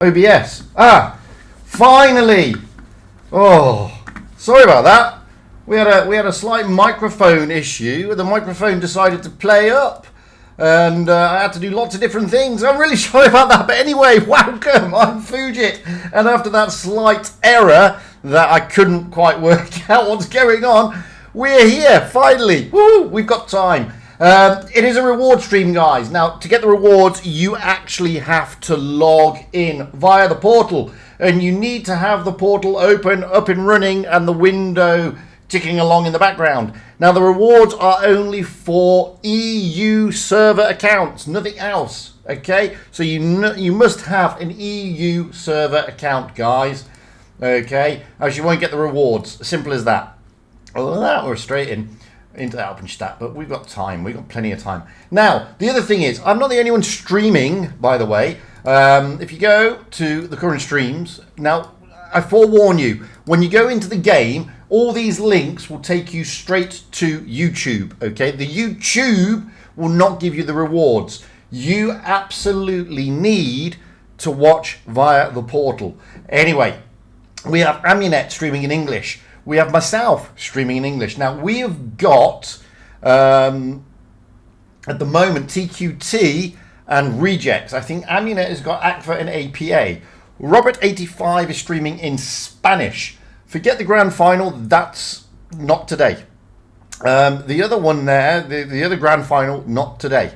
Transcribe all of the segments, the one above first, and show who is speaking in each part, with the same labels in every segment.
Speaker 1: OBS. Finally. Oh, sorry about that. We had a slight microphone issue. The microphone decided to play up, and I had to do lots of different things. I'm really sorry about that. But anyway, welcome. I'm Fujit, and after that slight error that I couldn't quite work out what's going on, we're here finally. Woo! We've got time. It is a reward stream, guys. Now, to get the rewards, you actually have to log in via the portal, and you need to have the portal open, up and running, and the window ticking along in the background. Now, the rewards are only for EU server accounts, nothing else. Okay, so you must have an EU server account, guys. Okay, else you won't get the rewards. Simple as that. Other than that, we're straight into Alpenstadt, but we've got time. We've got plenty of time. Now, the other thing is, I'm not the only one streaming, by the way. If you go to the current streams, now, I forewarn you, when you go into the game, all these links will take you straight to YouTube, okay? The YouTube will not give you the rewards. You absolutely need to watch via the portal. Anyway, we have Amunet streaming in English. We have myself streaming in English. Now, we have got, at the moment, TQT and Rejects. I think Amunet has got ACFA and APA. Robert85 is streaming in Spanish. Forget the grand final, that's not today. The other one there, the other grand final, not today.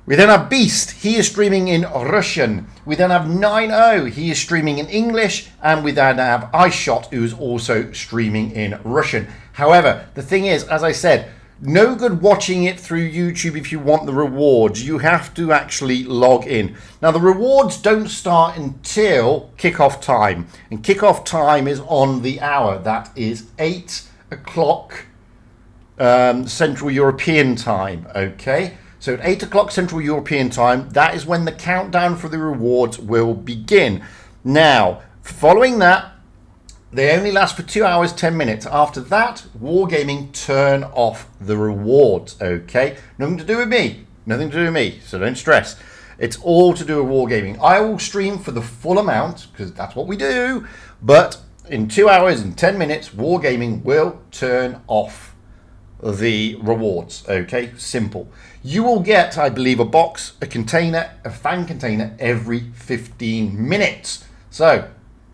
Speaker 1: We then have Beast, he is streaming in Russian. We then have 9-0, he is streaming in English. And we then have iShot, who is also streaming in Russian. However, the thing is, as I said, no good watching it through YouTube if you want the rewards. You have to actually log in. Now, the rewards don't start until kickoff time. And kickoff time is on the hour. That is 8 o'clock Central European time, okay? So at 8 o'clock Central European time, that is when the countdown for the rewards will begin. Now, following that, they only last for 2 hours, 10 minutes. After that, Wargaming turn off the rewards, okay? Nothing to do with me. Nothing to do with me, so don't stress. It's all to do with Wargaming. I will stream for the full amount, because that's what we do. But in 2 hours and 10 minutes, Wargaming will turn off the rewards, okay? Simple. You will get, I believe, a box, a container, a fan container every 15 minutes. So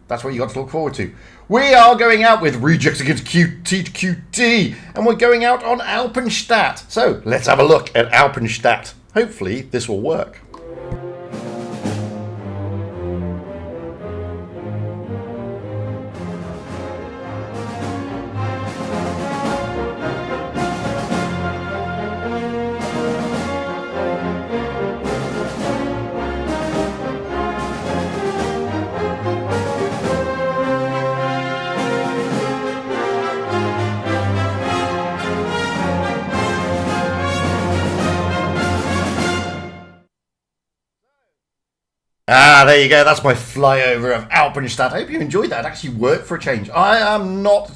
Speaker 1: that's what you got to look forward to. We are going out with Rejects against QT, and we're going out on Alpenstadt. So let's have a look at Alpenstadt. Hopefully this will work. There you go. That's my flyover of Alpenstadt. I hope you enjoyed that. It actually worked for a change. I am not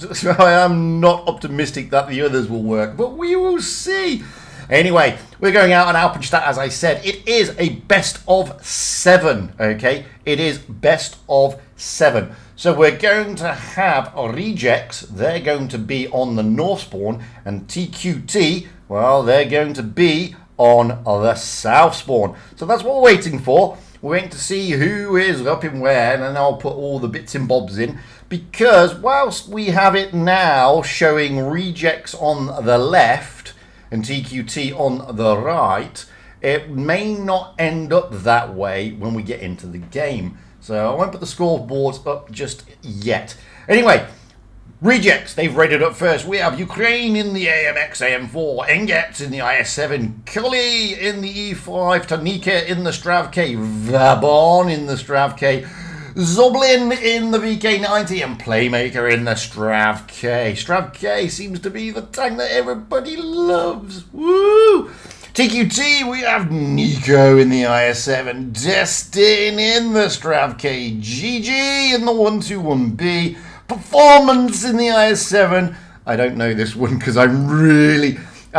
Speaker 1: optimistic that the others will work, but we will see. Anyway, we're going out on Alpenstadt, as I said. It is a best of 7, okay? It is best of 7. So we're going to have Rejects. They're going to be on the North spawn, and TQT, well, they're going to be on the South spawn. So that's what we're waiting for. We're waiting to see who is up in where, and then I'll put all the bits and bobs in. Because whilst we have it now showing Rejects on the left and TQT on the right, it may not end up that way when we get into the game. So I won't put the scoreboards up just yet. Anyway, Rejects, they've rated up first. We have Ukraine in the AMX AM4, Engets in the IS7, Cully in the E5, Tanika in the Strav K, Vabon in the Strav K, Zoblin in the VK90, and Playmaker in the Strav K. Strav K seems to be the tank that everybody loves. Woo! TQT, we have Nico in the IS7, Destin in the Strav K, GG in the 121B, Performance in the IS7. I don't know this one because I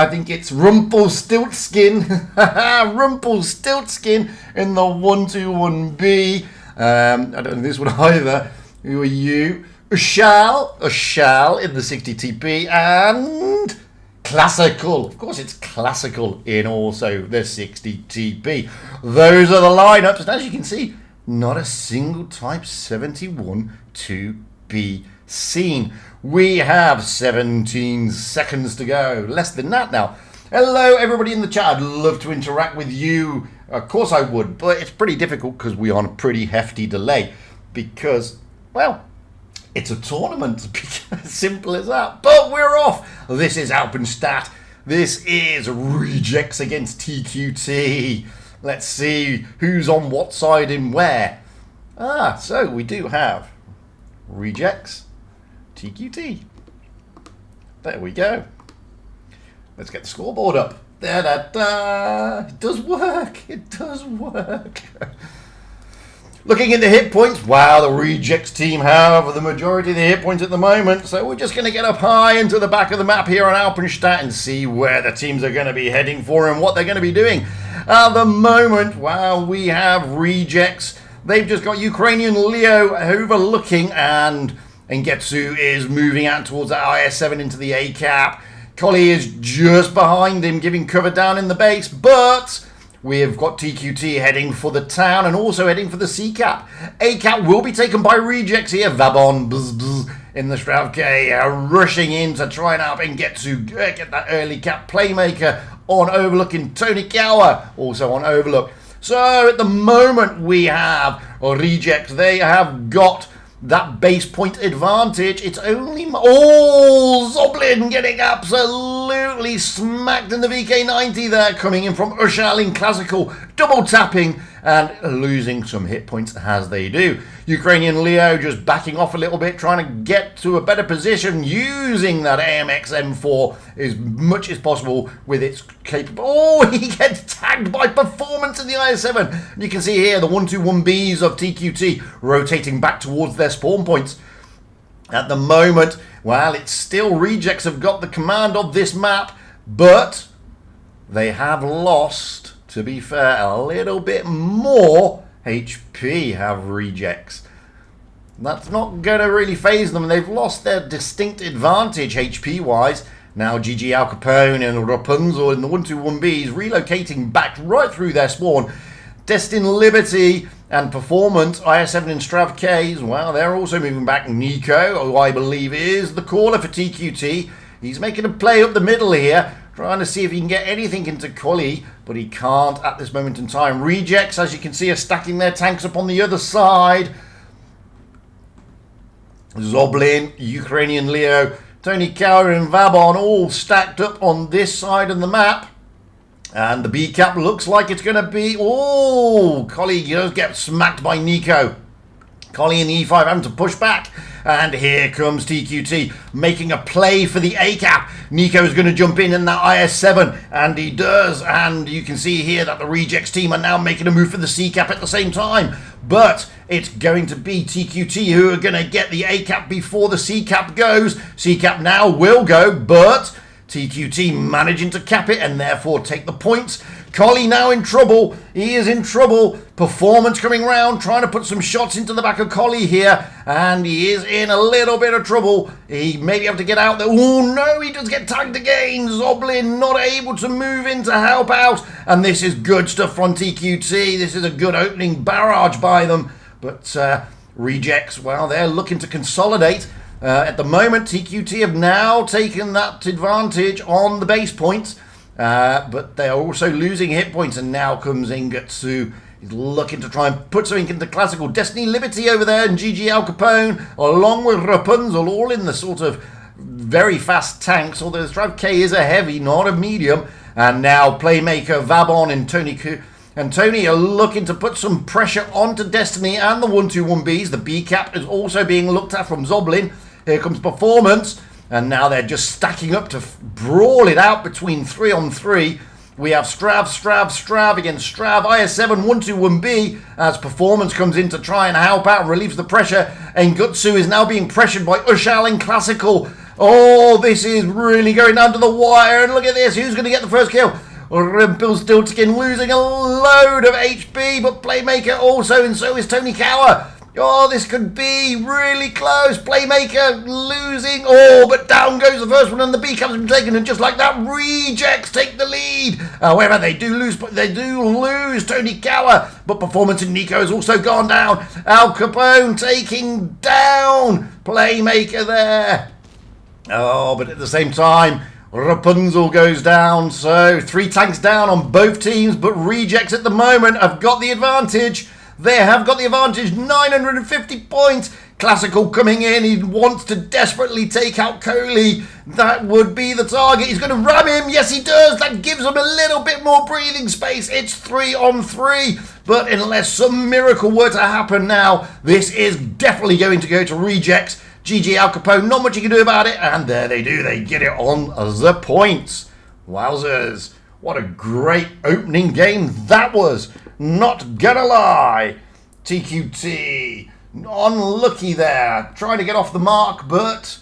Speaker 1: think it's Rumpelstiltskin. Rumpelstiltskin in the 121B. I don't know this one either. Who are you? Ushal in the 60 TP, and Classical. Of course, it's Classical in also the 60 TP. Those are the lineups, and as you can see, not a single Type 71 to be seen. We have 17 seconds to go. Less than that now. Hello, everybody in the chat. I'd love to interact with you. Of course I would, but it's pretty difficult because we're on a pretty hefty delay. Because, well, it's a tournament. Simple as that. But we're off. This is Alpenstadt. This is Rejects against TQT. Let's see who's on what side and where. So we do have Rejects, TQT. There we go. Let's get the scoreboard up. Da-da-da. It does work. It does work. Looking into hit points, wow, the Rejects team have the majority of the hit points at the moment. So we're just going to get up high into the back of the map here on Alpenstadt and see where the teams are going to be heading for and what they're going to be doing. At the moment, wow, we have Rejects. They've just got Ukrainian Leo overlooking, and Engetsu is moving out towards the IS-7 into the A-cap. Collie is just behind him, giving cover down in the base, but we've got TQT heading for the town and also heading for the C-cap. A-cap will be taken by Rejects here. Vabon in the Stravke, rushing in to try and help Engetsu get that early cap. Playmaker on overlooking Tony Kawa, also on overlook. So at the moment we have Rejects. They have got that base point advantage. It's only... Oh, Zoblin getting absolutely smacked in the VK90 there, coming in from Ushal in Classical, double tapping and losing some hit points as they do. Ukrainian Leo just backing off a little bit, trying to get to a better position, using that AMX M4 as much as possible with its capable... Oh, he gets tagged by Performance in the IS-7. You can see here the 121Bs of TQT rotating back towards their spawn points. At the moment, well, it's still Rejects have got the command of this map, but they have lost, to be fair, a little bit more HP have Rejects. That's not going to really phase them. They've lost their distinct advantage HP-wise. Now GG Al Capone and Rapunzel and the 121Bs relocating back right through their spawn. Destin Liberty and Performance, IS-7 and Strav Ks, well, they're also moving back. Nico, who I believe is the caller for TQT. He's making a play up the middle here, trying to see if he can get anything into Collie, but he can't at this moment in time. Rejects, as you can see, are stacking their tanks up on the other side. Zoblin, Ukrainian Leo, Tony Kaur and Vabon all stacked up on this side of the map. And the B-cap looks like it's going to be... Oh, Collie does get smacked by Nico. Collie in the E5 having to push back. And here comes TQT making a play for the A-cap. Nico's going to jump in that IS-7. And he does. And you can see here that the Rejects team are now making a move for the C-cap at the same time. But it's going to be TQT who are going to get the A-cap before the C-cap goes. C-cap now will go, but TQT managing to cap it and therefore take the points. Collie now in trouble. He is in trouble. Performance coming round, trying to put some shots into the back of Collie here. And he is in a little bit of trouble. He may be able to get out there. Oh no, he does get tagged again. Zoblin not able to move in to help out. And this is good stuff from TQT. This is a good opening barrage by them. But Rejects, well, they're looking to consolidate. At the moment, TQT have now taken that advantage on the base points, but they're also losing hit points, and now comes Engetsu. He's looking to try and put something into Classical. Destiny Liberty over there and GG Al Capone, along with Rapunzel, all in the sort of very fast tanks, although the Strav K is a heavy, not a medium. And now Playmaker, Vabon and Tony are looking to put some pressure onto Destiny and the 121Bs. The B-cap is also being looked at from Zoblin. Here comes Performance, and now they're just stacking up to brawl it out between 3-on-3. We have Strav against Strav, IS-7, 121B, as Performance comes in to try and help out, relieves the pressure. Engetsu is now being pressured by Ushal in Classical. Oh, this is really going down to the wire, and look at this, who's going to get the first kill? Rumpelstiltskin losing a load of HP, but Playmaker also, and so is Tony Cower. Oh, this could be really close. Playmaker losing. Oh, but down goes the first one, and the B comes from taken, and just like that, Rejects take the lead. However, they do lose Tony Cower, but performance in Nico has also gone down. Al Capone taking down Playmaker there. Oh, but at the same time, Rapunzel goes down, so 3 tanks down on both teams, but Rejects at the moment have got the advantage. They have got the advantage, 950 points. Classical coming in, he wants to desperately take out Coley. That would be the target. He's going to ram him. Yes, he does. That gives him a little bit more breathing space. It's 3 on 3. But unless some miracle were to happen now, this is definitely going to go to Rejects. GG Al Capone, not much you can do about it. And there they do. They get it on the points. Wowzers. What a great opening game that was. Not gonna lie. TQT. Unlucky there. Trying to get off the mark, but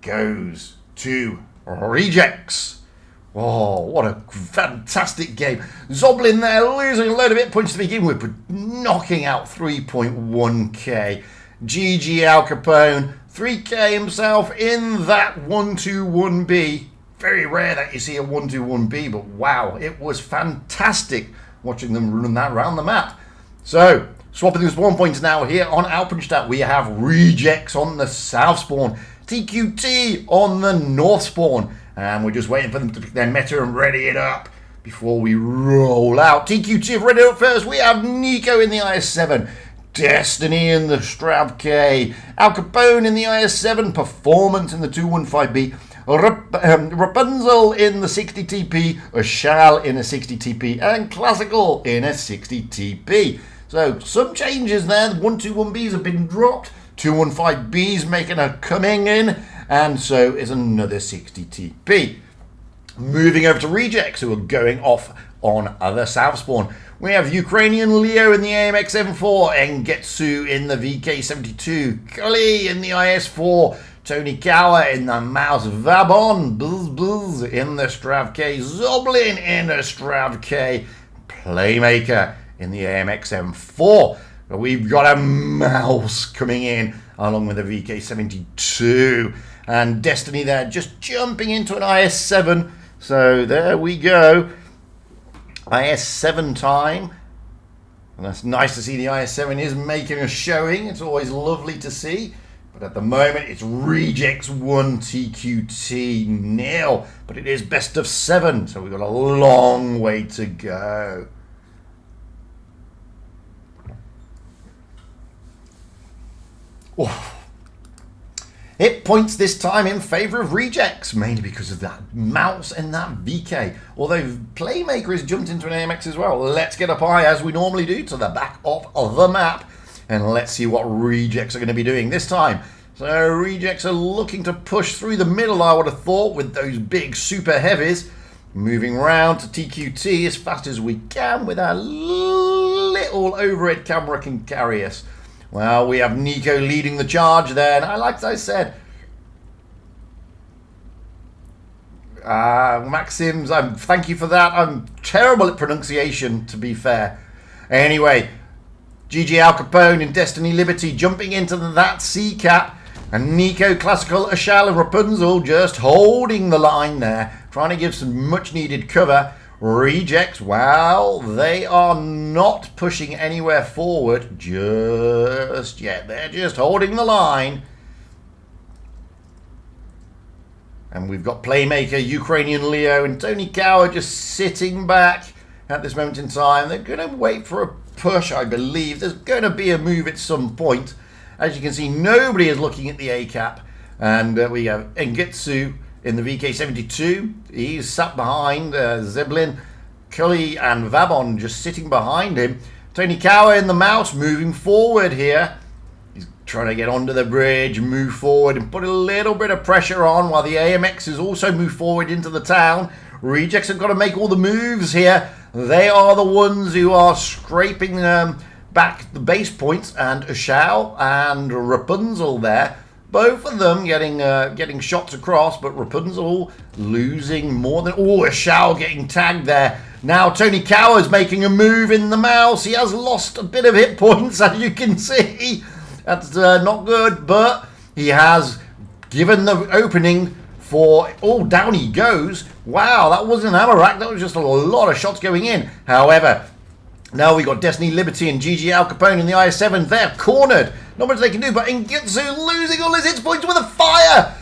Speaker 1: goes to Rejects. Oh, what a fantastic game. Zoblin there losing a load of hit points to begin with, but knocking out 3.1k. GG Al Capone. 3k himself in that 1-2-1B. Very rare that you see a 1-2-1B, but wow, it was fantastic watching them run that around the map. So, swapping the spawn points now here on Alpenstadt. We have Rejects on the south spawn, TQT on the north spawn, and we're just waiting for them to pick their meta and ready it up before we roll out. TQT have ready it up first. We have Nico in the IS-7, Destiny in the Strav K, Al Capone in the IS-7, Performance in the 215B, Rapunzel in the 60 TP, Ashal in a 60 TP, and Classical in a 60 TP. So some changes there. The 1-2-1Bs have been dropped, 215Bs making a coming in, and so is another 60 TP. Moving over to Rejects, who are going off on other south spawn. We have Ukrainian Leo in the AMX M4, Engetsu in the VK72, Cully in the IS4, Tony Cower in the Mouse Vabon, Buzz in the Strav K, Zoblin in the Strav K, Playmaker in the AMX M4. We've got a Mouse coming in along with the VK72. And Destiny there just jumping into an IS-7. So there we go. IS-7 time. And that's nice to see the IS-7 is making a showing. It's always lovely to see. But at the moment, it's Rejects 1, TQT 0. But it is best of 7, so we've got a long way to go. Oh. Hit points this time in favour of Rejects, mainly because of that Mouse and that VK. Although Playmaker has jumped into an AMX as well. Let's get up high, as we normally do, to the back of the map. And let's see what Rejects are going to be doing this time. So Rejects are looking to push through the middle, I would have thought, with those big super heavies. Moving round to TQT as fast as we can with our little overhead camera can carry us. Well, we have Nico leading the charge there. And like I said, Maxims, thank you for that. I'm terrible at pronunciation, to be fair. Anyway, GG Al Capone in Destiny Liberty jumping into that C-cap. And Nico, Classical, Ashal and Rapunzel just holding the line there. Trying to give some much needed cover. Rejects, well, they are not pushing anywhere forward just yet. They're just holding the line. And we've got Playmaker, Ukrainian Leo and Tony Cower just sitting back at this moment in time. They're going to wait for a push, I believe. There's going to be a move at some point. As you can see, nobody is looking at the A-cap. And we have Engetsu in the VK72. He's sat behind Zeblin, Cully and Vabon just sitting behind him. Tony Cower in the Mouse moving forward here. He's trying to get onto the bridge, move forward and put a little bit of pressure on while the AMXs also move forward into the town. Rejects have got to make all the moves here. They are the ones who are scraping back the base points, and Ashal and Rapunzel there Both of them getting shots across, but Rapunzel losing more than... Oh, a Shao getting tagged there. Now Tony Cower's making a move in the mouse. He has lost a bit of hit points, as you can see. That's not good, but he has given the opening for... Oh, down he goes. Wow, that wasn't an ammo rack. That was just a lot of shots going in. However, now we got Destiny Liberty and GG Al Capone in the IS-7. They're cornered. Not much they can do, but Ingitsu losing all his hit points with a fire.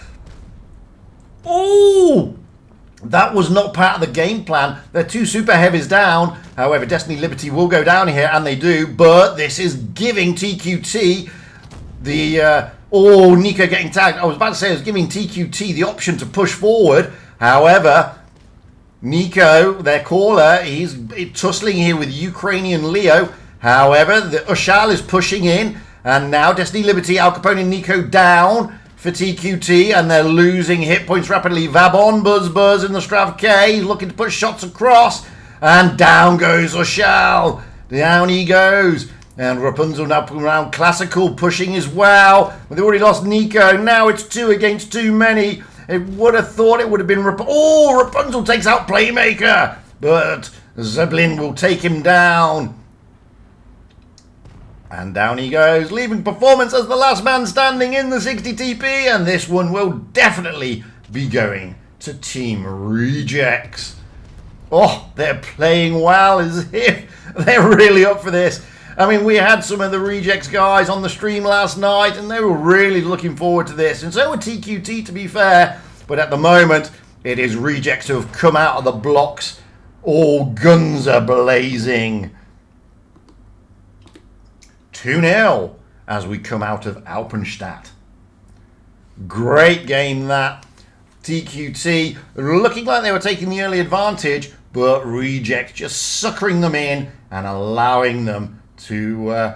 Speaker 1: Oh, that was not part of the game plan. They're two super heavies down. However, Destiny Liberty will go down here, and they do. But this is giving TQT the... Oh, Nico getting tagged. I was about to say it was giving TQT the option to push forward. However, Nico, their caller, he's tussling here with Ukrainian Leo. However, the Ushal is pushing in. And now Destiny Liberty, Al Capone and Nico down for TQT. And they're losing hit points rapidly. Vabon, Buzz in the Strav K. He's looking to put shots across. And down goes Ushal. Down he goes. And Rapunzel now pulling around. Classical pushing as well. But they already lost Nico. Now it's 2 against too many. It would have thought it would have been Rapunzel takes out Playmaker. But Zeblin will take him down. And down he goes, leaving performance as the last man standing in the 60 TP. And this one will definitely be going to Team Rejects. Oh, they're playing well as if they're really up for this. I mean, we had some of the Rejects guys on the stream last night, and they were really looking forward to this. And so were TQT, to be fair. But at the moment, it is Rejects who have come out of the blocks. All guns are blazing. 2-0 as we come out of Alpenstadt. Great game that. TQT looking like they were taking the early advantage, but Rejects just suckering them in and allowing them to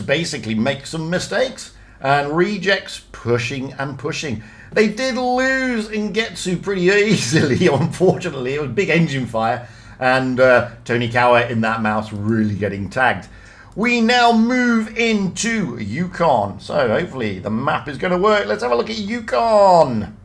Speaker 1: basically make some mistakes. And Rejects pushing and pushing. They did lose Ingetsu pretty easily, unfortunately. It was big engine fire. And Tony Cower in that mouse really getting tagged. We now move into Yukon. So hopefully the map is going to work. Let's have a look at Yukon.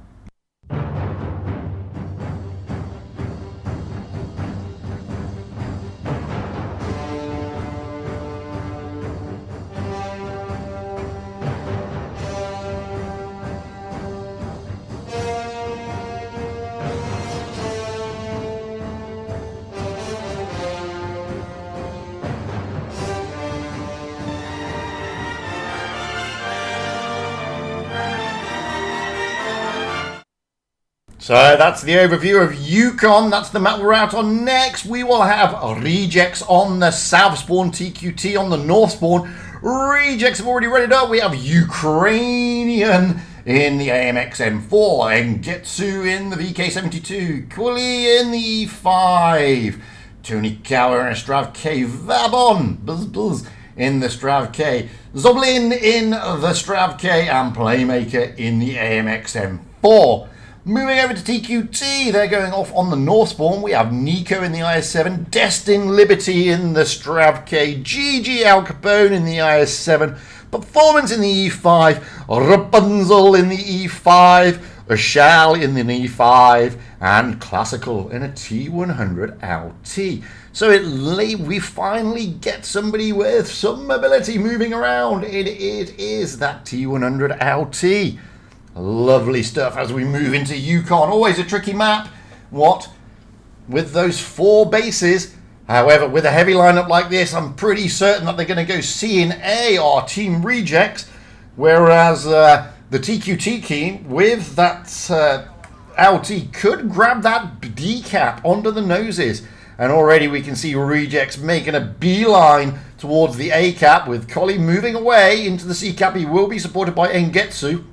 Speaker 1: So that's the overview of Yukon. That's the map we're out on. Next, we will have Rejects on the south spawn, TQT on the north spawn. Rejects have already read it up. We have Ukrainian in the AMX M4, Engetsu in the VK72, Kuli in the E5, Tony Cower in a Strav K, Vabon, Buzz in the Strav K, Zoblin in the Strav K, and Playmaker in the AMX M4. Moving over to TQT, they're going off on the north spawn. We have Nico in the IS-7, Destin Liberty in the Strav K, GG Al Capone in the IS-7, Performance in the E5, Rapunzel in the E5, Ushal in the E5, and Classical in a T100 LT. So we finally get somebody with some mobility moving around. It is that T100 LT. Lovely stuff as we move into Yukon. Always a tricky map. What? With those 4 bases. However, with a heavy lineup like this, I'm pretty certain that they're going to go C and A, or Team Rejects. Whereas the TQT team with that LT could grab that D cap onto the noses. And already we can see Rejects making a beeline towards the A cap, with Collie moving away into the C cap. He will be supported by Engetsu.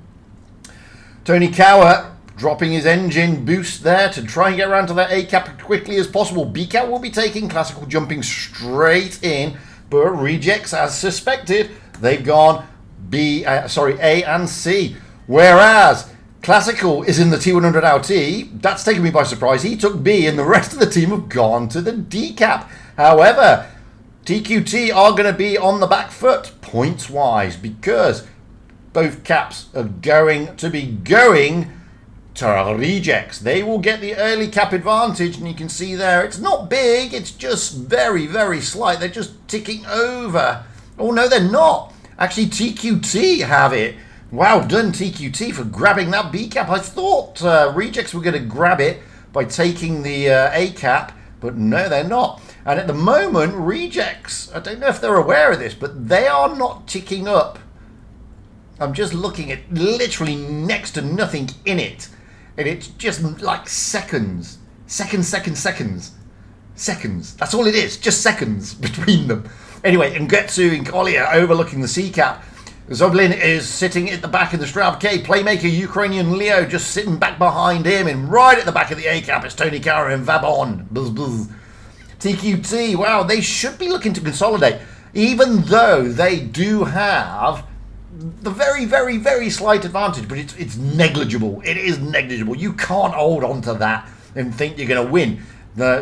Speaker 1: Tony Cower dropping his engine boost there to try and get around to that A cap as quickly as possible. B cap will be taking Classical jumping straight in, but Rejects, as suspected, they've gone A and C. Whereas Classical is in the T100 LT. That's taken me by surprise. He took B, and the rest of the team have gone to the D cap. However, TQT are going to be on the back foot points wise, because both caps are going to be going to Rejects. They will get the early cap advantage, and you can see there it's not big, it's just very, very slight. They're just ticking over. Oh no, they're not. Actually, TQT have it. Wow, done TQT for grabbing that B cap. I thought Rejects were going to grab it by taking the A cap, but no, they're not. And at the moment, Rejects, I don't know if they're aware of this, but they are not ticking up. I'm just looking at literally next to nothing in it. And it's just like seconds. Seconds. That's all it is. Just seconds between them. Anyway, Ngetsu and Kolia overlooking the C cap. Zoblin is sitting at the back of the Strav K. Playmaker Ukrainian Leo just sitting back behind him. And right at the back of the A cap is Tony Kara and Vabon. Buzz, buzz. TQT, wow, they should be looking to consolidate. Even though they do have the very, very, very slight advantage, but it's negligible. It is negligible. You can't hold on to that and think you're going to win.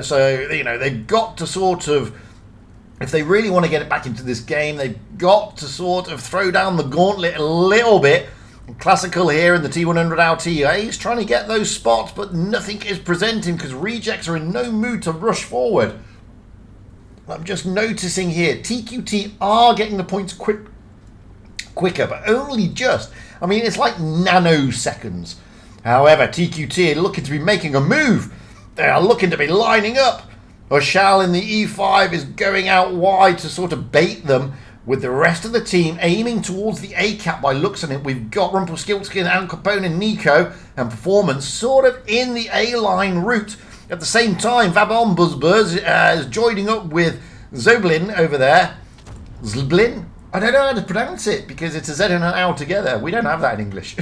Speaker 1: So, you know, they've got to sort of, if they really want to get it back into this game, they've got to sort of throw down the gauntlet a little bit. Classical here in the T100 LTA. He's trying to get those spots, but nothing is presenting because Rejects are in no mood to rush forward. I'm just noticing here, TQT are getting the points quicker, but only just. I mean, it's like nanoseconds. However, TQT are looking to be making a move. They are looking to be lining up. Oshal in the E5 is going out wide to sort of bait them, with the rest of the team aiming towards the A cap by looks on it. We've got Rumpelstiltskin, Al Capone and Nico and Performance sort of in the A-line route. At the same time, Vabon Buzzbuzz is joining up with Zoblin over there. Zblin? I don't know how to pronounce it because it's a Z and an L together. We don't have that in English.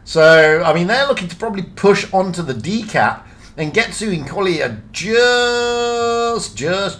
Speaker 1: So, I mean, they're looking to probably push onto the D cap, and Getsu and Collie are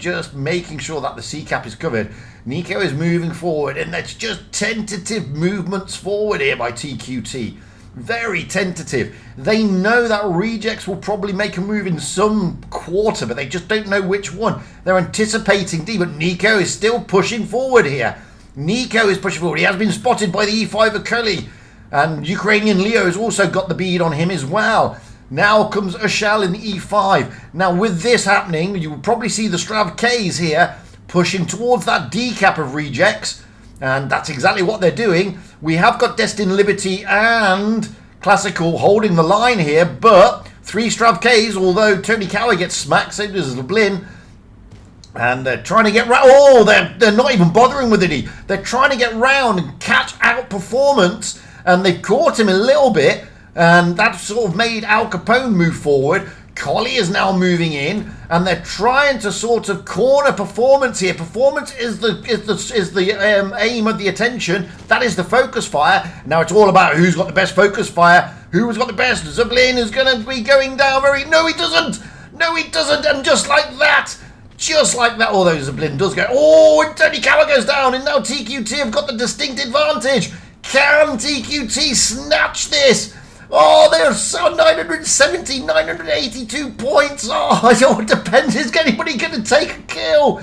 Speaker 1: just making sure that the C cap is covered. Nico is moving forward, and that's just tentative movements forward here by TQT. Very tentative. They know that Rejects will probably make a move in some quarter, but they just don't know which one. They're anticipating D, but Nico is still pushing forward here. Nico is pushing forward. He has been spotted by the E5 of Cully, and Ukrainian Leo has also got the bead on him as well. Now comes Ashal in the E5. Now with this happening, you will probably see the Strav Ks here pushing towards that D cap of Rejects. And that's exactly what they're doing. We have got Destined Liberty and Classical holding the line here, but 3 Strav Ks, although Tony Cower gets smacked, so does Lublin. And they're trying to get round. Oh, they're not even bothering with it. They're trying to get round and catch out Performance, and they've caught him a little bit. And that sort of made Al Capone move forward. Collie is now moving in, and they're trying to sort of corner Performance here. Performance is the aim of the attention. That is the focus fire. Now it's all about who's got the best focus fire. Who's got the best? Zublin is going to be going down very... No, he doesn't. No, he doesn't. And just like that, although Zublin does go... Oh, and Tony Cower goes down, and now TQT have got the distinct advantage. Can TQT snatch this? Oh, they're so 970, 982 points. Oh, it depends. Is anybody going to take a kill?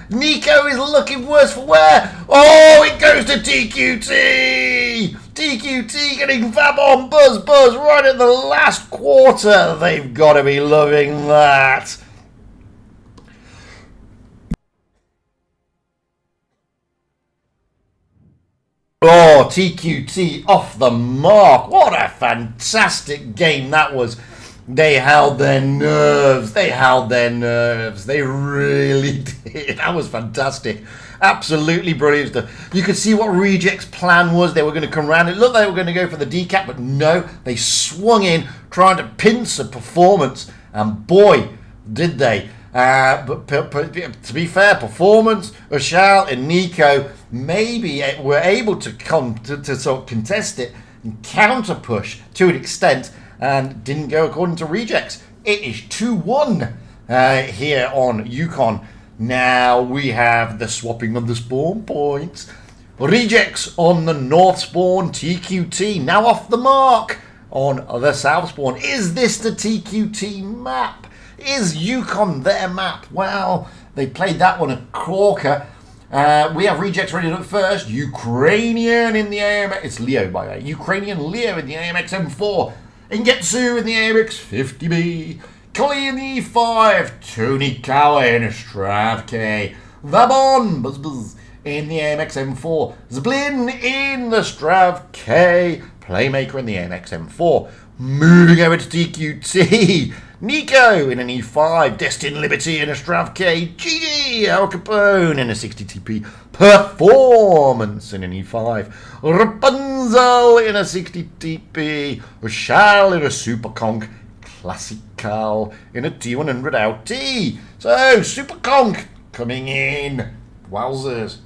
Speaker 1: Nico is looking worse for wear. Oh, it goes to TQT. TQT getting Vabon Buzz right at the last quarter. They've got to be loving that. Oh, TQT off the mark. What a fantastic game that was. They held their nerves. They really did. That was fantastic. Absolutely brilliant stuff. You could see what Reject's plan was. They were going to come around. It looked like they were going to go for the decap, but no. They swung in, trying to pinch a Performance. And boy, did they. But to be fair, Performance, Ashal and Nico maybe were able to come to sort of contest it and counter push to an extent, and didn't go according to Rejects. It is 2-1 here on Yukon. Now we have the swapping of the spawn points. Rejects on the north spawn, TQT now off the mark on the south spawn. Is this the TQT map? Is Yukon their map? Well, they played that one a corker. We have Rejects ready to first. Ukrainian in the AMX. It's Leo, by the way. Ukrainian Leo in the AMX M4. Ingetsu in the AMX 50B. Collie in the E5. Tony Kawa in a Strav K. Vabon Buzz Buzz in the AMX M4. Zblin in the Strav K. Playmaker in the AMX M4. Moving over to TQT. Nico in an E5. Destin Liberty in a Strav K. GG Al Capone in a 60TP. Performance in an E5. Rapunzel in a 60TP. Rochelle in a Super Conk. Classical in a T100 LT. So, Super Conk coming in. Wowzers.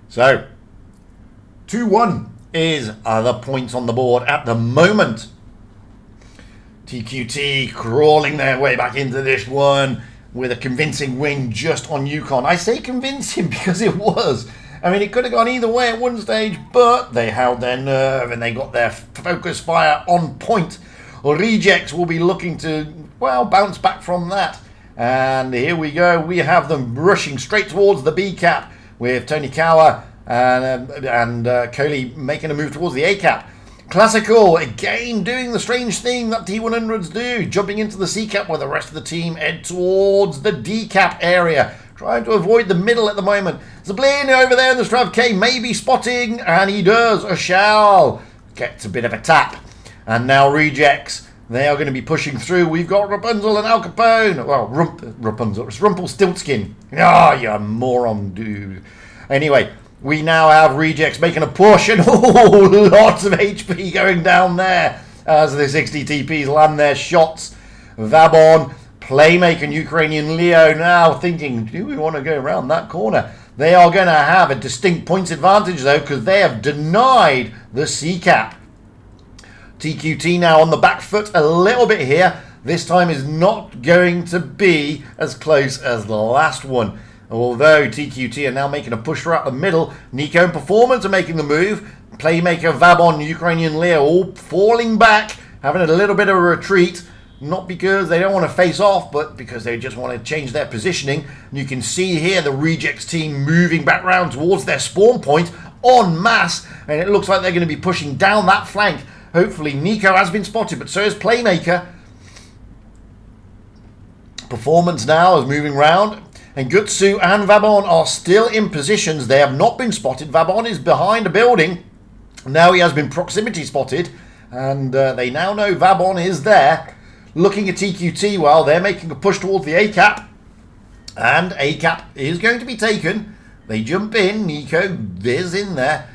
Speaker 1: So, 2-1 is the points on the board at the moment. TQT crawling their way back into this one with a convincing win just on Yukon. I say convincing because it was. I mean, it could have gone either way at one stage, but they held their nerve and they got their focus fire on point. Rejects will be looking to, well, bounce back from that. And here we go. We have them rushing straight towards the B cap with Tony Kawa and Coley making a move towards the A cap. Classical, again, doing the strange thing that T100s do, jumping into the C cap while the rest of the team head towards the D cap area, trying to avoid the middle at the moment. Zablin over there in the Strav K may be spotting, and he does. Ashal gets a bit of a tap. And now Rejects, they are going to be pushing through. We've got Rapunzel and Al Capone. Well, Rapunzel. It's Rumpelstiltskin. Ah, you moron, dude. Anyway, we now have Rejects making a push, and lots of HP going down there as the 60 TPs land their shots. Vabon, Playmaker, and Ukrainian Leo now thinking, do we want to go around that corner? They are going to have a distinct points advantage, though, because they have denied the C cap. TQT now on the back foot a little bit here. This time is not going to be as close as the last one. Although TQT are now making a push throughout the middle. Nico and Performance are making the move. Playmaker, Vabon, Ukrainian Leo all falling back, having a little bit of a retreat. Not because they don't want to face off, but because they just want to change their positioning. And you can see here the Rejects team moving back round towards their spawn point en masse. And it looks like they're going to be pushing down that flank. Hopefully Nico has been spotted, but so is Playmaker. Performance now is moving round. And Gutsu and Vabon are still in positions. They have not been spotted. Vabon is behind a building. Now he has been proximity spotted. And they now know Vabon is there. Looking at TQT while they're making a push towards the A cap. And A cap is going to be taken. They jump in. Nico is in there.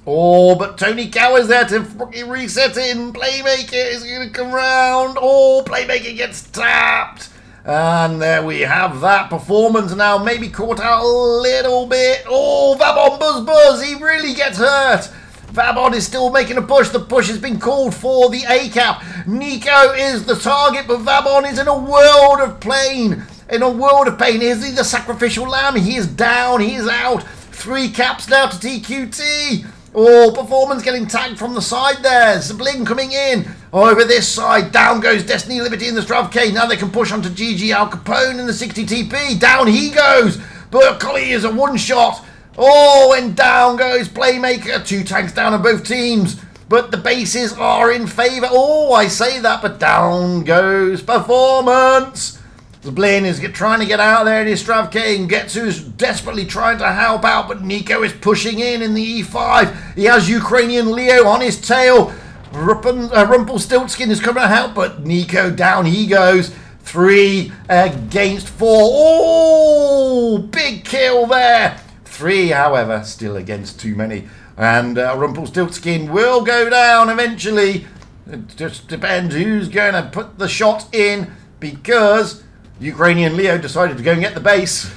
Speaker 1: Oh, but Tony Kawa's there to reset in. Playmaker is going to come round. Oh, Playmaker gets tapped. And there we have that. Performance now maybe caught out a little bit. Oh, Vabon Buzz Buzz. He really gets hurt. Vabon is still making a push. The push has been called for the A cap. Nico is the target, but Vabon is in a world of pain. In a world of pain. Is he the sacrificial lamb? He is down. He is out. 3 caps now to TQT. Oh, Performance getting tagged from the side there. Zabling coming in. Over this side. Down goes Destiny Liberty in the Strav K. Now they can push onto GG Al Capone in the 60 TP. Down he goes. But Collie is a one-shot. Oh, and down goes Playmaker. 2 tanks down on both teams. But the bases are in favour. Oh, I say that, but down goes Performance. Zablin is trying to get out there in his Strav K, and Getsu's desperately trying to help out, but Nico is pushing in the E5. He has Ukrainian Leo on his tail. Rumpelstiltskin is coming to help, but Nico down he goes. 3 against 4. Oh, big kill there. 3, however, still against too many. And Rumpelstiltskin will go down eventually. It just depends who's going to put the shot in, because Ukrainian Leo decided to go and get the base.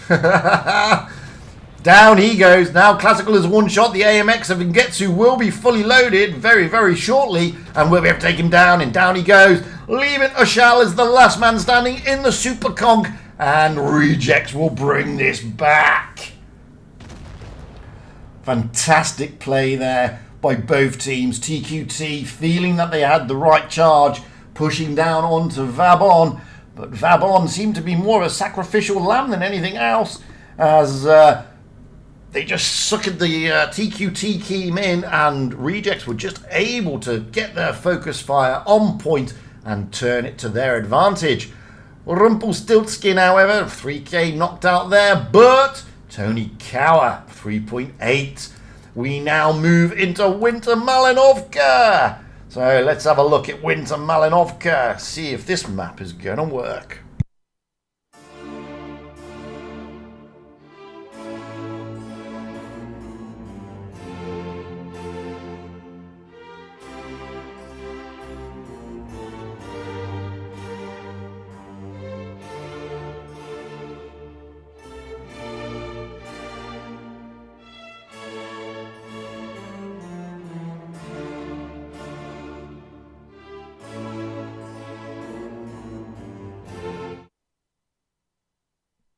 Speaker 1: Down he goes. Now Classical is one shot. The AMX of Ingetsu will be fully loaded very, very shortly. And we'll be able to take him down. And down he goes. Leaving Ashal as the last man standing in the Super Conk. And Rejects will bring this back. Fantastic play there by both teams. TQT feeling that they had the right charge, pushing down onto Vabon. But Vabon seemed to be more of a sacrificial lamb than anything else, as they just suckered the TQT team in, and Rejects were just able to get their focus fire on point and turn it to their advantage. Rumpelstiltskin, however, 3k knocked out there, but Tony Cower, 3.8. We now move into Winter Malinovka. So let's have a look at Winter Malinovka, see if this map is going to work.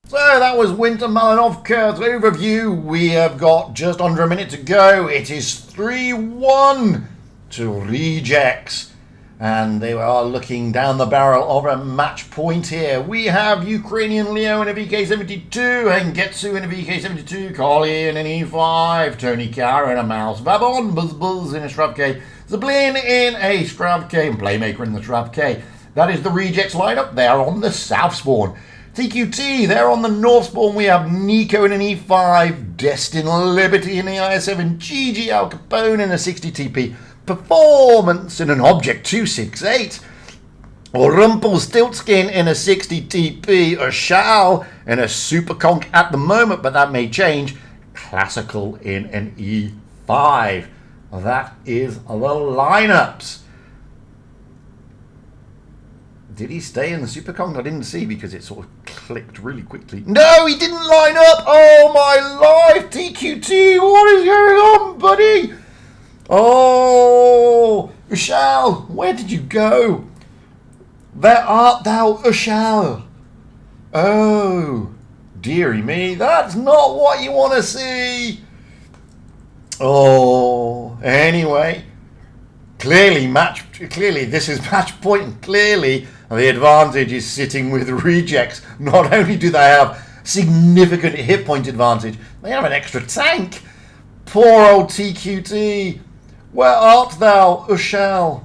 Speaker 1: So that was Winter Malinovka's overview. We have got just under a minute to go. It is 3-1 to Rejects. And they are looking down the barrel of a match point here. We have Ukrainian Leo in a VK72, Hengetsu in a VK72, Carly in an E5, Tony Kara in a Mouse, Vabon, Buzz in a Strav K, Zablin in a Strav K, and Playmaker in the Strav K. That is the Rejects lineup. They are on the south spawn. TQT, they're on the north spawn. We have Nico in an E5, Destin Liberty in the IS7, GG Al Capone in a 60 TP, Performance in an Object 268, or Rumpelstiltskin in a 60 TP, or Shao in a Super Conk at the moment, but that may change, Classical in an E5. That is the lineups. Did he stay in the Super Kong? I didn't see because it sort of clicked really quickly. No, he didn't line up! Oh my life! TQT, what is going on, buddy? Oh, Ushal, where did you go? Where art thou, Ushal? Oh, dearie me, that's not what you want to see. Oh, anyway. Clearly this is match point, and clearly the advantage is sitting with Rejects. Not only do they have significant hit point advantage, they have an extra tank. Poor old TQT. Where art thou, Ushal?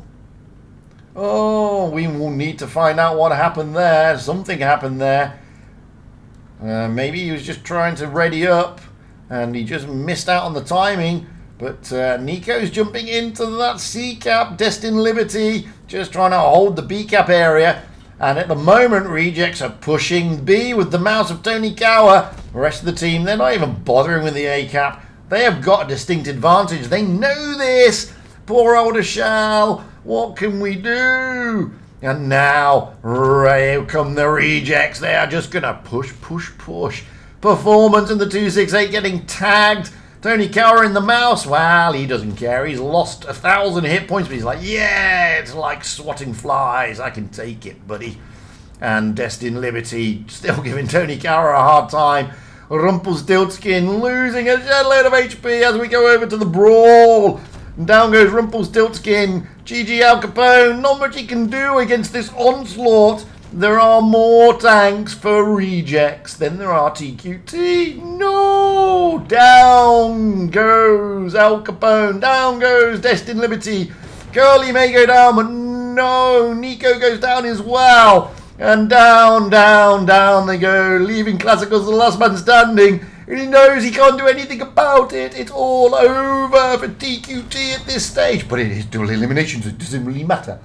Speaker 1: Oh, we will need to find out what happened there. Something happened there. Maybe he was just trying to ready up and he just missed out on the timing. But Nico's jumping into that C-cap, Destin Liberty, just trying to hold the B-cap area. And at the moment, Rejects are pushing B with the mouse of Tony Cower. The rest of the team, they're not even bothering with the A-cap. They have got a distinct advantage. They know this. Poor old Ashal. What can we do? And now, here come the Rejects. They are just going to push. Performance in the 268 getting tagged. Tony Cower in the mouse, well, he doesn't care. He's lost 1,000 hit points, but he's like, yeah, it's like swatting flies. I can take it, buddy. And Destin Liberty still giving Tony Cower a hard time. Rumpelstiltskin losing a shed of HP as we go over to the brawl. And down goes Rumpelstiltskin. GG Al Capone. Not much he can do against this onslaught. There are more tanks for Rejects than there are TQT. No! Down goes Al Capone. Down goes Destin Liberty. Curly may go down, but no. Nico goes down as well. And down they go. Leaving Classicals the last man standing. And he knows he can't do anything about it. It's all over for TQT at this stage. But it is dual elimination, so it doesn't really matter.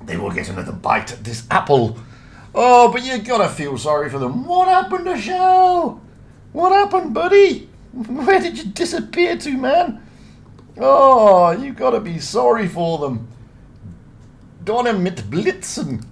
Speaker 1: They will get another bite at this apple. Oh, but you gotta feel sorry for them. What happened to Shell? What happened, buddy? Where did you disappear to, man? Oh, you gotta be sorry for them. Donner mit Blitzen.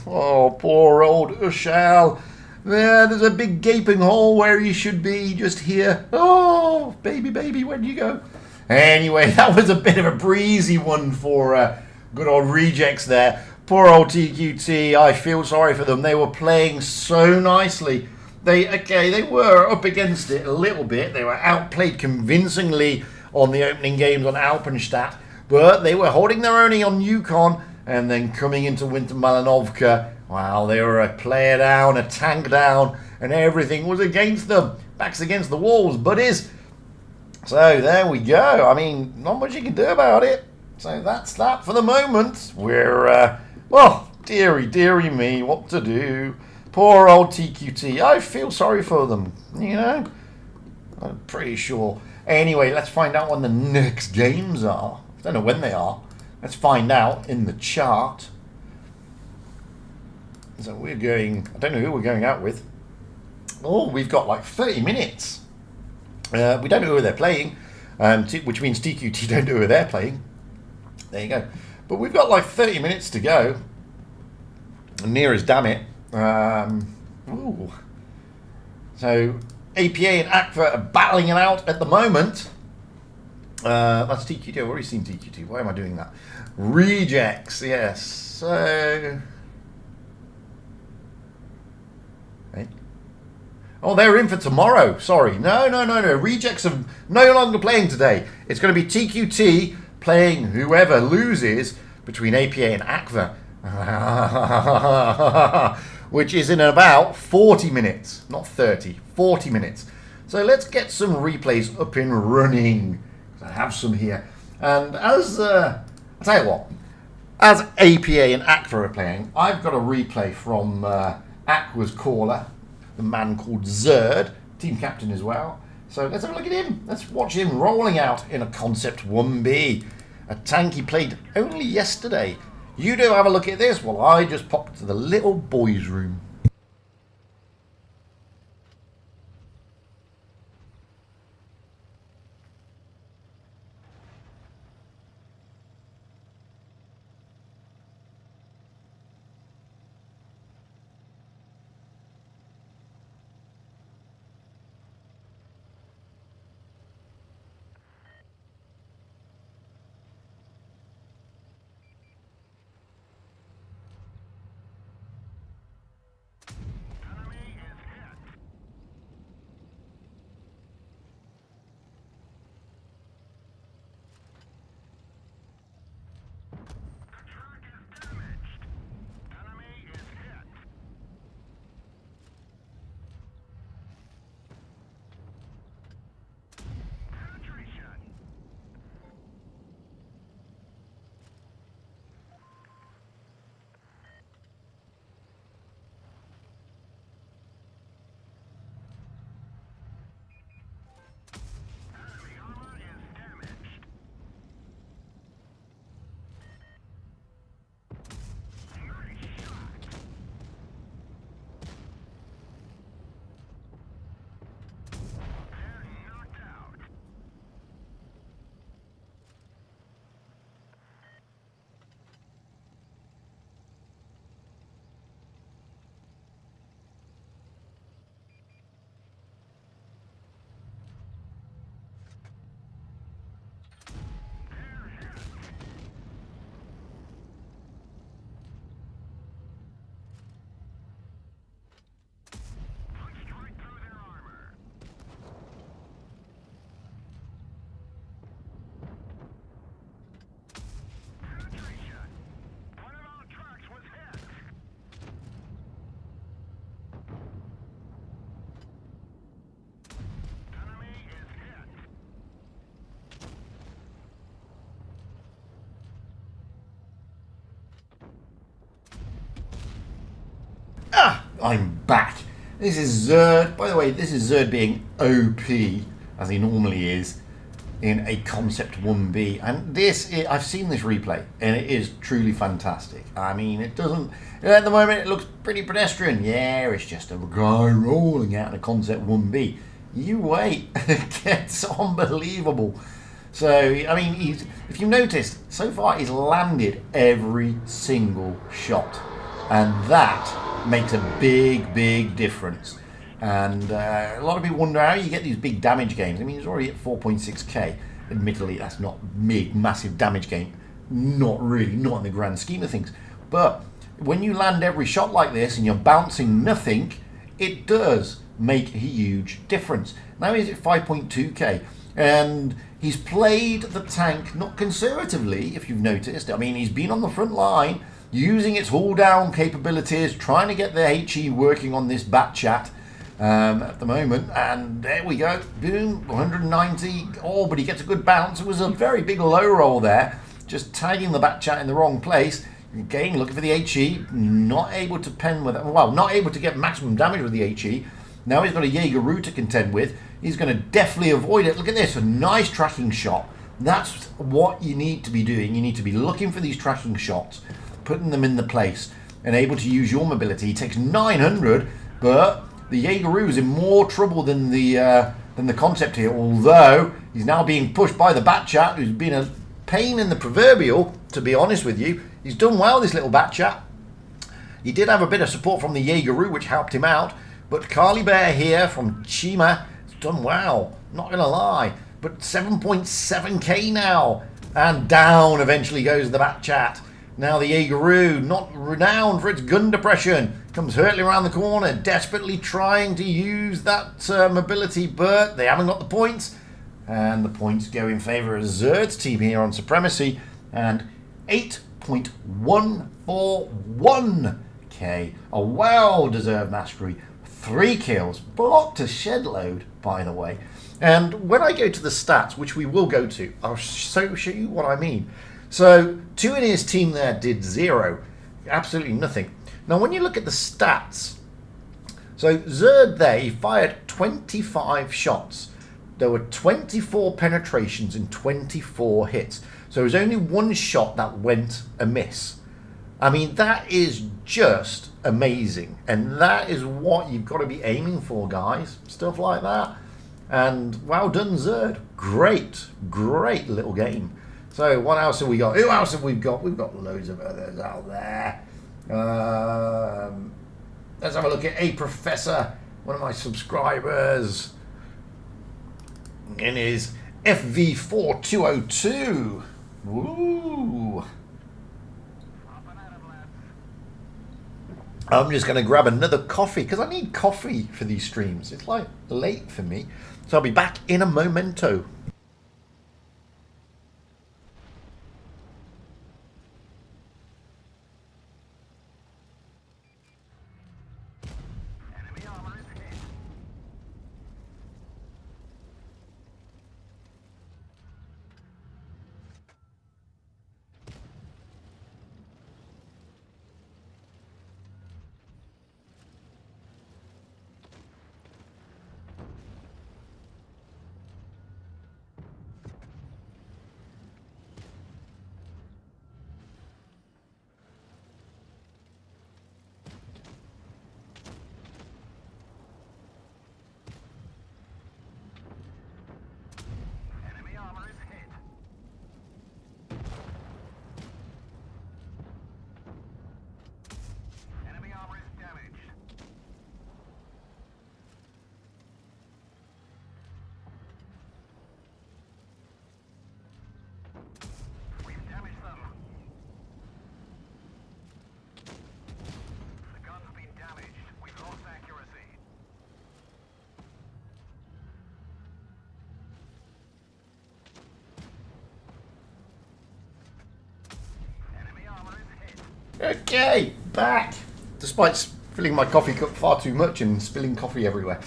Speaker 1: Oh, poor old Ushal. There's a big gaping hole where he should be, just here. Oh, baby, where'd you go? Anyway, that was a bit of a breezy one for good old Rejects there. Poor old TQT, I feel sorry for them. They were playing so nicely. They were up against it a little bit. They were outplayed convincingly on the opening games on Alpenstadt, but they were holding their own on Yukon, And then coming into Winter Malinovka, wow, they were a player down, a tank down, and everything was against them. Backs against the walls, buddies. So there we go. I mean, not much you can do about it. So that's that for the moment. We're, well, dearie me, what to do? Poor old TQT. I feel sorry for them, you know? I'm pretty sure. Anyway, let's find out when the next games are. I don't know when they are. Let's find out in the chart. So we're going, I don't know who we're going out with. Oh, we've got like 30 minutes. We don't know who they're playing, which means TQT don't know who they're playing. There you go. But we've got like 30 minutes to go. Near as damn it. Ooh. So APA and ACFA are battling it out at the moment. That's TQT. I've already seen TQT. Why am I doing that? Rejects, yes. So... Hey. Oh, they're in for tomorrow. Sorry. No. Rejects are no longer playing today. It's going to be TQT playing whoever loses between APA and ACFA. Which is in about 40 minutes. Not 30. 40 minutes. So let's get some replays up and running. I have some here. And as... I'll tell you what. As APA and ACFA are playing, I've got a replay from Aqua's caller, the man called Zerd, team captain as well. So let's have a look at him. Let's watch him rolling out in a Concept 1B. A tank he played only yesterday. You do have a look at this while I just pop to the little boys' room. I'm back. This is Zerd. By the way, this is Zerd being OP, as he normally is, in a Concept 1B. And this, I've seen this replay, and it is truly fantastic. I mean, it doesn't... At the moment, it looks pretty pedestrian. Yeah, it's just a guy rolling out in a Concept 1B. You wait. It gets unbelievable. So, I mean, if you've noticed, so far he's landed every single shot. And that makes a big difference. And a lot of people wonder how you get these big damage games. I mean, he's already at 4.6k. Admittedly, that's not big, massive damage game. Not really, not in the grand scheme of things. But when you land every shot like this and you're bouncing nothing, it does make a huge difference. Now he's at 5.2k. And He's played the tank not conservatively, if you've noticed. I mean, he's been on the front line, using its hull-down capabilities, trying to get the HE working on this bat chat at the moment. And there we go. Boom, 190. Oh, but he gets a good bounce. It was a very big low roll there, just tagging the bat chat in the wrong place. Again, looking for the HE, not able to pen with it. Well, not able to get maximum damage with the HE. Now he's got a Jaeger to contend with. He's going to definitely avoid it. Look at this, a nice tracking shot. That's what you need to be doing. You need to be looking for these tracking shots, putting them in the place, and able to use your mobility. He takes 900, but the Jaeger is in more trouble than the concept here. Although he's now being pushed by the bat chat, who's been a pain in the proverbial. To be honest with you, he's done well, this little bat chat. He did have a bit of support from the Jaeger, which helped him out. But Carly Bear here from Chima has done well, not going to lie. But 7.7k now. And down eventually goes the bat chat. Now the Jaeger, not renowned for its gun depression, comes hurtling around the corner, desperately trying to use that mobility, but they haven't got the points. And the points go in favour of Zerd's team here on Supremacy. And 8.141k. A well-deserved mastery. 3 kills, blocked a shed load, by the way. And when I go to the stats, which we will go to, I'll show you what I mean. So, 2 in his team there did 0. Absolutely nothing. Now, when you look at the stats, so Zerd there, he fired 25 shots. There were 24 penetrations and 24 hits. So, there was only 1 shot that went amiss. I mean, that is just amazing. And that is what you've got to be aiming for, guys. Stuff like that. And well done, Zerd. Great, great little game. So what else have we got? Who else have we got? We've got loads of others out there. Let's have a look at A Professor, one of my subscribers. In his FV4202. Woo! I'm just going to grab another coffee because I need coffee for these streams. It's like late for me. So I'll be back in a momento. Okay, back. Despite filling my coffee cup far too much and spilling coffee everywhere.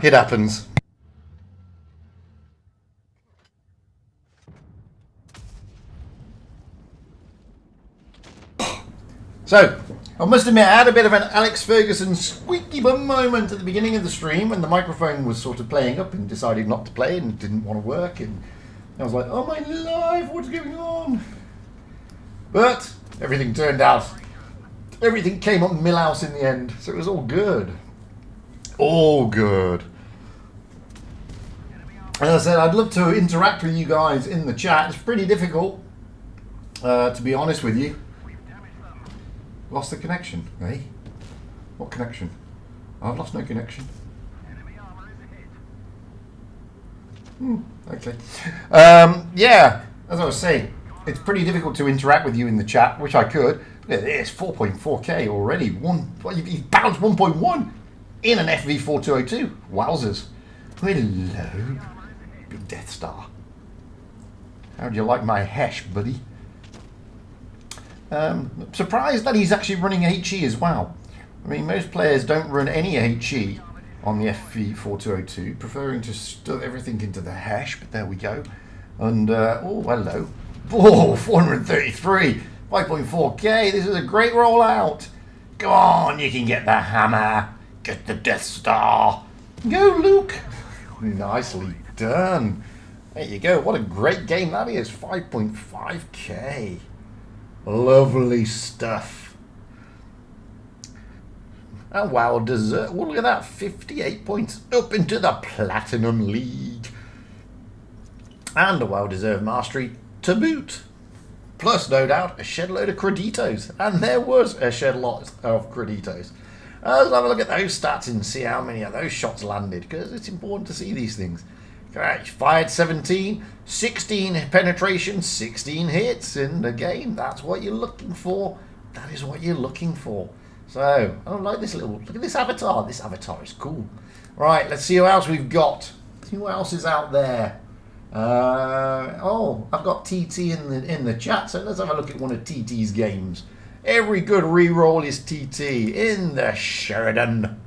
Speaker 1: It happens. So, I must admit, I had a bit of an Alex Ferguson squeaky bum moment at the beginning of the stream when the microphone was sort of playing up and decided not to play and didn't want to work, and I was like, oh my life, what's going on? But everything turned out. Everything came up Millhouse in the end, so it was all good. All good. As I said, I'd love to interact with you guys in the chat. It's pretty difficult, to be honest with you. Lost the connection, eh? What connection? I've lost no connection. Okay. Yeah, as I was saying, it's pretty difficult to interact with you in the chat, which I could. Look at this, 4.4k already. You've bounced 1.1 in an FV4202. Wowzers. Hello, big Death Star. How do you like my hash, buddy? Surprised that he's actually running HE as well. I mean, most players don't run any HE on the FV4202, preferring to stuff everything into the hash, but there we go. And, oh, hello. Oh, 433, 5.4k, this is a great rollout. Go on, you can get the hammer, get the Death Star. Go, Luke. Nicely done. There you go, what a great game that is, 5.5k. Lovely stuff. And WoW Desert, well, look at that, 58 points up into the Platinum League. And a well-deserved mastery to boot. Plus, no doubt, a shed load of creditos. And there was a shed lot of creditos. Let's have a look at those stats and see how many of those shots landed, because it's important to see these things. Right, fired 17, 16 penetration, 16 hits, and again, that's what you're looking for. That is what you're looking for. So, I like this little, look at this avatar. This avatar is cool. Right, let's see who else we've got. See who else is out there. Oh, I've got TT in the chat, so let's have a look at one of TT's games. Every good reroll is TT in the Sheridan.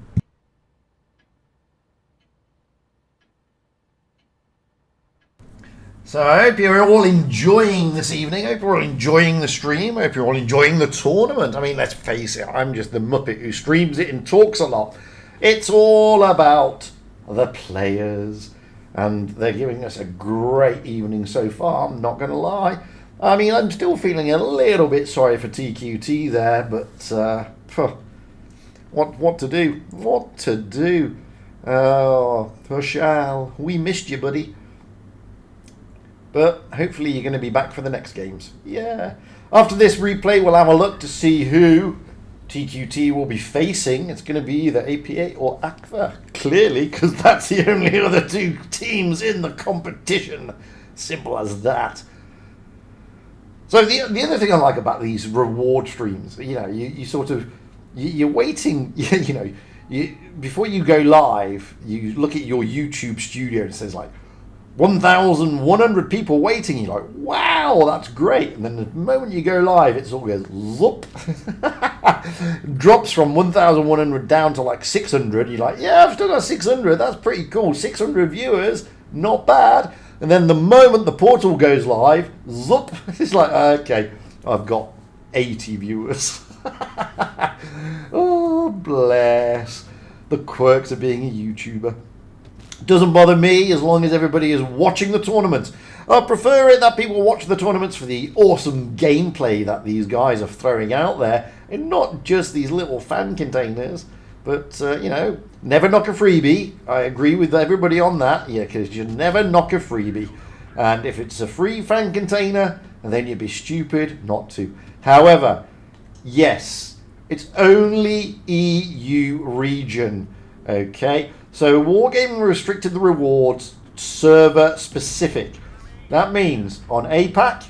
Speaker 1: So I hope you're all enjoying this evening. I hope you're all enjoying the stream. I hope you're all enjoying the tournament. I mean, let's face it, I'm just the Muppet who streams it and talks a lot. It's all about the players. And they're giving us a great evening so far, I'm not going to lie. I mean, I'm still feeling a little bit sorry for TQT there, but what to do? What to do? Oh, Herschel, we missed you, buddy. But hopefully you're going to be back for the next games. Yeah. After this replay, we'll have a look to see who TQT will be facing. It's going to be either APA or ACVA, clearly, because that's the only other two teams in the competition. Simple as that. So the other thing I like about these reward streams, you know, you sort of, you're waiting, you know, before you go live, you look at your YouTube studio and it says like, 1,100 people waiting. You're like, wow, that's great. And then the moment you go live, it sort of goes, zoop. Drops from 1,100 down to like 600. You're like, yeah, I've still got 600. That's pretty cool. 600 viewers, not bad. And then the moment the portal goes live, zoop. It's like, okay, I've got 80 viewers. Oh, bless. The quirks of being a YouTuber. Doesn't bother me as long as everybody is watching the tournaments. I prefer it that people watch the tournaments for the awesome gameplay that these guys are throwing out there, and not just these little fan containers. But, you know, never knock a freebie. I agree with everybody on that. Yeah, because you never knock a freebie. And if it's a free fan container, then you'd be stupid not to. However, yes, it's only EU region. Okay? So Wargaming restricted the rewards server specific. That means on APAC,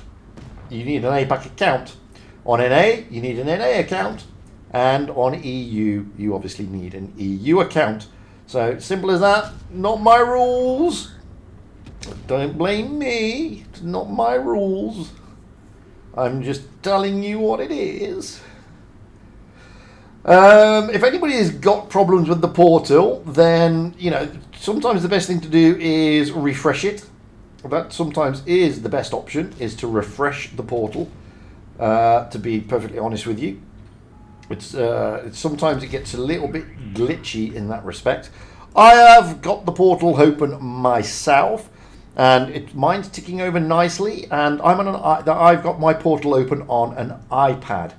Speaker 1: you need an APAC account. On NA, you need an NA account. And on EU, you obviously need an EU account. So simple as that. Not my rules. Don't blame me. It's not my rules. I'm just telling you what it is. If anybody has got problems with the portal, then, you know, sometimes the best thing to do is refresh it. That sometimes is the best option, is to refresh the portal, to be perfectly honest with you. It's sometimes it gets a little bit glitchy in that respect. I have got the portal open myself, and mine's ticking over nicely, and I've got my portal open on an iPad.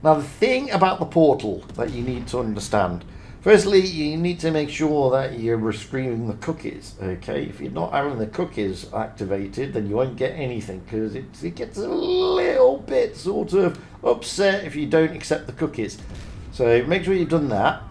Speaker 1: Now, the thing about the portal that you need to understand, firstly, you need to make sure that you're restricting the cookies, okay? If you're not having the cookies activated, then you won't get anything, because it gets a little bit sort of upset if you don't accept the cookies. So make sure you've done that.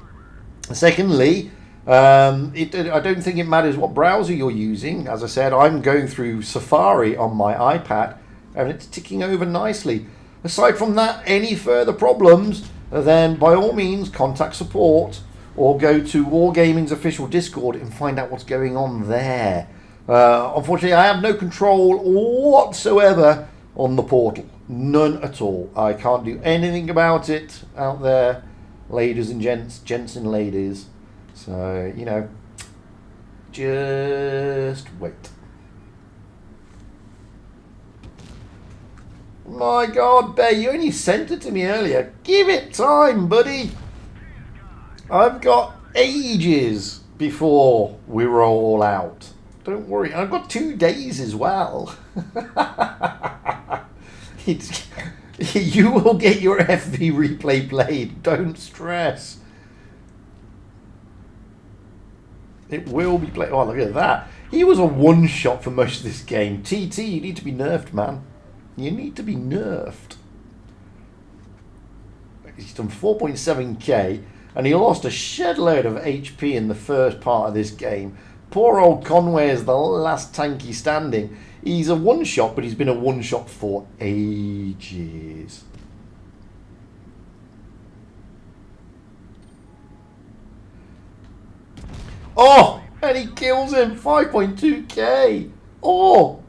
Speaker 1: Secondly, I don't think it matters what browser you're using. As I said, I'm going through Safari on my iPad, and it's ticking over nicely. Aside from that, any further problems, then by all means contact support, or go to Wargaming's official Discord and find out what's going on there. Unfortunately, I have no control whatsoever on the portal. None at all. I can't do anything about it out there, ladies and gents and ladies. So, you know, just wait. My God, Bay, you only sent it to me earlier. Give it time, buddy. I've got ages before we roll out. Don't worry, I've got 2 days as well. You will get your FV replay played. Don't stress. It will be played. Oh, look at that. He was a one-shot for most of this game. TT, you need to be nerfed, man. You need to be nerfed. He's done 4.7k, and he lost a shed load of HP in the first part of this game. Poor old Conway is the last tanky standing. He's a one-shot, but he's been a one-shot for ages. Oh, and he kills him. 5.2k. Oh,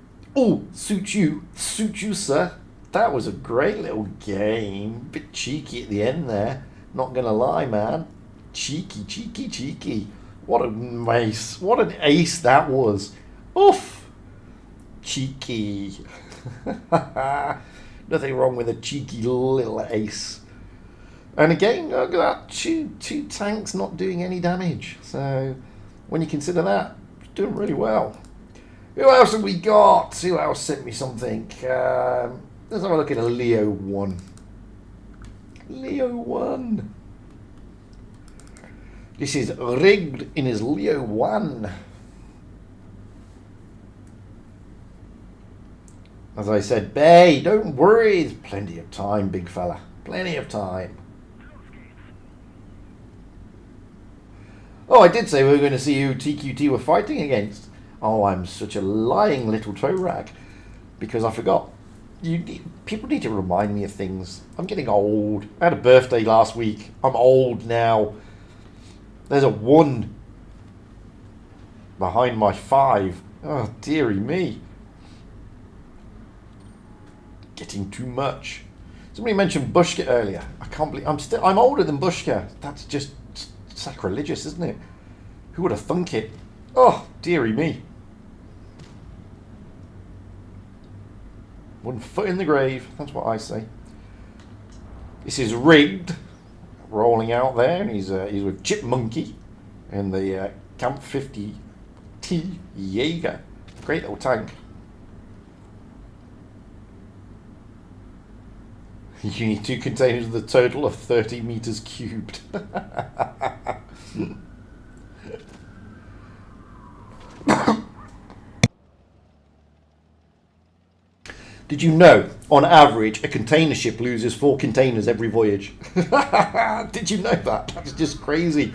Speaker 1: suit you, sir. That was a great little game. Bit cheeky at the end there. Not gonna lie, man. Cheeky. What an ace. What an ace that was. Oof. Cheeky. Nothing wrong with a cheeky little ace. And again, look at that. Two tanks not doing any damage. So, when you consider that, it's doing really well. Who else have we got? Who else sent me something? Let's have a look at a Leo 1. Leo 1. This is rigged in his Leo 1. As I said, Bay, don't worry. There's plenty of time, big fella. Plenty of time. Oh, I did say we were going to see who TQT were fighting against. Oh, I'm such a lying little toe rag. Because I forgot. People need to remind me of things. I'm getting old. I had a birthday last week. I'm old now. There's a 1 behind my 5. Oh, dearie me. Getting too much. Somebody mentioned Bushka earlier. I can't believe I'm older than Bushka. That's just sacrilegious, isn't it? Who would have thunk it? Oh, dearie me. 1 foot in the grave. That's what I say. This is rigged. Rolling out there, and he's with Chip Monkey and the Camp 50 T Jaeger. Great little tank. You need 2 containers with a total of 30 meters cubed. Did you know, on average, a container ship loses 4 containers every voyage? Did you know that? That's just crazy.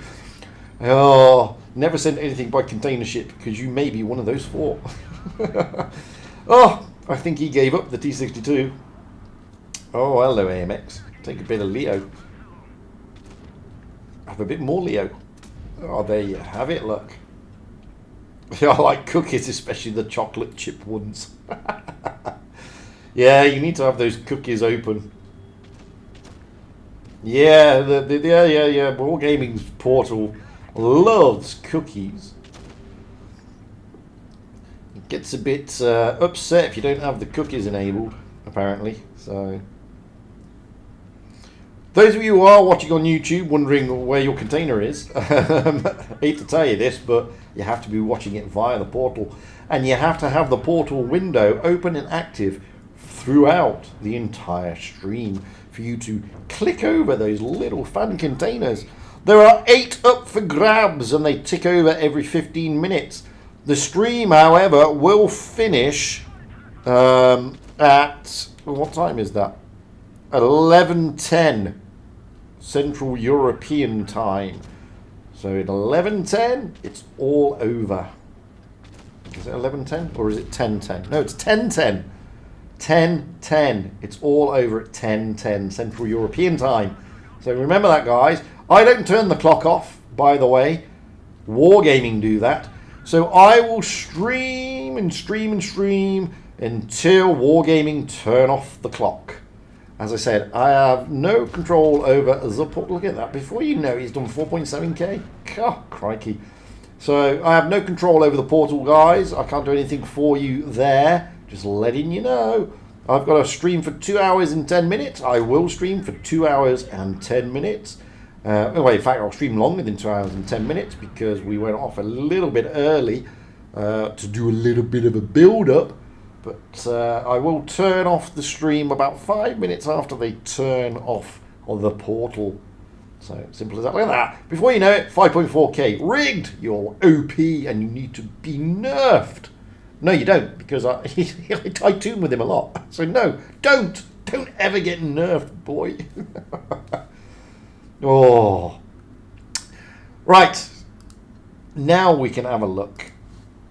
Speaker 1: Oh, never send anything by container ship, because you may be one of those 4. Oh, I think he gave up the T-62. Oh, hello, AMX. Take a bit of Leo. Have a bit more Leo. Oh, there you have it, look. I like cookies, especially the chocolate chip ones. Yeah, you need to have those cookies open. Yeah, yeah. Wargaming's portal loves cookies. It gets a bit upset if you don't have the cookies enabled, apparently. So, those of you who are watching on YouTube wondering where your container is, hate to tell you this, but you have to be watching it via the portal, and you have to have the portal window open and active throughout the entire stream for you to click over those little fun containers. There are 8 up for grabs, and they tick over every 15 minutes. The stream, however, will finish at, what time is that? 11:10 Central European time. So at 11:10, it's all over. Is it 11:10 or is it 10:10? No, it's 10:10. 10:10. It's all over at 10:10 Central European time. So remember that, guys. I don't turn the clock off. by the way. Wargaming do that. So I will stream and stream and stream until Wargaming turn off the clock. As I said, I have no control over the portal. Look at that. Before you know it, he's done 4.7k. Oh, crikey. So I have no control over the portal, guys. I can't do anything for you there. Just letting you know. I've got a stream for 2 hours and 10 minutes. I will stream for 2 hours and 10 minutes. Well, in fact, I'll stream longer than 2 hours and 10 minutes because we went off a little bit early to do a little bit of a build-up. But I will turn off the stream about 5 minutes after they turn off the portal. So simple as that. Look at that. Before you know it, 5.4k. Rigged! You're OP and you need to be nerfed. No, you don't, because I tune with him a lot. So no, don't ever get nerfed, boy. Oh. Right. Now we can have a look.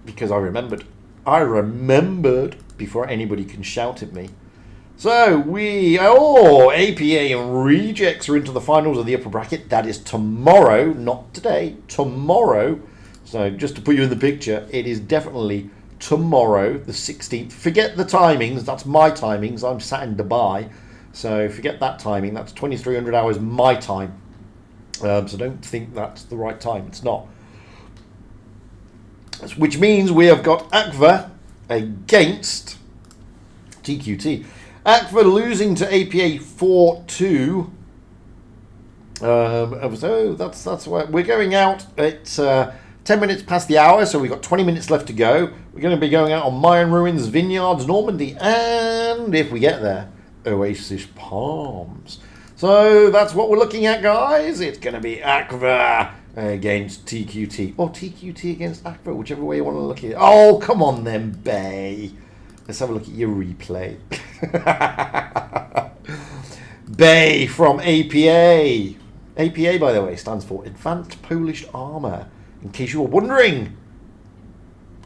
Speaker 1: Because I remembered before anybody can shout at me. So APA and Rejects are into the finals of the upper bracket. That is tomorrow, not today. Tomorrow. So just to put you in the picture, it is definitely tomorrow, the 16th. Forget the timings. That's my timings. I'm sat in Dubai. So forget that timing. That's 2300 hours my time. So don't think that's the right time. It's not. Which means we have got Akva against TQT. Akva losing to APA 4-2. So that's why we're going out at 10 minutes past the hour, so we've got 20 minutes left to go. We're going to be going out on Mayan Ruins, Vineyards, Normandy, and if we get there, Oasis Palms. So that's what we're looking at, guys. It's going to be Akva against TQT. Or TQT against Akva, whichever way you want to look at it. Oh, come on then, Bay. Let's have a look at your replay. Bay from APA. APA, by the way, stands for Advanced Polish Armour, in case you were wondering.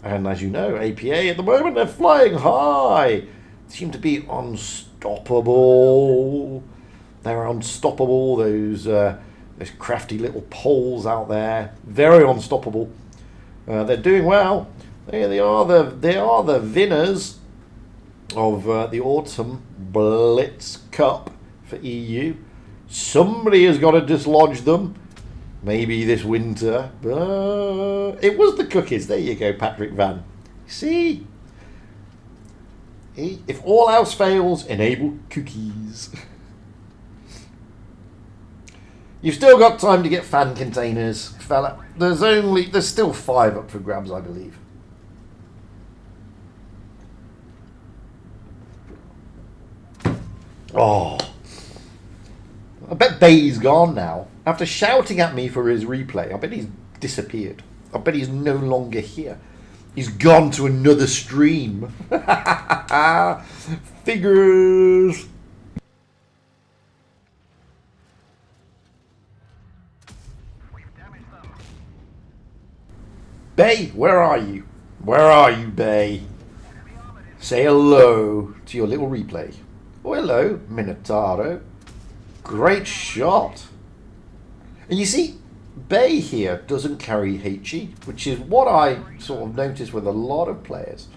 Speaker 1: And as you know, APA at the moment, they're flying high. They seem to be unstoppable. They're unstoppable, those crafty little Poles out there. Very unstoppable. They're doing well. They are the winners of the Autumn Blitz Cup for EU. Somebody has got to dislodge them. Maybe this winter. It was the cookies. There you go, Patrick Van. See? If all else fails, enable cookies. You've still got time to get fan containers, fella. There's still 5 up for grabs, I believe. Oh. I bet Bay's gone now. After shouting at me for his replay, I bet he's disappeared. I bet he's no longer here. He's gone to another stream. Figures. Bay, where are you? Where are you, Bay? Say hello to your little replay. Oh, hello, Minotauro. Great shot. And you see, Bay here doesn't carry HE, which is what I sort of noticed with a lot of players.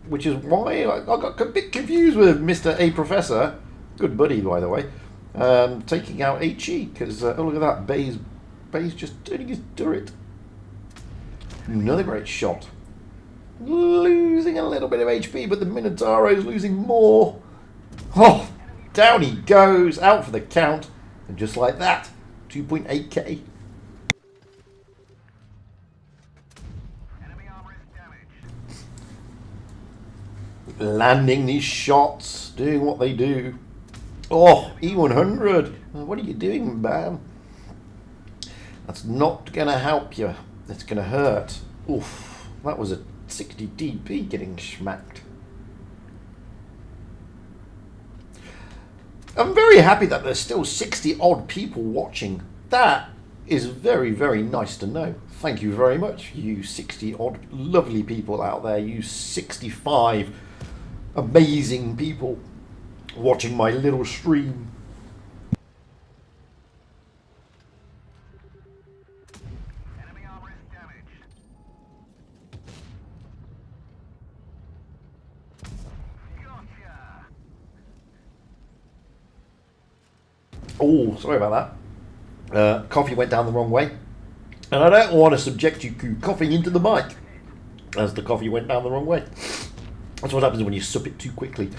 Speaker 1: Which is why I got a bit confused with Mr. A Professor, good buddy by the way, taking out HE, because oh look at that, Bay's just turning his turret. Another great shot. Losing a little bit of HP, but the Minotauro's losing more. Oh, down he goes, out for the count, and just like that, 2.8k. Landing these shots, doing what they do. Oh, E100. What are you doing, man? That's not going to help you. It's going to hurt. Oof, that was a 60 DP getting smacked. I'm very happy that there's still 60 odd people watching. That is very, very nice to know. Thank you very much, you 60 odd lovely people out there, you 65 amazing people watching my little stream. Oh, sorry about that. Coffee went down the wrong way. And I don't want to subject you to coughing into the mic as the coffee went down the wrong way. That's what happens when you sup it too quickly.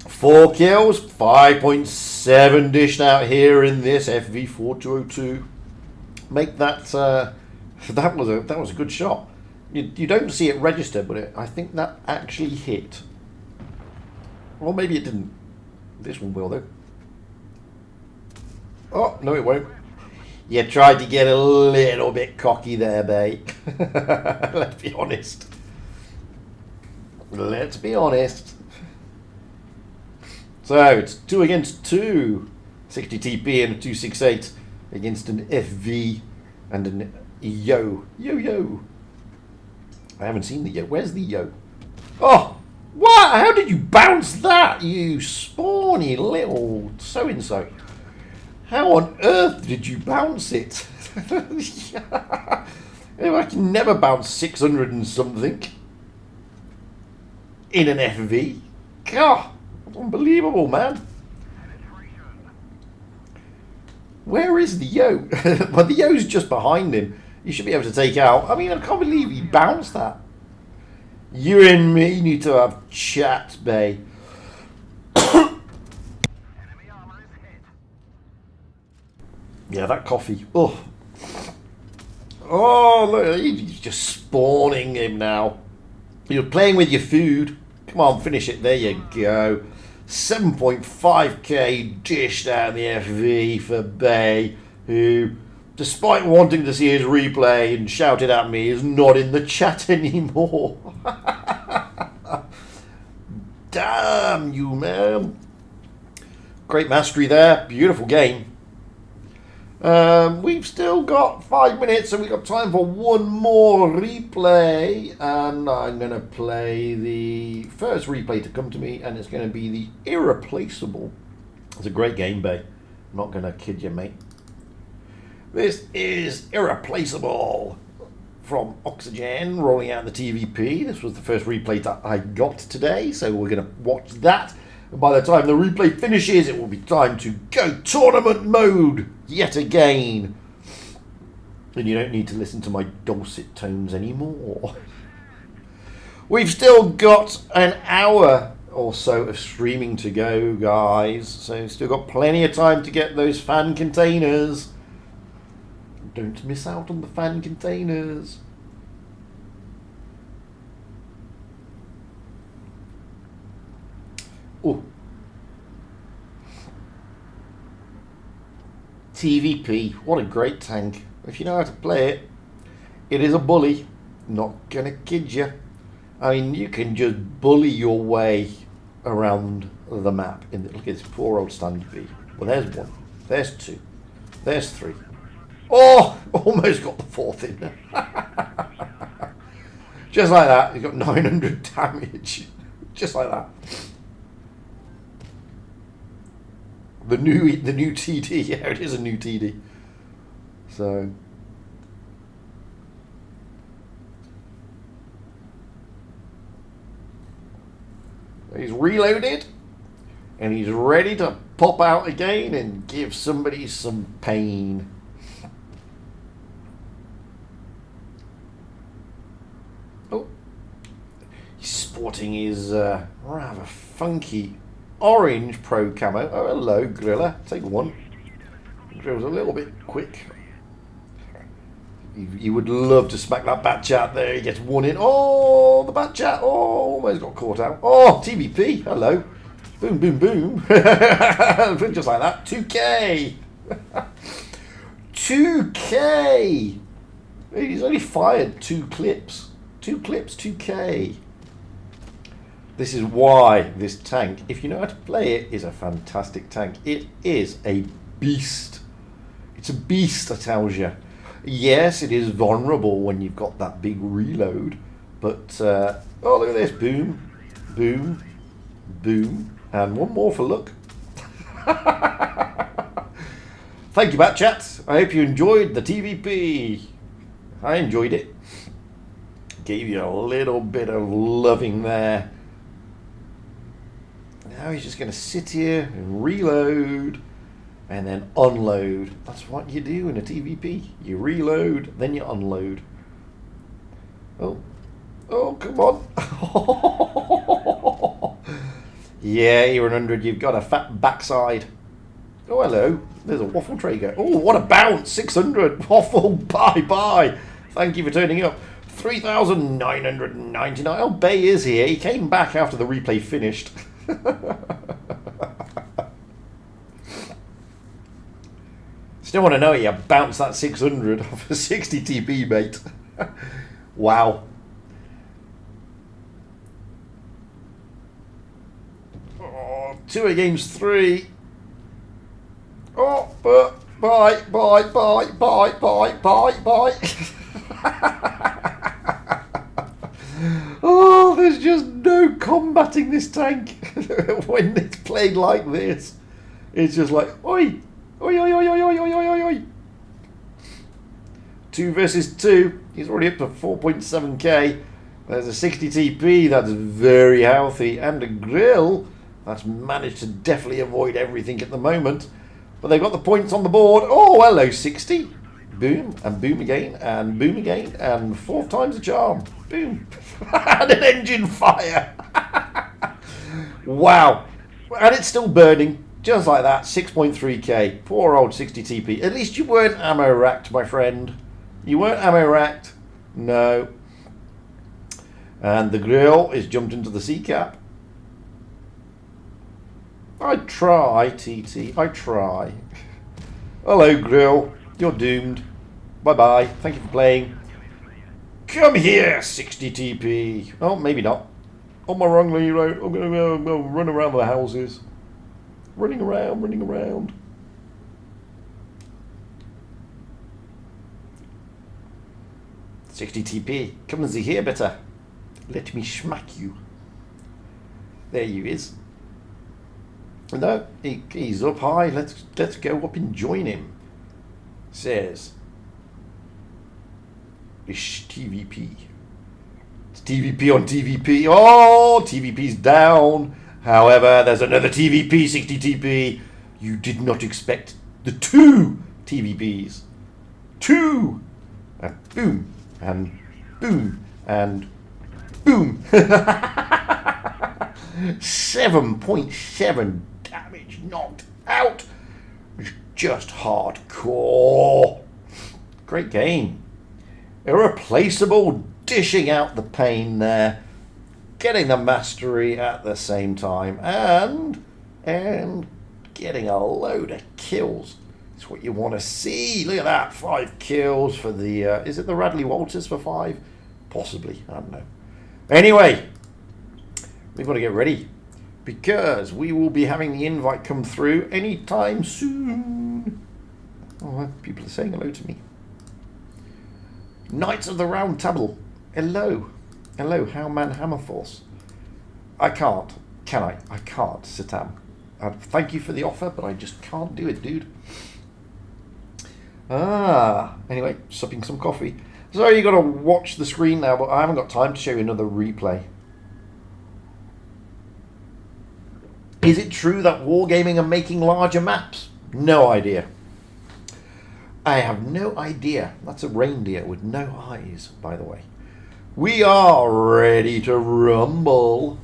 Speaker 1: 4 kills, 5.7 dished out here in this FV4202. Make that that was a good shot. You don't see it register, but I think that actually hit. Well, maybe it didn't. This one will though. Oh no, it won't. You tried to get a little bit cocky there, babe. Let's be honest. Let's be honest. So it's 2 against 2. 60 TP and a 268 against an FV and an yo. Yo. I haven't seen the yo. Where's the yo? Oh, what? How did you bounce that, you spawny little so-and-so? How on earth did you bounce it? I can never bounce 600 and something in an FV. God, that's unbelievable, man. Where is the yo? Well, the yo's just behind him. You should be able to take out. I mean, I can't believe he bounced that. You and me need to have chat, babe. Yeah, that coffee. Oh, look, he's just spawning him now. You're playing with your food. Come on, finish it. There you go. 7.5k dished out in the FV for Bay, who, despite wanting to see his replay and shouted at me, is not in the chat anymore. Damn you, man. Great mastery there. Beautiful game. We've still got 5 minutes, and we've got time for one more replay. And I'm going to play the first replay to come to me, and it's going to be the Irreplaceable. It's a great game, Bay. I'm not going to kid you, mate. This is Irreplaceable from Oxygen, rolling out the TVP. This was the first replay that I got today, so we're going to watch that. And by the time the replay finishes, it will be time to go tournament mode yet again. And you don't need to listen to my dulcet tones anymore. We've still got an hour or so of streaming to go, guys. So still got plenty of time to get those fan containers. Don't miss out on the fan containers. Oh. TVP, what a great tank. If you know how to play it, it is a bully. Not gonna kid you. I mean, you can just bully your way around the map. Look at this poor old standard B. Well, there's 1, there's 2, there's 3. Oh, almost got the 4th in there. Just like that, he's got 900 damage. Just like that. The new TD, yeah, it is a new TD. So he's reloaded and he's ready to pop out again and give somebody some pain. Oh, he's sporting his rather funky orange pro camo. Oh, hello, Griller. Take 1. Griller's a little bit quick. He would love to smack that bat chat there. He gets 1 in. Oh, the bat chat. Oh, almost got caught out. Oh, TVP. Hello. Boom, boom, boom. Just like that. 2K. 2K. He's only fired 2 clips. 2 clips, 2K. This is why this tank, if you know how to play it, is a fantastic tank. It is a beast. It's a beast, I tell you. Yes, it is vulnerable when you've got that big reload. But, oh, look at this. Boom, boom, boom. And 1 more for luck. Thank you, Bat Chat. I hope you enjoyed the TVP. I enjoyed it. Gave you a little bit of loving there. Now he's just going to sit here and reload. and then unload. That's what you do in a TVP. You reload, then you unload. Oh, come on. Yeah, you're 100. You've got a fat backside. Oh, hello. There's a waffle tray go. Oh, what a bounce. 600. Waffle, bye-bye. Thank you for turning up. 3,999. Oh, Bay is here. He came back after the replay finished. Still want to know you bounced that 600 off a 60 TP, mate. Wow. Oh, 2 against 3. Oh, but bye. Oh, there's just no combating this tank when it's played like this. It's just like, oi. 2 versus 2. He's already up to 4.7k. There's a 60 TP that's very healthy, and a grill that's managed to definitely avoid everything at the moment. But they've got the points on the board. Oh, hello, 60. Boom, and boom again, and boom again, and 4 times the charm. Boom. And an engine fire. Wow. And it's still burning. Just like that, 6.3k. Poor old 60 TP. At least you weren't ammo racked, my friend. You weren't ammo racked. No. And the grill is jumped into the C cap. I try, TT. I try. Hello, grill. You're doomed. Bye-bye. Thank you for playing. Come here, 60 TP. Oh, maybe not. On my wrong road. I'm going to go run around the houses. Running around. "60 TP, come and see here, better. Let me smack you." There you is. No, he's up high. Let's go up and join him. Says, it's TVP. It's TVP on TVP. Oh, TVP's down. However, there's another TVP, 60 TP. You did not expect the 2 TVPs. 2! And boom, and boom, and boom. 7.7 damage knocked out. It's just hardcore. Great game. Irreplaceable, dishing out the pain there. Getting the mastery at the same time, and getting a load of kills. It's what you want to see. Look at that, 5 kills for the, is it the Radley Walters for 5? Possibly, I don't know. Anyway, we've got to get ready, because we will be having the invite come through anytime soon. Oh, people are saying hello to me. Knights of the Round Table, hello. Hello, Howman Hammerforce. I can't. Can I? I can't, Sitam. Thank you for the offer, but I just can't do it, dude. Anyway, supping some coffee. So you got to watch the screen now, but I haven't got time to show you another replay. Is it true that Wargaming are making larger maps? No idea. I have no idea. That's a reindeer with no eyes, by the way. We are ready to rumble.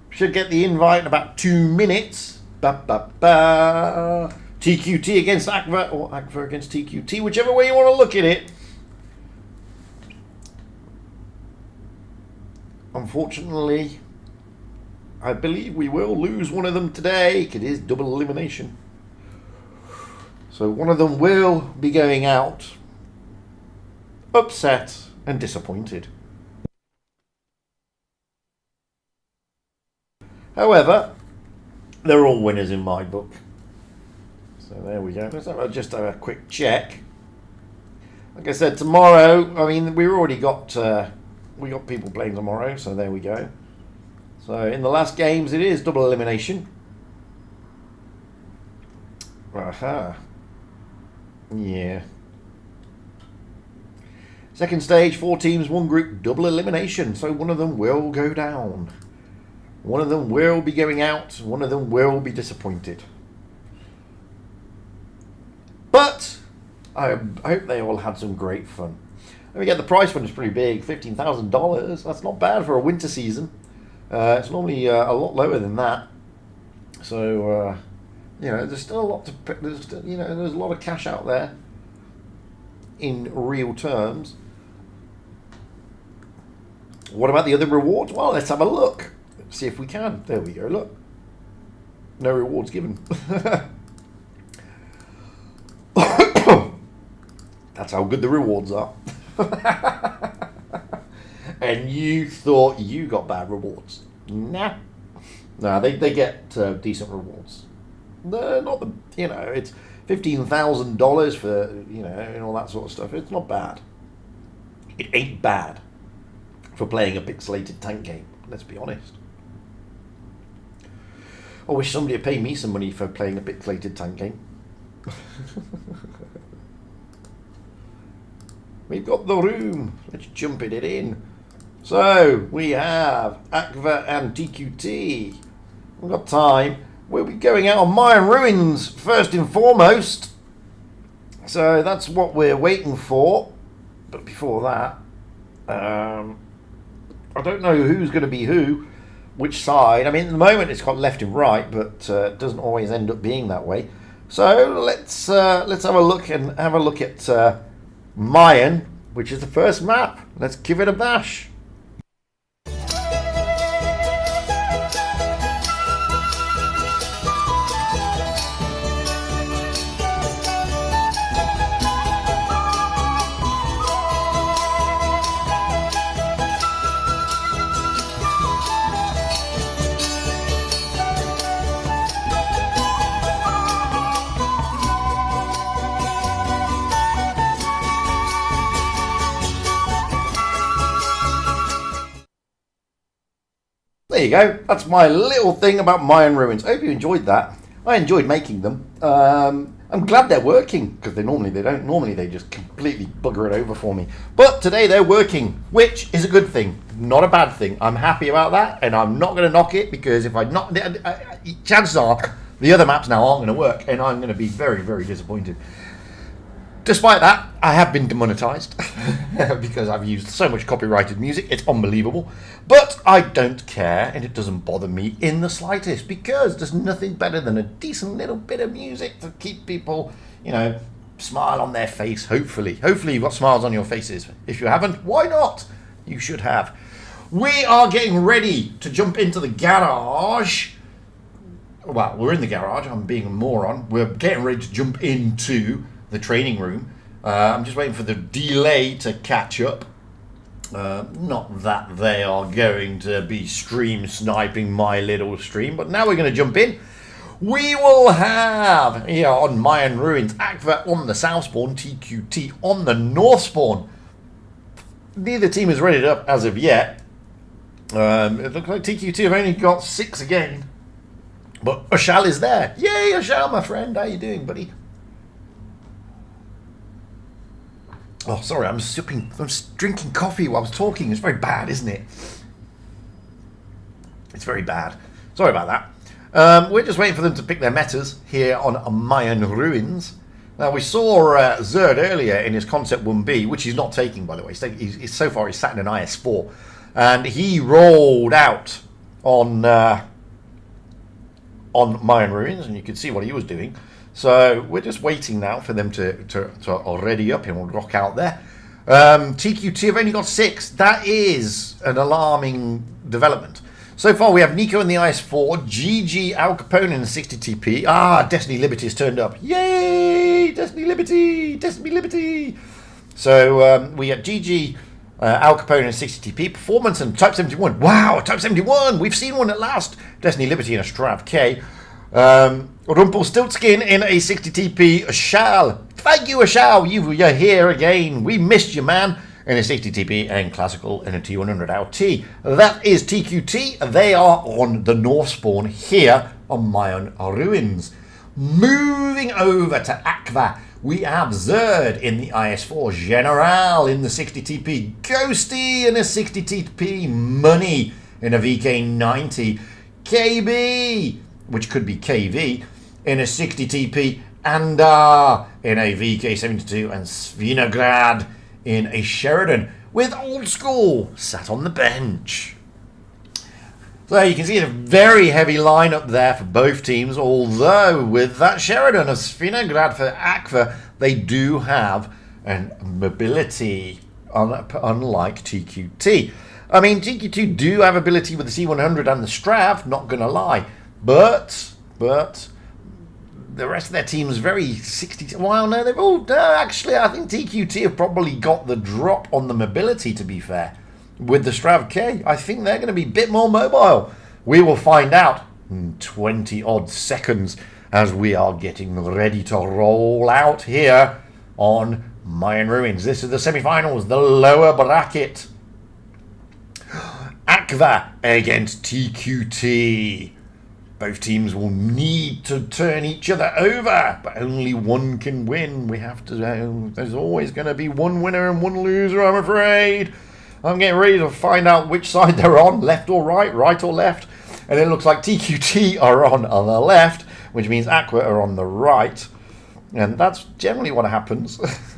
Speaker 1: Should get the invite in about 2 minutes. TQT against Akva, or Akva against TQT, whichever way you want to look at it. Unfortunately, I believe we will lose one of them today. It is double elimination. So one of them will be going out upset and disappointed. However, they're all winners in my book. So there we go. Let's just have a quick check. Like I said, tomorrow, I mean, we already got we got people playing tomorrow, so there we go. So in the last games, it is double elimination. Aha. Yeah. Second stage, 4 teams, 1 group, double elimination. So one of them will go down. One of them will be going out. One of them will be disappointed. I hope they all had some great fun. And again, the prize fund is pretty big, $15,000. That's not bad for a winter season. It's normally a lot lower than that. So, there's still a lot to, there's a lot of cash out there in real terms. What about the other rewards? Well, let's have a look. Let's see if we can. There we go, look. No rewards given. That's how good the rewards are. And you thought you got bad rewards. Nah. Nah, they get decent rewards. No, not the, it's $15,000 for, and all that sort of stuff. It's not bad. It ain't bad for playing a pixelated tank game, let's be honest. I wish somebody would pay me some money for playing a pixelated tank game. We've got the room. Let's jump it in. So, we have Aqua and TQT. We've got time. We'll be going out on Mayan ruins first and foremost. So, that's what we're waiting for. But before that, I don't know who's going to be who, which side. I mean, at the moment it's got left and right, but it doesn't always end up being that way. So, let's have a look at Mayan, which is the first map. Let's give it a bash. There you go. That's my little thing about Mayan ruins. I hope you enjoyed that. I enjoyed making them. I'm glad they're working, because they don't. Normally they just completely bugger it over for me. But today they're working, which is a good thing, not a bad thing. I'm happy about that, and I'm not going to knock it, because if I knock, chances are the other maps now aren't going to work, and I'm going to be very, very disappointed. Despite that, I have been demonetized because I've used so much copyrighted music. It's unbelievable. But I don't care, and it doesn't bother me in the slightest, because there's nothing better than a decent little bit of music to keep people, smile on their face, hopefully. Hopefully you've got smiles on your faces. If you haven't, why not? You should have. We are getting ready to jump into the garage. Well, we're in the garage. I'm being a moron. We're getting ready to jump into the training room. I'm just waiting for the delay to catch up. Not that they are going to be stream sniping my little stream, but now we're going to jump in. We will have here on Mayan ruins Aqua on the south spawn, TQT on the north spawn. Neither team is ready up as of yet. It looks like TQT have only got 6 again, but Ashal is there. Yay, Ashal, my friend. How you doing, buddy? Oh, sorry, I'm drinking coffee while I was talking. It's very bad, isn't it? It's very bad. Sorry about that. We're just waiting for them to pick their metas here on Mayan ruins. Now, we saw Zerd earlier in his Concept 1B, which he's not taking, by the way. So far, he's sat in an IS-4. And he rolled out on Mayan ruins, and you can see what he was doing. So we're just waiting now for them to ready up and we'll rock out there. TQT have only got 6. That is an alarming development. So far we have Nico in the IS-4, GG, Al Capone in the 60 TP. Destiny Liberty has turned up. Yay! Destiny Liberty! Destiny Liberty! So we have GG, Al Capone in 60 TP, Performance and Type 71. Wow, Type 71! We've seen one at last. Destiny Liberty in a Strav K. Rumpelstiltskin in a 60 TP. Ashal. Thank you, Ashal. You're here again. We missed you, man. In a 60 TP and Classical in a T100 LT. That is TQT. They are on the north spawn here on Mayan ruins. Moving over to Aqua, we have Zerd in the IS-4, General in the 60 TP, Ghosty in a 60 TP, Money in a VK90, KB, which could be KV, in a 60 TP, Andar in a VK72, and Vineyards in a Sheridan, with Old School sat on the bench. So you can see a very heavy lineup there for both teams, although with that Sheridan of Vineyards for Aqua, they do have an mobility, unlike TQT. I mean, TQ2 do have ability with the C100 and the Strav, not going to lie. But the rest of their team is very 60... Well, no, they've all... actually, I think TQT have probably got the drop on the mobility, to be fair. With the Strav K, I think they're going to be a bit more mobile. We will find out in 20-odd seconds as we are getting ready to roll out here on Mayan Ruins. This is the semi-finals, the lower bracket. Aqua against TQT. Both teams will need to turn each other over, but only one can win. We have to... there's always going to be one winner and one loser, I'm afraid. I'm getting ready to find out which side they're on, left or right, right or left. And it looks like TQT are on the left, which means Aqua are on the right. And that's generally what happens.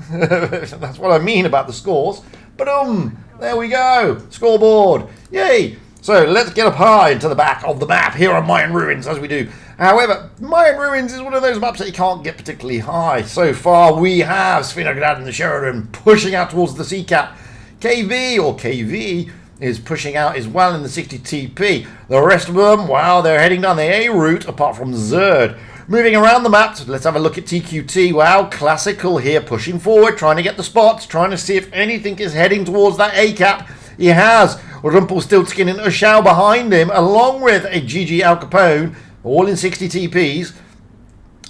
Speaker 1: That's what I mean about the scores. Boom! There we go. Scoreboard. Yay! So let's get up high into the back of the map here on Mayan Ruins, as we do. However, Mayan Ruins is one of those maps that you can't get particularly high. So far, we have Vineyards and the Sheridan pushing out towards the sea cap. KV is pushing out as well in the 60 TP. The rest of them, wow, they're heading down the A route, apart from Zerd. Moving around the map, let's have a look at TQT. Wow, Classical here, pushing forward, trying to get the spots, trying to see if anything is heading towards that A cap. He has Rumpelstiltskin and Ushao behind him, along with a GG Al Capone, all in 60 TPs.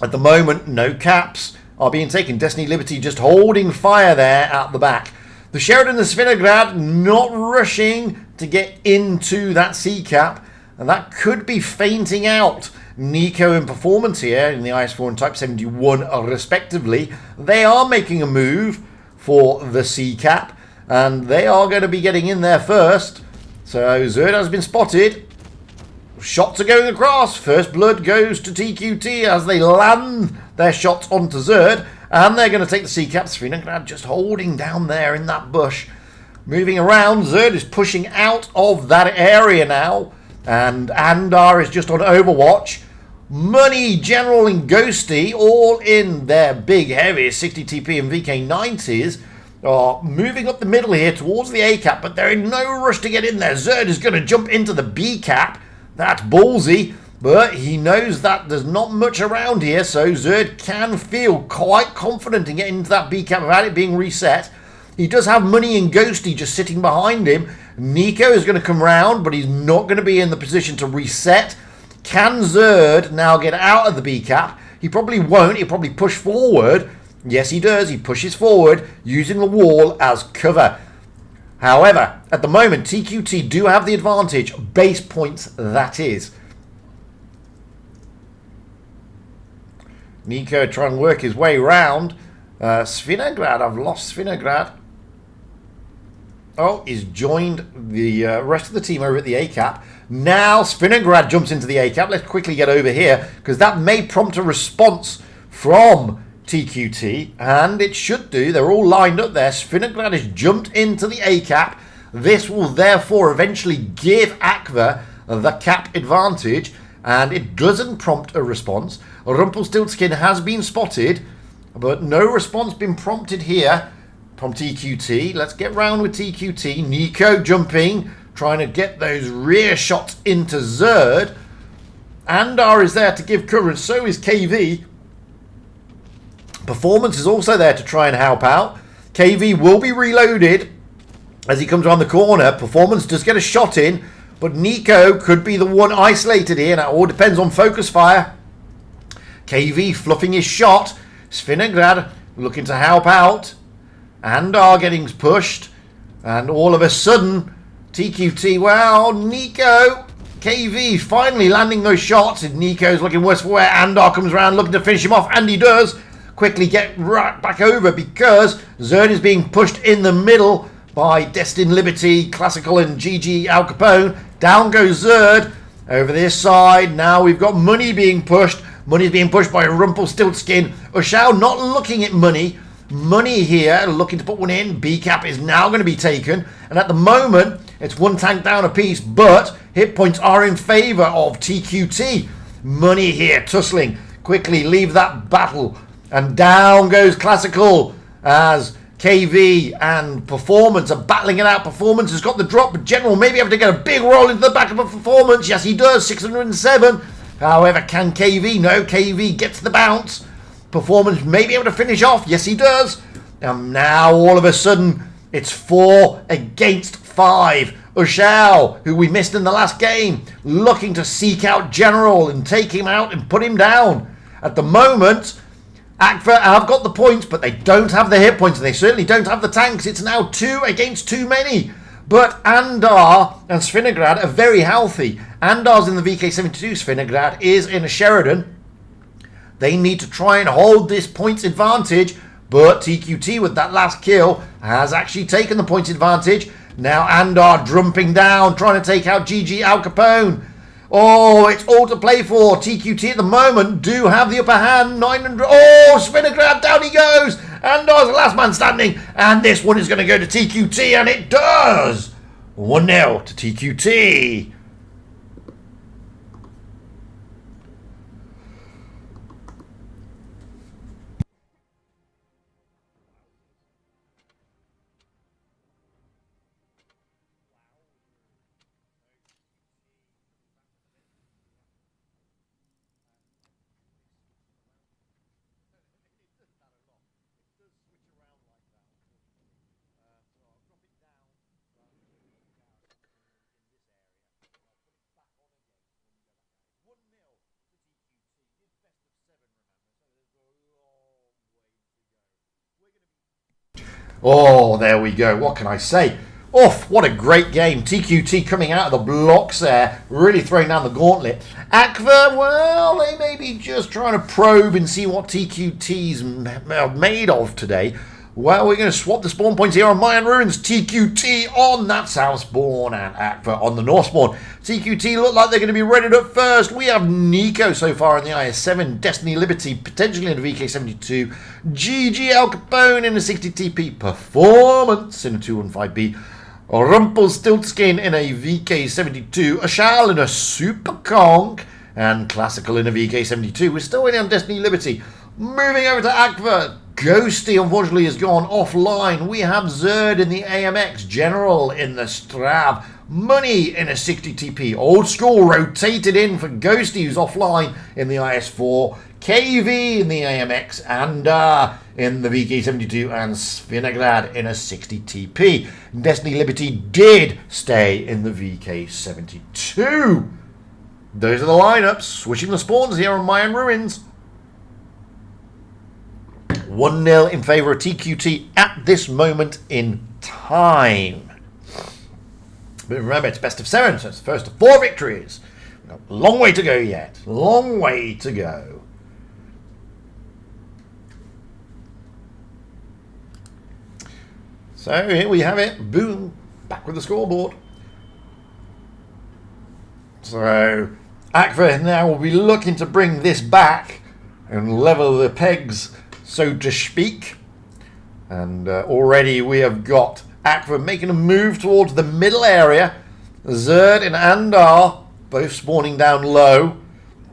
Speaker 1: At the moment, no caps are being taken. Destiny Liberty just holding fire there at the back. The Sheridan and Vineyards not rushing to get into that C cap, and that could be fainting out Nico in performance here in the IS4 and Type 71 respectively. They are making a move for the C cap, and they are going to be getting in there first. So Zerd has been spotted. Shots are going across. First blood goes to TQT as they land their shots onto Zerd. And they're going to take the C cap. Vineyards just holding down there in that bush. Moving around. Zerd is pushing out of that area now. And Andar is just on Overwatch. Money, General and Ghosty, all in their big, heavy 60 TP and VK90s, are moving up the middle here towards the A cap, but they're in no rush to get in there. Zerd is going to jump into the B cap. That's ballsy, but he knows that there's not much around here, so Zerd can feel quite confident in getting into that B cap without it being reset. He does have Money and Ghosty just sitting behind him. Nico is going to come round, but he's not going to be in the position to reset. Can Zerd now get out of the B cap? He probably won't. He'll probably push forward. Yes, he does. He pushes forward using the wall as cover. However, at the moment, TQT do have the advantage. Base points, that is. Nico trying to work his way round. Vineyards, I've lost Vineyards. Oh, he's joined the rest of the team over at the A cap. Now Vineyards jumps into the A cap. Let's quickly get over here, because that may prompt a response from TQT, and it should do. They're all lined up there. Vineyards has jumped into the A cap. This will therefore eventually give Aqua the cap advantage, and it doesn't prompt a response. Rumpelstiltskin has been spotted, but no response been prompted here from TQT. Let's get round with TQT. Nico jumping, trying to get those rear shots into Zerd. Andar is there to give cover, and so is KV. Performance is also there to try and help out. KV will be reloaded as he comes around the corner. Performance does get a shot in, but Nico could be the one isolated here. Now, it all depends on focus fire. KV fluffing his shot. Vineyards looking to help out. Andar getting pushed. And all of a sudden, TQT, well, Nico, KV finally landing those shots. And Nico's looking worse for wear. Andar comes around looking to finish him off, and he does. Quickly get right back over because Zerd is being pushed in the middle by Destin Liberty, Classical and GG Al Capone. Down goes Zerd over this side. Now we've got Money being pushed. Money's being pushed by Rumpelstiltskin. Ushao not looking at Money. Money here looking to put one in. B-cap is now going to be taken. And at the moment, it's one tank down a piece. But hit points are in favour of TQT. Money here tussling. Quickly leave that battle. And down goes Classical as KV and Performance are battling it out. Performance has got the drop, but General maybe able to get a big roll into the back of a Performance. Yes, he does. 607. However, can KV? No, KV gets the bounce. Performance may be able to finish off. Yes, he does. And now, all of a sudden, it's 4 against 5. Ushao, who we missed in the last game, looking to seek out General and take him out and put him down. At the moment, Akva have got the points, but they don't have the hit points, and they certainly don't have the tanks. It's now 2 against too many. But Andar and Svinograd are very healthy. Andar's in the VK72, Svinograd is in a Sheridan. They need to try and hold this points advantage, but TQT with that last kill has actually taken the points advantage. Now Andar drumping down, trying to take out GG Al Capone. Oh, it's all to play for. TQT at the moment do have the upper hand. 900. Oh, Svinograd, down he goes. Andar's the last man standing. And this one is going to go to TQT, and it does. 1-0 to TQT. Oh, there we go. What can I say? Oof, what a great game. TQT coming out of the blocks there, really throwing down the gauntlet. Akva, well, they may be just trying to probe and see what TQT's made of today. Well, we're going to swap the spawn points here on Mayan Ruins. TQT on that south spawn and Akva on the north spawn. TQT look like they're going to be rated up first. We have Nico so far in the IS-7, Destiny Liberty potentially in the VK72, GG Al Capone in a 60 TP, Performance in a 215B, Rumpelstiltskin in a VK72, Ashal in a Super Conk, and Classical in a VK72. We're still waiting on Destiny Liberty. Moving over to Akva. Ghosty, unfortunately, has gone offline. We have Zerd in the AMX, General in the Strav, Money in a 60 TP. Old School rotated in for Ghosty, who's offline in the IS4, KV in the AMX, and in the VK72, and Svinograd in a 60 TP. Destiny Liberty did stay in the VK72. Those are the lineups. Switching the spawns here on Mayan Ruins. 1-0 in favour of TQT at this moment in time. But remember, it's best of 7, so it's the first of 4 victories. We've got a long way to go yet. Long way to go. So here we have it. Boom. Back with the scoreboard. So Akva now will be looking to bring this back and level the pegs, so to speak. And already we have got Akva making a move towards the middle area. Zerd and Andar both spawning down low,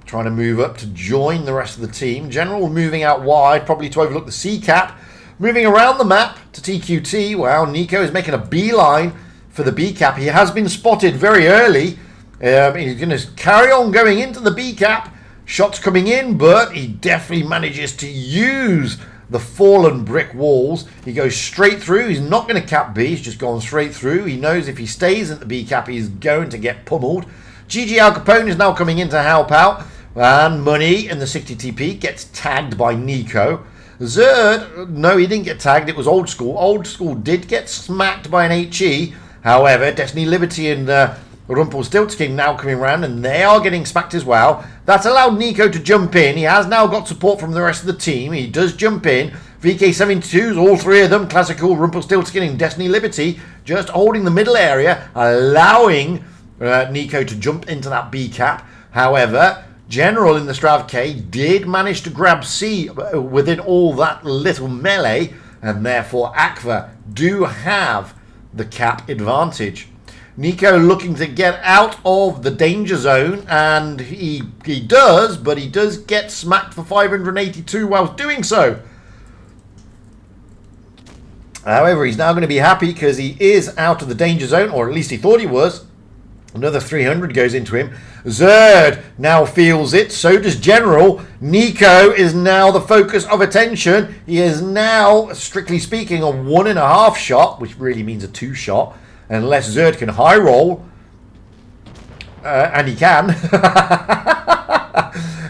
Speaker 1: trying to move up to join the rest of the team. General moving out wide, probably to overlook the C-cap. Moving around the map to TQT. Wow, Nico is making a beeline for the B-cap. He has been spotted very early. He's going to carry on going into the B-cap. Shots coming in, but he definitely manages to use the fallen brick walls. He goes straight through. He's not going to cap B. He's just gone straight through. He knows if he stays at the B cap, he's going to get pummeled. GG Al Capone is now coming in to help out. And Money in the 60 TP gets tagged by Nico. Zerd, no, he didn't get tagged. It was Old School. Old School did get smacked by an HE. However, Destiny Liberty and Rumpelstiltskin now coming around, and they are getting smacked as well. That's allowed Nico to jump in. He has now got support from the rest of the team. He does jump in. VK72s, all three of them, Classical, Rumpelstiltskin and Destiny Liberty, just holding the middle area, allowing Nico to jump into that B cap. However, General in the Strav K did manage to grab C within all that little melee, and therefore Akva do have the cap advantage. Nico looking to get out of the danger zone, and he does, but he does get smacked for 582 whilst doing so. However, he's now going to be happy because he is out of the danger zone, or at least he thought he was. Another 300 goes into him. Zerd now feels it. So does General. Nico is now the focus of attention. He is now, strictly speaking, a 1.5 shot, which really means a 2 shot, unless Zerd can high roll. And he can.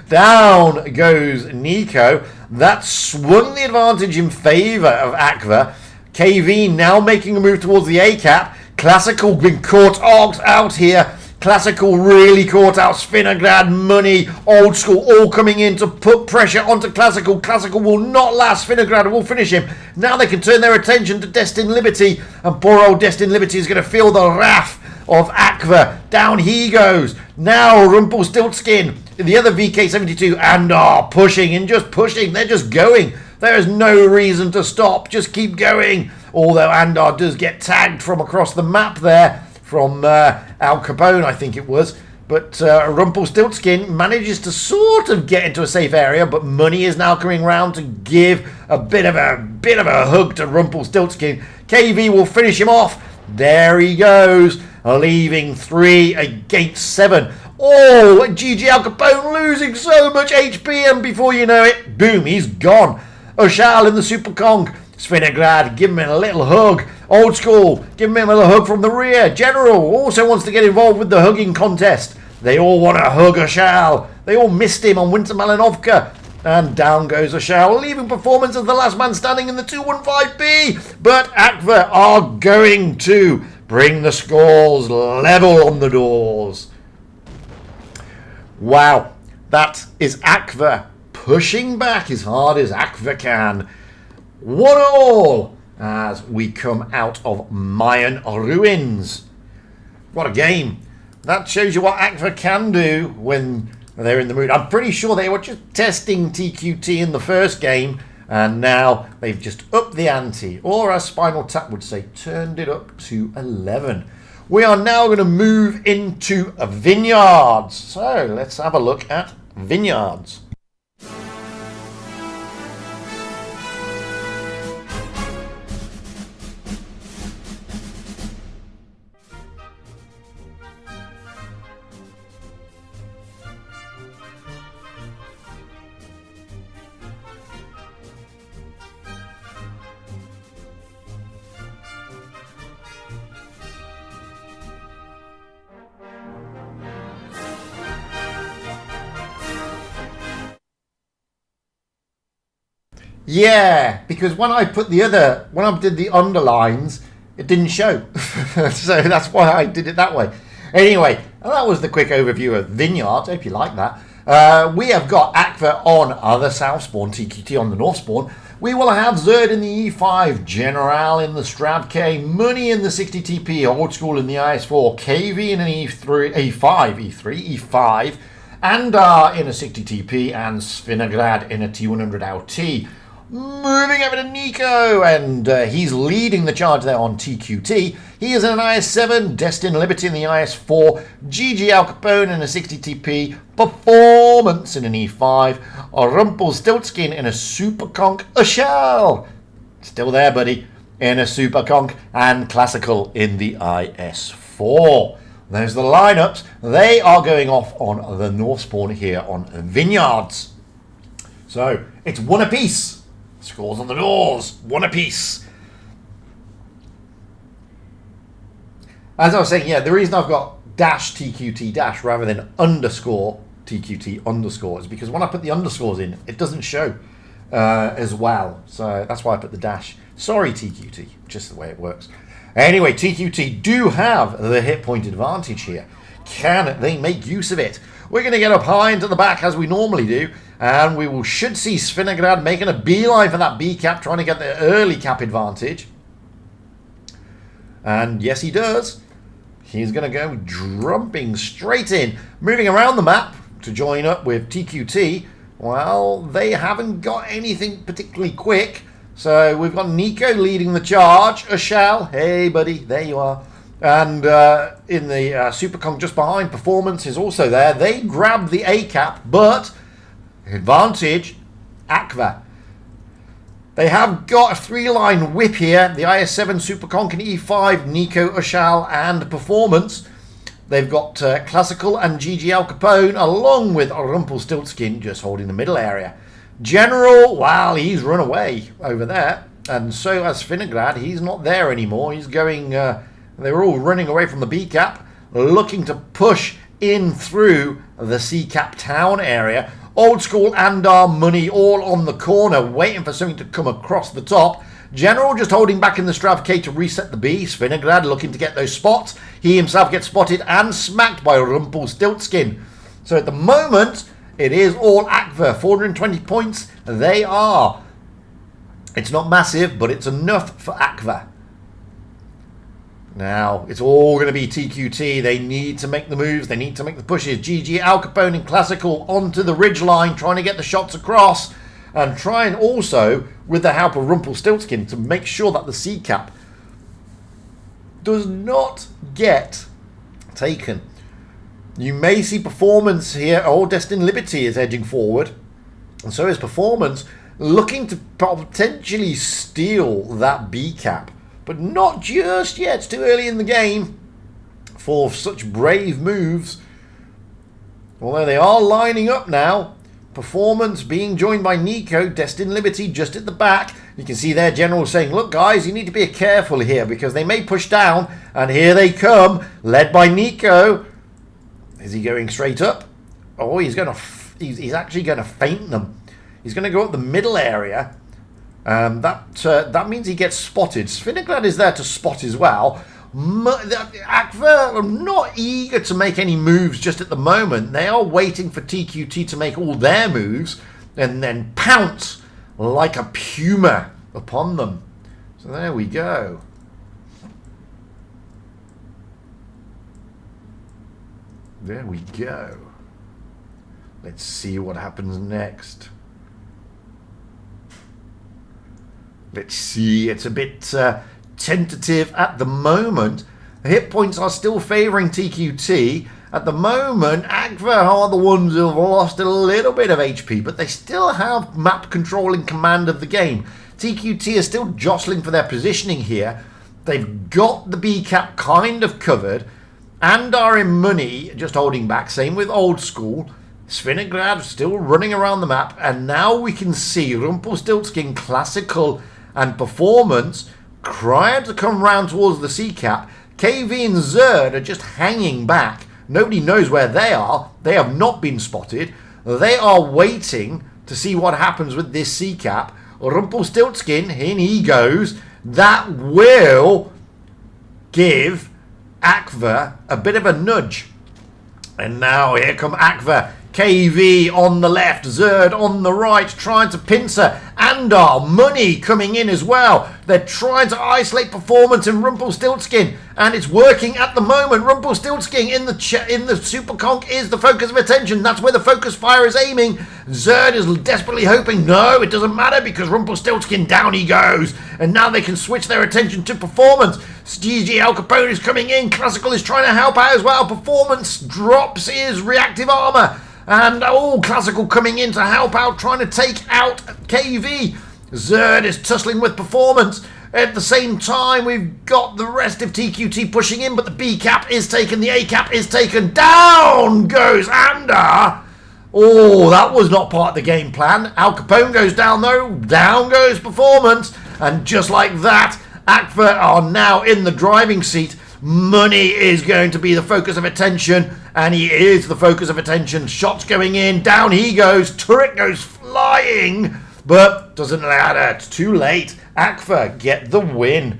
Speaker 1: Down goes Nico. That swung the advantage in favour of Akva. KV now making a move towards the A-cap. Classical been caught out here. Classical really caught out. Svinograd, Money, Old School all coming in to put pressure onto Classical. Classical will not last. Svinograd will finish him. Now they can turn their attention to Destined Liberty. And poor old Destined Liberty is going to feel the wrath of Akva. Down he goes. Now Rumpelstiltskin, the other VK72, and pushing and just pushing. They're just going. There is no reason to stop. Just keep going. Although Andar does get tagged from across the map there, from Al Capone, I think it was. But Rumpelstiltskin manages to sort of get into a safe area, but Money is now coming round to give a bit of a hug to Rumpelstiltskin. KV will finish him off. There he goes, leaving 3 against 7. Oh, GG Al Capone losing so much HP, and before you know it, boom, he's gone. Oshal in the Super Kong. Svinograd, give him a little hug. Old School, give him a little hug from the rear. General also wants to get involved with the hugging contest. They all want to hug Oshal. They all missed him on Winter Malinovka. And down goes Oshal, leaving performance as the last man standing in the 215B. But Akva are going to bring the scores level on the doors. Wow, that is Akva pushing back as hard as Akva can. 1-1 as we come out of Mayan ruins. What a game. That shows you what Akva can do when they're in the mood. I'm pretty sure they were just testing TQT in the first game, and now they've just upped the ante, or as Spinal Tap would say, turned it up to 11. We are now going to move into Vineyards. So let's have a look at Vineyards. Yeah, because when I did the underlines, it didn't show. So that's why I did it that way. Anyway, that was the quick overview of Vineyards. Hope you like that. We have got Akva on the south spawn, TQT on the north spawn. We will have Zerd in the E5, General in the Strav K, Money in the 60 TP, Old School in the IS4, KV in an E5, Andar in a 60 TP, and Svinograd in a T100 LT. Moving over to Nico, and he's leading the charge there on TQT. He is in an IS7, Destined Liberty in the IS4, GG Al Capone in a 60 TP, Performance in an E5, Rumpelstiltskin in a Super Conch, Oshal, still there buddy, in a Super Conch, and Classical in the IS4. There's the lineups. They are going off on the north spawn here on Vineyards. So it's one apiece. Scores on the doors, one apiece. As I was saying, yeah, the reason I've got dash TQT dash rather than underscore TQT underscore is because when I put the underscores in, it doesn't show as well. So that's why I put the dash. Sorry, TQT, just the way it works. Anyway, TQT do have the hit point advantage here. Can they make use of it? We're going to get up high into the back as we normally do, and we should see Svinograd making a beeline for that B cap, trying to get the early cap advantage. And yes, he does. He's going to go jumping straight in, moving around the map, to join up with TQT. Well, they haven't got anything particularly quick. So we've got Nico leading the charge. Ushal, hey buddy, there you are. And in the Super Kong just behind, Performance is also there. They grabbed the A cap, but advantage, Aqua. They have got a 3-line whip here. The IS-7 Super Conk and E5, Nico, Ushal, and Performance. They've got Classical and GG Al Capone, along with Rumpelstiltskin just holding the middle area. General, well, he's run away over there. And so has Vineyards. He's not there anymore. He's going, they're all running away from the B cap, looking to push in through the C cap town area. Old School and our Money all on the corner, waiting for something to come across the top. General just holding back in the Strav K to reset the B. Vineyards looking to get those spots. He himself gets spotted and smacked by Rumpelstiltskin. So at the moment, it is all Aqua. 420 points they are. It's not massive, but it's enough for Aqua. Now, it's all going to be TQT. They need to make the moves. They need to make the pushes. GG, Al Capone and Classical onto the ridge line, trying to get the shots across. And trying also, with the help of Rumpelstiltskin, to make sure that the C cap does not get taken. You may see Performance here. Oh, Destined Liberty is edging forward. And so is Performance, looking to potentially steal that B cap. But not just yet. It's too early in the game for such brave moves. Although they are lining up now. Performance being joined by Nico. Destined Liberty just at the back. You can see their general saying, look guys, you need to be careful here because they may push down. And here they come, led by Nico. Is he going straight up? Oh, he's actually going to feint them. He's going to go up the middle area. That means he gets spotted. Vineyards is there to spot as well. Aqua are not eager to make any moves just at the moment. They are waiting for TQT to make all their moves and then pounce like a puma upon them. So there we go. There we go. Let's see what happens next. Let's see, it's a bit tentative at the moment. The hit points are still favouring TQT. At the moment, Aqua are the ones who have lost a little bit of HP, but they still have map control and command of the game. TQT is still jostling for their positioning here. They've got the B cap kind of covered and are in Money just holding back. Same with Old School. Vineyards still running around the map, and now we can see Rumpelstiltskin, Classical and Performance trying to come round towards the C cap. KV and Zerd are just hanging back. Nobody knows where they are. They have not been spotted. They are waiting to see what happens with this C cap. Rumpelstiltskin, in he goes. That will give Aqua a bit of a nudge. And now here come Aqua. KV on the left, Zerd on the right, trying to pincer, and our Money coming in as well. They're trying to isolate Performance and Rumpelstiltskin, and it's working at the moment. Rumpelstiltskin in the Super Conk is the focus of attention. That's where the focus fire is aiming. Zerd is desperately hoping, no, it doesn't matter because Rumpelstiltskin, down he goes. And now they can switch their attention to Performance. GG Al Capone is coming in. Classical is trying to help out as well. Performance drops his reactive armor. And Classical coming in to help out, trying to take out KV. Zerd is tussling with Performance. At the same time, we've got the rest of TQT pushing in, but the B cap is taken, the A cap is taken. Down goes Anda. Oh, that was not part of the game plan. Al Capone goes down though. Down goes Performance. And just like that, Aqua are now in the driving seat. Money is going to be the focus of attention, and he is the focus of attention. Shots going in, down he goes, turret goes flying, but doesn't matter, it's too late. Aqua get the win.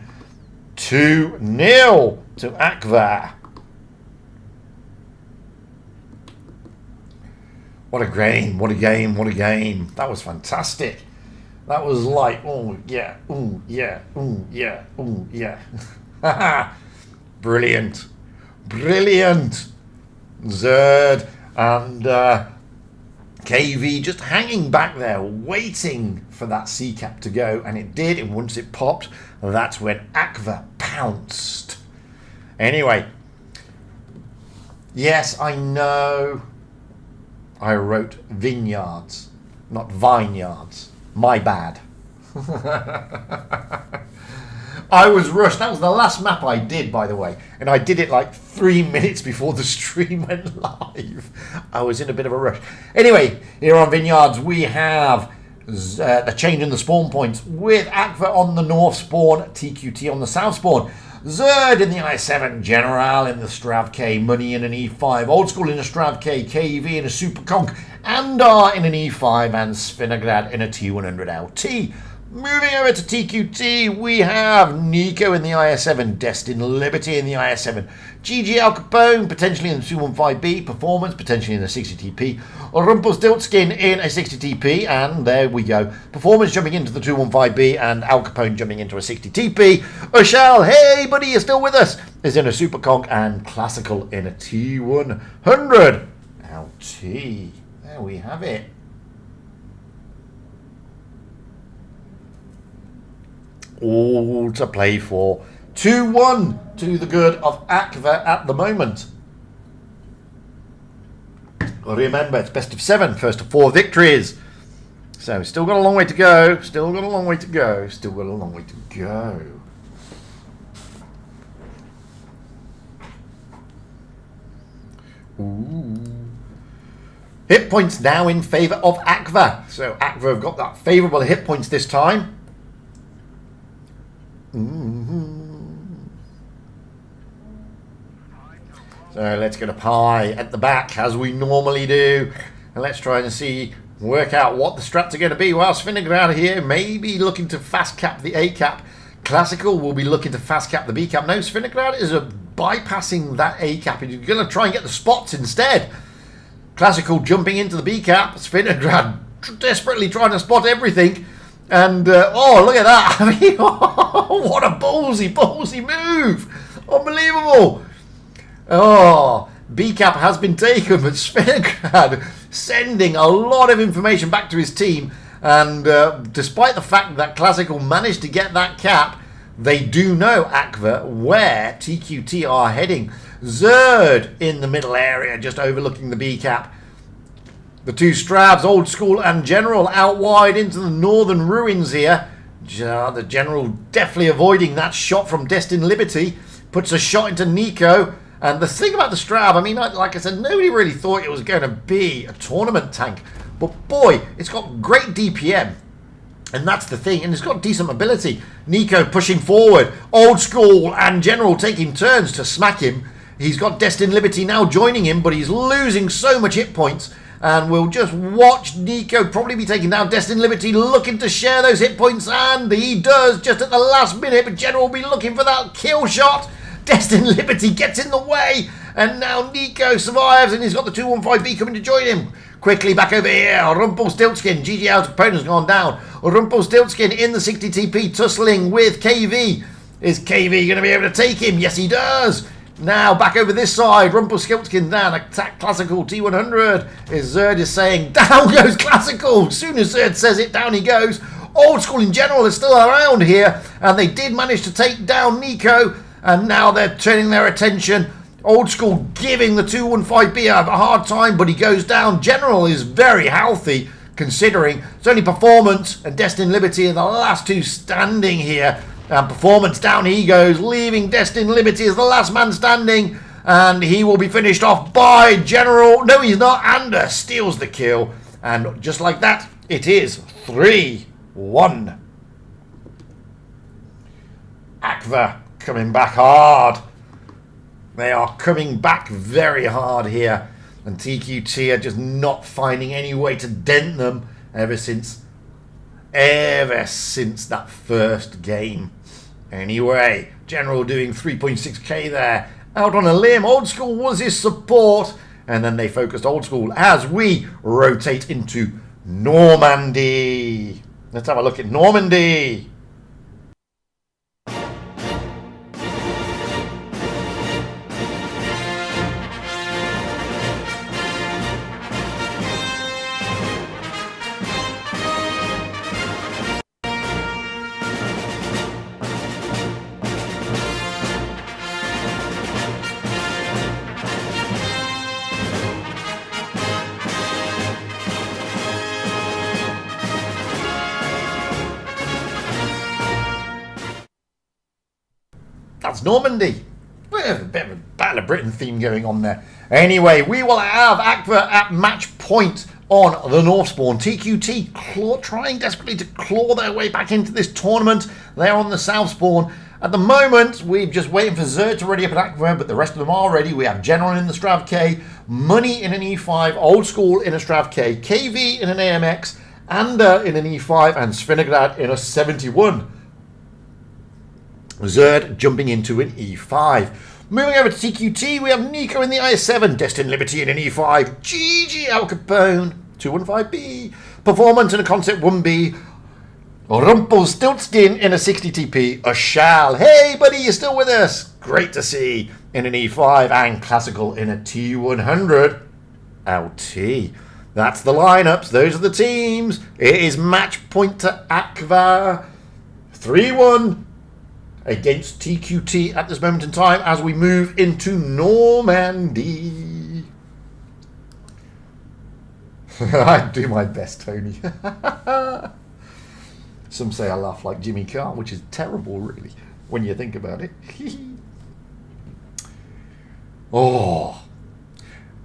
Speaker 1: 2-0 to Aqua. What a game, what a game, what a game. That was fantastic. That was like, oh yeah, oh yeah, oh yeah, oh yeah. Brilliant. Brilliant. Zerd And KV just hanging back there, waiting for that C cap to go, and it did. And once it popped, that's when Aqua pounced. Anyway, yes, I know I wrote Vineyards, not Vineyards. My bad. I was rushed. That was the last map I did, by the way. And I did it like 3 minutes before the stream went live. I was in a bit of a rush. Anyway, here on Vineyards, we have the change in the spawn points with Aqua on the north spawn, TQT on the south spawn. Zerd in the I7, General in the Strav K, Money in an E5, Old School in a Strav K, KV in a Super Conk, Andar in an E5, and Svinograd in a T100 LT. Moving over to TQT, we have Nico in the IS7, Destined Liberty in the IS7, GG Al Capone potentially in the 215B, Performance potentially in the 60TP, Rumpelstiltskin in a 60TP, and there we go. Performance jumping into the 215B and Al Capone jumping into a 60TP. Ushal, hey buddy, you're still with us, is in a Super Conk, and Classical in a T100 LT. There we have it. All to play for. 2-1 to the good of Aqua at the moment. Remember, it's best of 7, first of 4 victories. So, still got a long way to go. Still got a long way to go. Still got a long way to go. Ooh. Hit points now in favour of Aqua. So, Aqua have got that favourable hit points this time. So let's get a pie at the back as we normally do, and let's try and work out what the strats are going to be. While Svinograd here may be looking to fast cap the A cap, Classical will be looking to fast cap the B cap. No, Svinograd is bypassing that A cap. He's going to try and get the spots instead. Classical jumping into the B cap, Svinograd desperately trying to spot everything. And, oh, look at that. I mean, what a ballsy move. Unbelievable. Oh, B-cap has been taken, but Svinograd sending a lot of information back to his team. And despite the fact that Classical managed to get that cap, they do know, Aqua, where TQT are heading. Zerd in the middle area, just overlooking the B-cap. The two Stravs, Old School and General, out wide into the northern ruins here. The General definitely avoiding that shot from Destined Liberty. Puts a shot into Nico. And the thing about the Strav, I mean, like I said, nobody really thought it was going to be a tournament tank. But boy, it's got great DPM. And that's the thing. And it's got decent mobility. Nico pushing forward. Old School and General taking turns to smack him. He's got Destined Liberty now joining him, but he's losing so much hit points. And we'll just watch Nico probably be taking down Destined Liberty, looking to share those hit points. And he does just at the last minute. But General will be looking for that kill shot. Destined Liberty gets in the way. And now Nico survives. And he's got the 215B coming to join him. Quickly back over here. Rumpelstiltskin. GG Al's opponent's gone down. Rumpelstiltskin in the 60TP tussling with KV. Is KV going to be able to take him? Yes, he does. Now back over this side, Rumpelstiltskin down, attack Classical T100. Zerd is saying, down goes Classical. As soon as Zerd says it, down he goes. Old School in General is still around here, and they did manage to take down Nico, and now they're turning their attention. Old School giving the 215B a hard time, but he goes down. General is very healthy, considering it's only Performance and Destined Liberty are the last two standing here. And Performance down he goes, leaving Destined Liberty as the last man standing. And he will be finished off by General. No, he's not. Anders steals the kill. And just like that, it is 3-1. Aqua coming back hard. They are coming back very hard here. And TQT are just not finding any way to dent them ever since that first game. Anyway, General doing 3.6k there. Out on a limb. Old School was his support. And then they focused Old School as we rotate into Normandy. Let's have a look at Normandy. France, Normandy. We have a bit of a Battle of Britain theme going on there. Anyway, we will have Akva at match point on the North Spawn. TQT trying desperately to claw their way back into this tournament. They're on the South Spawn. At the moment, we're just waiting for Zerd to ready up at Akva, but the rest of them are ready. We have General in the Strav K, Money in an E5, Old School in a Strav K, KV in an AMX, Anda in an E5, and Svinograd in a 71. Zerd jumping into an E5. Moving over to TQT, we have Nico in the IS7, Destined Liberty in an E5, GG Al Capone, 215B, Performance in a Concept 1B, Rumpelstiltskin in a 60TP, Ashal, hey buddy, you're still with us, great to see, in an E5, and Classical in a T100 LT. That's the lineups, those are the teams. It is match point to Akva, 3-1. Against TQT at this moment in time as we move into Normandy. I do my best, Tony. Some say I laugh like Jimmy Carr, which is terrible, really, when you think about it. Oh.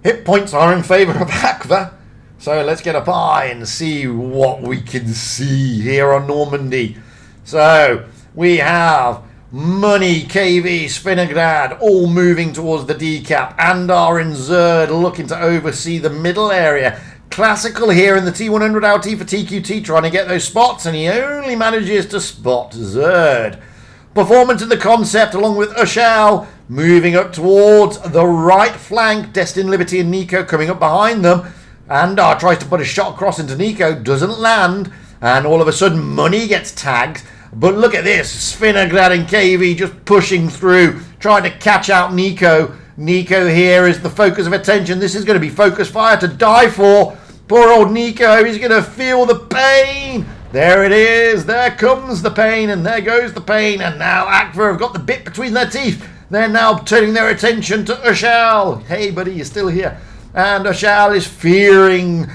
Speaker 1: Hit points are in favour of Akva. So let's get up high and see what we can see here on Normandy. So we have Money, KV, Svinograd, all moving towards the decap. Andar and Zerd looking to oversee the middle area. Classical here in the T100 LT for TQT, trying to get those spots, and he only manages to spot Zerd. Performance in the concept, along with Ushal, moving up towards the right flank. Destined Liberty and Nico coming up behind them. Andar tries to put a shot across into Nico, doesn't land, and all of a sudden Money gets tagged. But look at this, Svinograd and KV just pushing through, trying to catch out Nico. Nico here is the focus of attention. This is going to be focus fire to die for. Poor old Nico, he's going to feel the pain. There it is, there comes the pain, and there goes the pain. And now Akva have got the bit between their teeth. They're now turning their attention to Ushal. Hey buddy, you're still here. And Ushal is feeling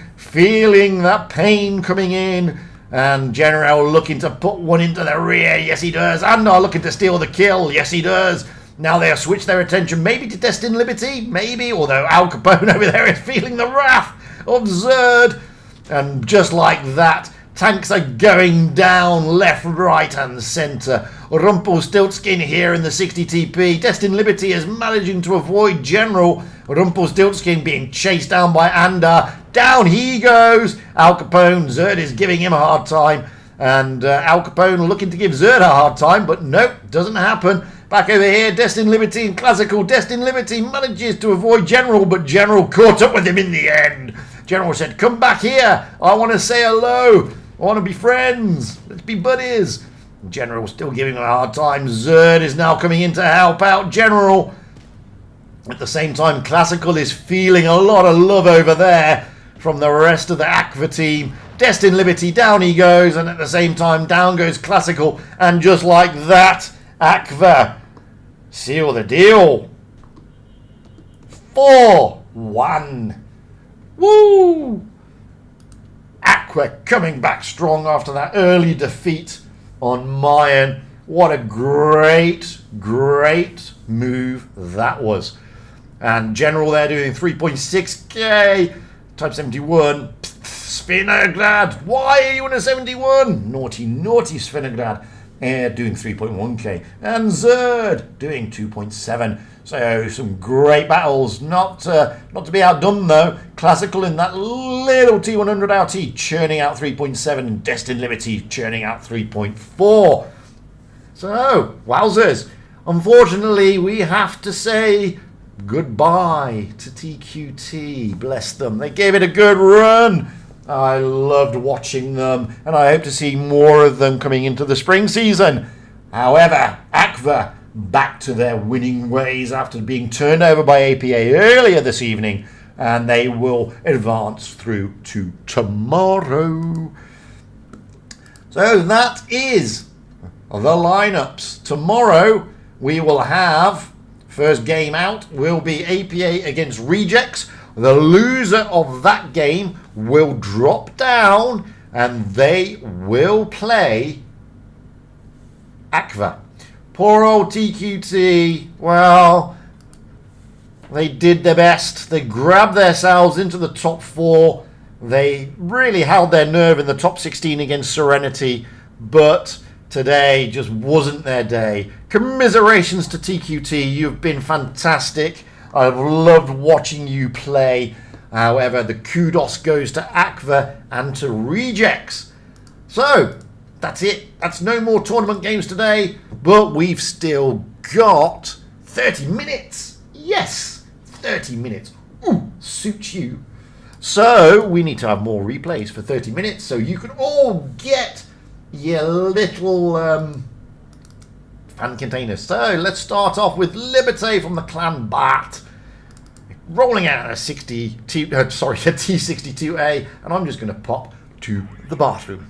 Speaker 1: that pain coming in. And General looking to put one into the rear. Yes, he does. Andar looking to steal the kill. Yes, he does. Now they'll switch their attention maybe to Destined Liberty. Maybe. Although Al Capone over there is feeling the wrath of Zerd. And just like that, tanks are going down left, right and centre. Rumpelstiltskin here in the 60 TP. Destined Liberty is managing to avoid General. Rumpelstiltskin being chased down by Andar. Down he goes. Al Capone, Zerd is giving him a hard time. And Al Capone looking to give Zerd a hard time. But nope, doesn't happen. Back over here, Destined Liberty and Classical. Destined Liberty manages to avoid General. But General caught up with him in the end. General said, come back here. I want to say hello. I want to be friends. Let's be buddies. General still giving him a hard time. Zerd is now coming in to help out General. At the same time, Classical is feeling a lot of love over there from the rest of the Akva team. Destined Liberty, down he goes, and at the same time, down goes Classical. And just like that, Akva seal the deal. 4-1. Woo! Akva coming back strong after that early defeat on Mayan. What a great move that was. And General there doing 3.6k. Type 71. Svinograd. Why are you in a 71? Naughty Svinograd. Doing 3.1k. And Zerd doing 2.7. So some great battles. Not to be outdone though. Classical in that little T100 LT churning out 3.7 and Destined Liberty churning out 3.4. So, wowzers. Unfortunately, we have to say goodbye to TQT. Bless them. They gave it a good run. I loved watching them, and I hope to see more of them coming into the spring season. However, Akva back to their winning ways after being turned over by APA earlier this evening, and they will advance through to tomorrow. So that is the lineups. Tomorrow we will have, first game out will be APA against Rejects. The loser of that game will drop down and they will play Akva. Poor old TQT. Well, they did their best. They grabbed themselves into the top 4. They really held their nerve in the top 16 against Serenity, but today just wasn't their day. Commiserations to TQT. You've been fantastic. I've loved watching you play. However, the kudos goes to Aqua and to Rejects. So, that's it. That's no more tournament games today, but we've still got 30 minutes. Yes, 30 minutes. Ooh, suits you. So, we need to have more replays for 30 minutes so you can all get your little fan containers. So, let's start off with Liberté from the Clan Bat. Rolling out a T62A, and I'm just going to pop to the bathroom.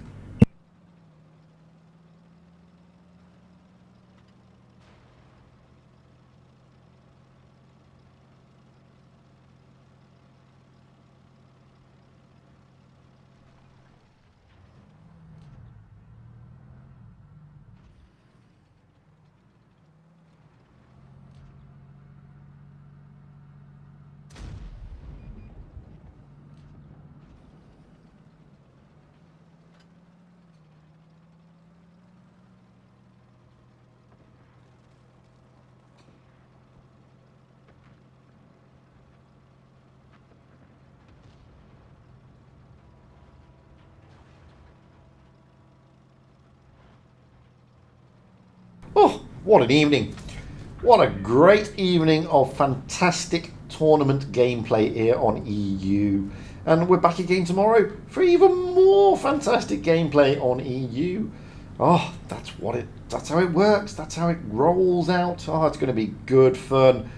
Speaker 1: Oh, what an evening. What a great evening of fantastic tournament gameplay here on EU. And we're back again tomorrow for even more fantastic gameplay on EU. Oh, that's how it works. That's how it rolls out. Oh, it's going to be good fun.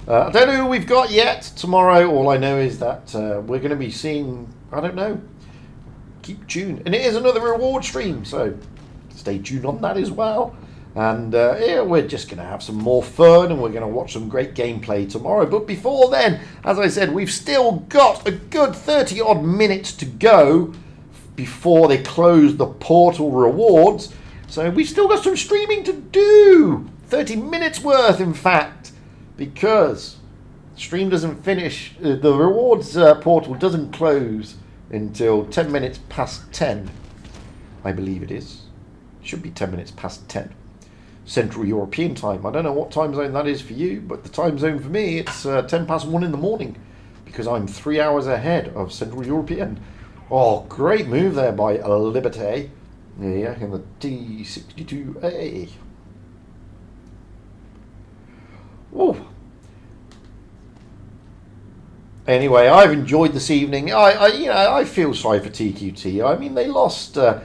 Speaker 1: I don't know who we've got yet tomorrow. All I know is that we're going to be seeing, I don't know. Keep tuned. And it is another reward stream, so stay tuned on that as well. And yeah, we're just going to have some more fun and we're going to watch some great gameplay tomorrow. But before then, as I said, we've still got a good 30 odd minutes to go before they close the portal rewards. So we've still got some streaming to do. 30 minutes worth, in fact, because stream doesn't finish. The rewards portal doesn't close until 10 minutes past 10. I believe it is. Should be 10 minutes past 10. Central European time. I don't know what time zone that is for you, but the time zone for me, it's 10 past 1 in the morning because I'm 3 hours ahead of Central European. Oh, great move there by Liberté. Yeah, in the T62A. Oh. Anyway, I've enjoyed this evening. I feel sorry for TQT. I mean, they lost a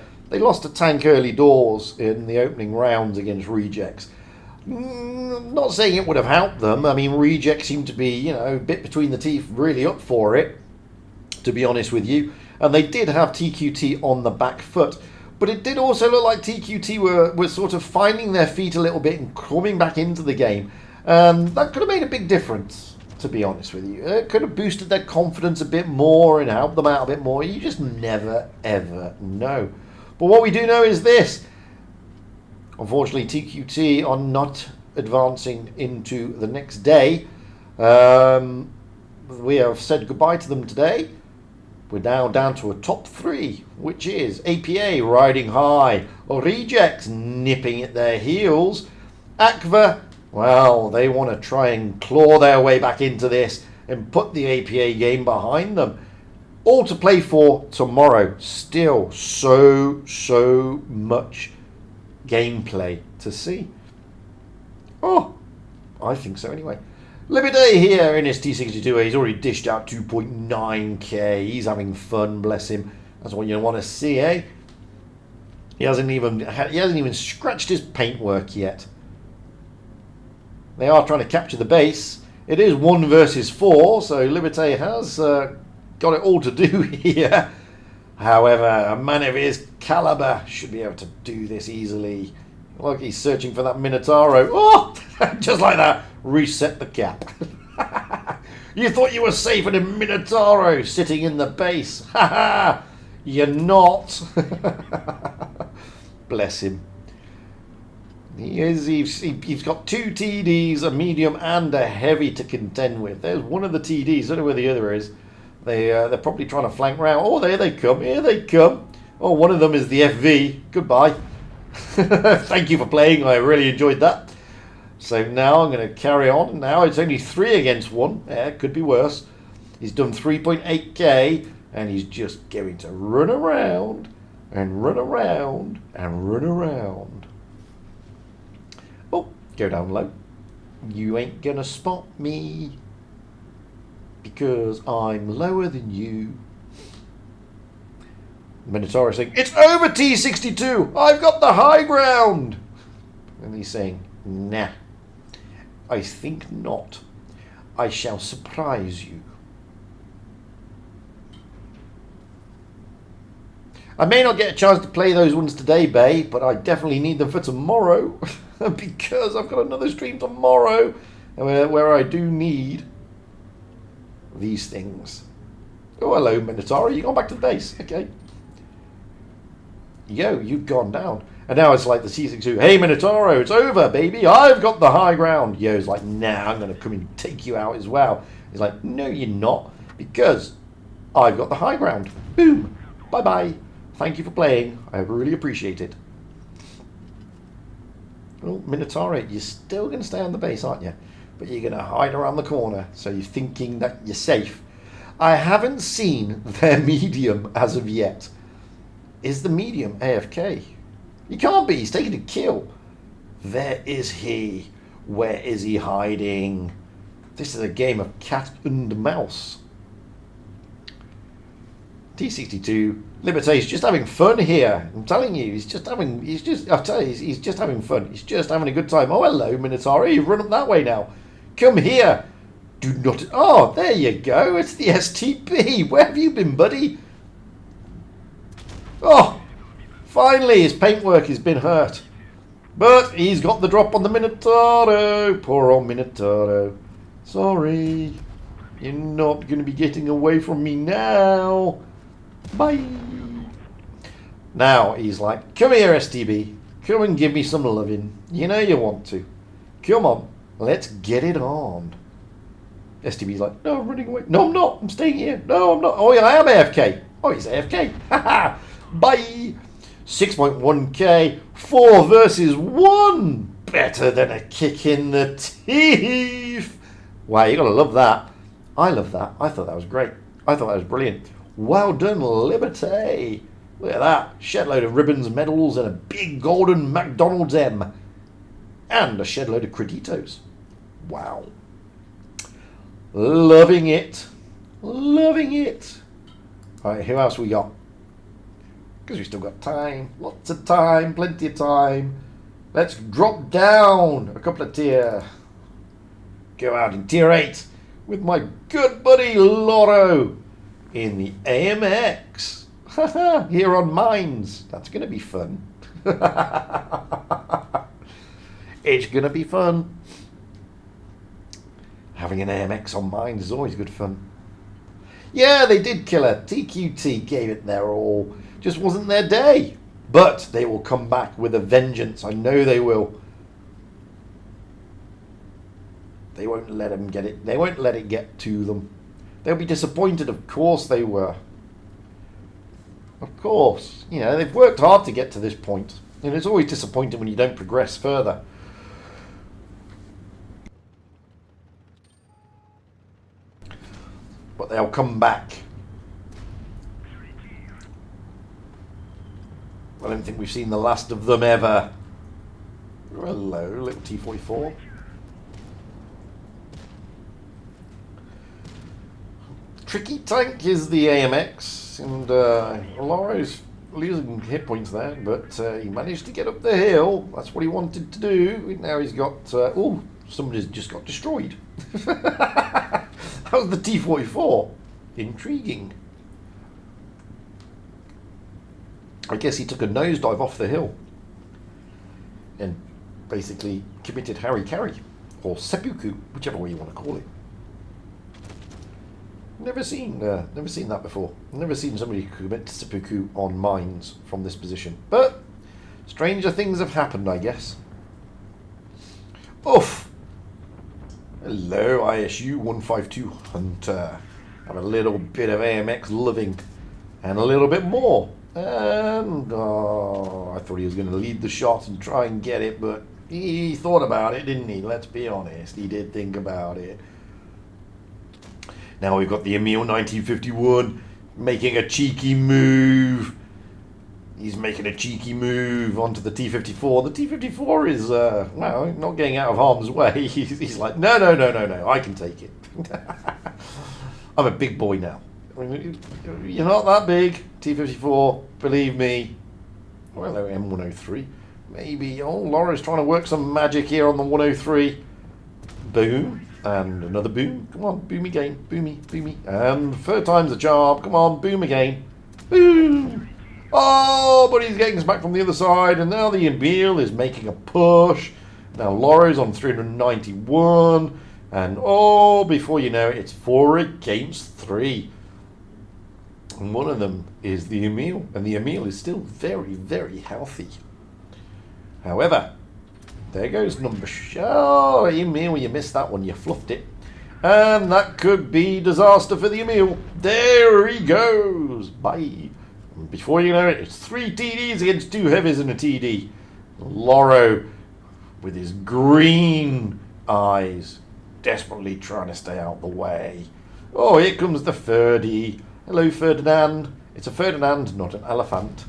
Speaker 1: tank early doors in the opening rounds against Rejects. Not saying it would have helped them. I mean, Rejects seemed to be, a bit between the teeth, really up for it, to be honest with you. And they did have TQT on the back foot. But it did also look like TQT were sort of finding their feet a little bit and coming back into the game. That could have made a big difference, to be honest with you. It could have boosted their confidence a bit more and helped them out a bit more. You just never, ever know. But what we do know is this. Unfortunately, TQT are not advancing into the next day. We have said goodbye to them today. We're now down to a top 3, which is APA riding high, Rejects nipping at their heels. Aqua, well, they want to try and claw their way back into this and put the APA game behind them. All to play for tomorrow. Still so much gameplay to see. Oh, I think so anyway. Liberté here in his T62. He's already dished out 2.9k. He's having fun, bless him. That's what you want to see, eh? He hasn't even scratched his paintwork yet. They are trying to capture the base. It is 1 versus 4, so Liberté has got it all to do here. However, a man of his caliber should be able to do this easily. Look, he's searching for that Minotauro. Oh, just like that. Reset the cap. You thought you were safe in a Minotauro sitting in the base. Ha ha! You're not. Bless him. He's got 2 TDs, a medium and a heavy to contend with. There's one of the TDs. I don't know where the other is. They're probably trying to flank round. Oh, there they come. Here they come. Oh, one of them is the FV. Goodbye. Thank you for playing. I really enjoyed that. So now I'm going to carry on. Now it's only 3 against 1. Yeah, it could be worse. He's done 3.8k and he's just going to run around and run around and run around. Oh, go down low. You ain't going to spot me because I'm lower than you. Minotaur is saying, it's over T62. I've got the high ground. And he's saying, nah, I think not. I shall surprise you. I may not get a chance to play those ones today, Bay, but I definitely need them for tomorrow because I've got another stream tomorrow where I do need these things. Oh, hello, Minotaur. You gone back to the base? Okay. Yo, you've gone down. And now it's like the C62. Hey, Minotauro, it's over, baby. I've got the high ground. Yo's like, nah, I'm going to come and take you out as well. He's like, no, you're not, because I've got the high ground. Boom. Bye-bye. Thank you for playing. I really appreciate it. Well, Minotauro, you're still going to stay on the base, aren't you? But you're going to hide around the corner, so you're thinking that you're safe. I haven't seen their medium as of yet. Is the medium AFK? He can't be. He's taking a kill. There is he. Where is he hiding? This is a game of cat and mouse. T62. Liberté's just having fun here. I'm telling you, he's just having fun. He's just having a good time. Oh, hello, Minotaur. You've run up that way now. Come here. Do not... Oh, there you go. It's the STP. Where have you been, buddy? Oh, finally his paintwork has been hurt. But he's got the drop on the Minotauro. Poor old Minotauro. Sorry. You're not going to be getting away from me now. Bye. Now he's like, come here, STB. Come and give me some loving. You know you want to. Come on. Let's get it on. STB's like, no, I'm running away. No, I'm not. I'm staying here. No, I'm not. Oh, yeah, I am AFK. Oh, he's AFK. Haha. Bye. 6.1k. 4 versus 1. Better than a kick in the teeth. Wow, you gotta love that. I love that. I thought that was great. I thought that was brilliant. Well done, Liberté. Look at that. Shed load of ribbons, medals, and a big golden McDonald's M. And a shed load of creditos. Wow. Loving it. Loving it. Alright, who else we got? Because we still got time. Lots of time. Plenty of time. Let's drop down a couple of tier. Go out in tier 8 with my good buddy Loro in the AMX. Here on Mines. That's going to be fun. It's going to be fun. Having an AMX on Mines is always good fun. Yeah, they did kill her. TQT gave it their all. Just wasn't their day. But they will come back with a vengeance. I know they will. They won't let them get it. They won't let it get to them. They'll be disappointed. Of course they were. Of course. You know, they've worked hard to get to this point. And it's always disappointing when you don't progress further. But they'll come back. I don't think we've seen the last of them ever. Hello, little T-44. Tricky Tank is the AMX, and Loro's losing hit points there, but he managed to get up the hill. That's what he wanted to do. Now he's got... oh, somebody's just got destroyed. That was the T-44. Intriguing. I guess he took a nosedive off the hill and basically committed Harry-Carry, or seppuku, whichever way you want to call it. Never seen that before. Never seen somebody commit seppuku on mines from this position. But stranger things have happened, I guess. Oof. Hello, ISU 152 Hunter. Have a little bit of AMX living. And a little bit more. And I thought he was going to lead the shot and try and get it, but he thought about it, didn't he? Let's be honest. He did think about it. Now we've got the Emil 1951 making a cheeky move. He's making a cheeky move onto the T-54. The T-54 is, well, not getting out of harm's way. He's like, no, I can take it. I'm a big boy now. You're not that big, T-54, believe me. Well, hello, M103. Maybe, Laura's trying to work some magic here on the 103. Boom, and another boom. Come on, boom again, boomy. And third time's the charm. Come on, boom again. Boom. Oh, but he's getting smacked from the other side, and now the Emil is making a push. Now Laura's on 391, and before you know it, it's 4 against 3. And one of them is the Emil, and the Emil is still very, very healthy. However, there goes number... Oh, Emil, you missed that one. You fluffed it. And that could be disaster for the Emil. There he goes. Bye. And before you know it, it's 3 TDs against 2 heavies and a TD. Loro, with his green eyes, desperately trying to stay out the way. Oh, here comes the Ferdy. Hello, Ferdinand. It's a Ferdinand, not an elephant.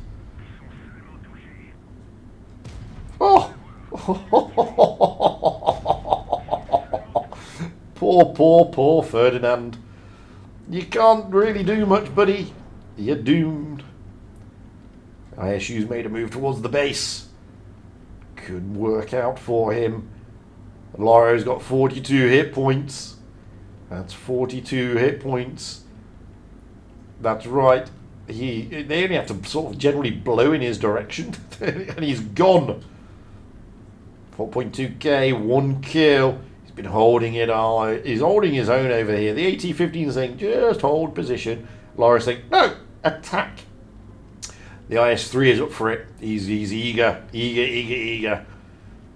Speaker 1: Oh! Poor Ferdinand. You can't really do much, buddy. You're doomed. ISU's made a move towards the base. Could work out for him. Loro's got 42 hit points. That's 42 hit points. That's right. They only have to sort of generally blow in his direction, and he's gone. 4.2k, 1 kill. He's been holding it on. He's holding his own over here. The AT-15 is saying, just hold position. Laura's saying, no, attack. The IS-3 is up for it. He's eager.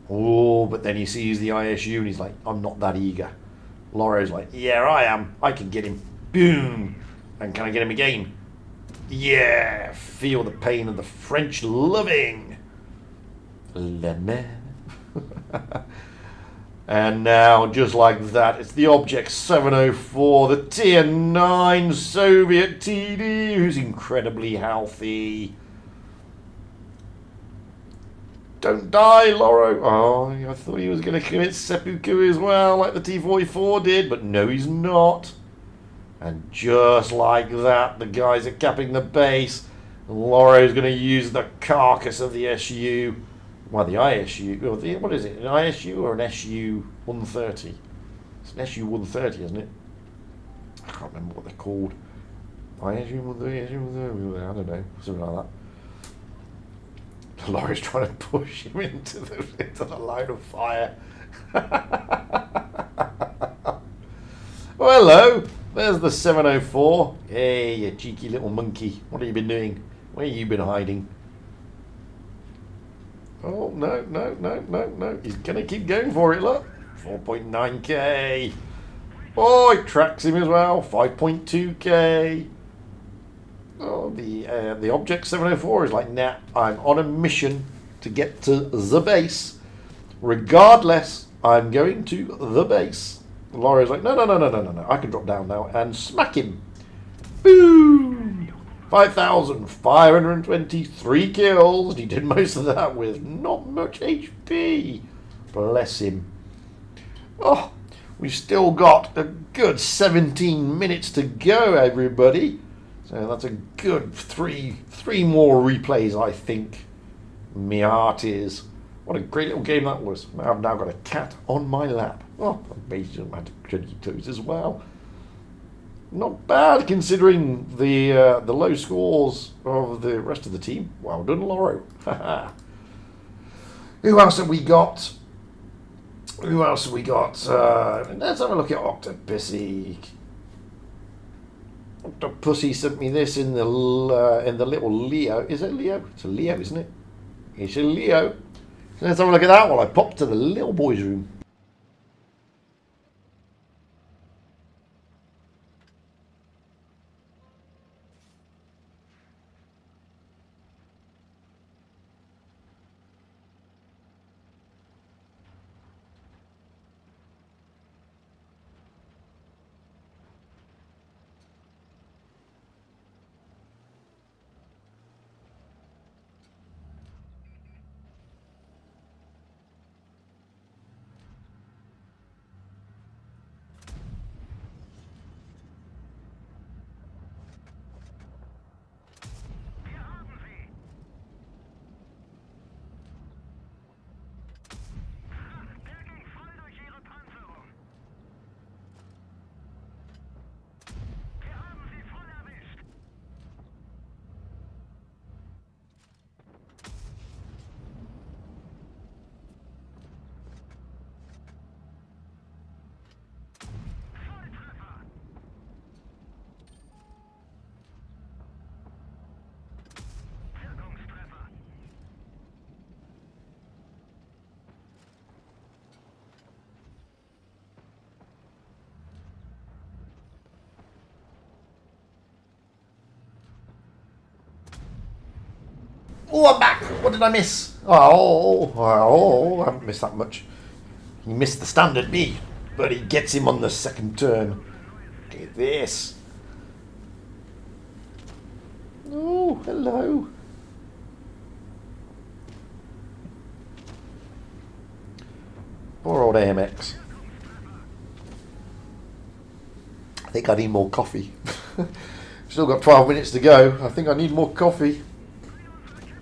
Speaker 1: Oh, but then he sees the ISU and he's like, I'm not that eager. Laura's like, yeah, I am. I can get him. Boom. And can I get him again? Yeah. Feel the pain of the French loving. Le Main. And now, just like that, it's the Object 704, the Tier 9 Soviet TD, who's incredibly healthy. Don't die, Loro. Oh, I thought he was going to commit seppuku as well, like the T-44 did, but no, he's not. And just like that, the guys are capping the base. Loro's going to use the carcass of the SU. Well, the ISU, what is it, an ISU or an SU-130? It's an SU-130, isn't it? I can't remember what they're called. ISU-130, SU-130, I don't know, something like that. Laura's trying to push him into the line of fire. Well, hello, there's the 704. Hey, you cheeky little monkey. What have you been doing? Where have you been hiding? Oh, no. He's going to keep going for it, look. 4.9k. Oh, it tracks him as well. 5.2k. Oh, the Object 704 is like, nah, I'm on a mission to get to the base. Regardless, I'm going to the base. Laura's like, no. I can drop down now and smack him. Boom! 5,523 kills. He did most of that with not much HP. Bless him. Oh, we've still got a good 17 minutes to go, everybody. So that's a good three more replays, I think. Me heart is. What a great little game that was. I've now got a cat on my lap. Oh, I'm basically romantic toes as well. Not bad considering the low scores of the rest of the team. Well done, Loro. Who else have we got? Let's have a look at Octopussy. Octopussy sent me this in the little Leo. Is it Leo? It's a Leo, isn't it? It's a Leo. So let's have a look at that while I pop to the little boy's room. Oh, I'm back. What did I miss? Oh, I haven't missed that much. He missed the standard B, but he gets him on the second turn. Look at this. Oh, hello. Poor old AMX. I think I need more coffee. Still got 12 minutes to go. I think I need more coffee.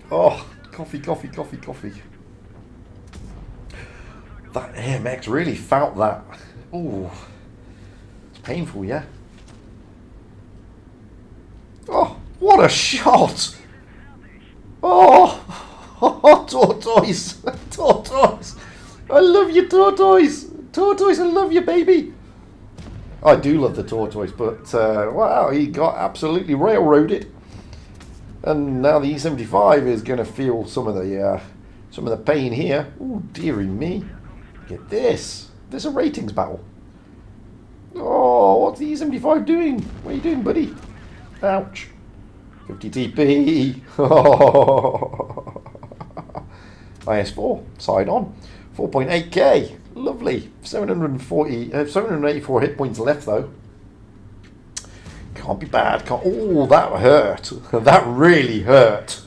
Speaker 1: Oh, coffee. That AMX really felt that. Oh, it's painful, yeah. Oh, what a shot! Oh, Tortoise. Tortoise. I love you, Tortoise. Tortoise, I love you, baby. I do love the Tortoise, but wow, he got absolutely railroaded. And now the E75 is going to feel some of the pain here. Oh, dearie me. Look at this. This is a ratings battle. Oh, what's the E75 doing? What are you doing, buddy? Ouch. 50 TP. Oh. IS4, side on. 4.8k. Lovely. 784 hit points left, though. Can't be bad. Oh, that hurt. That really hurt.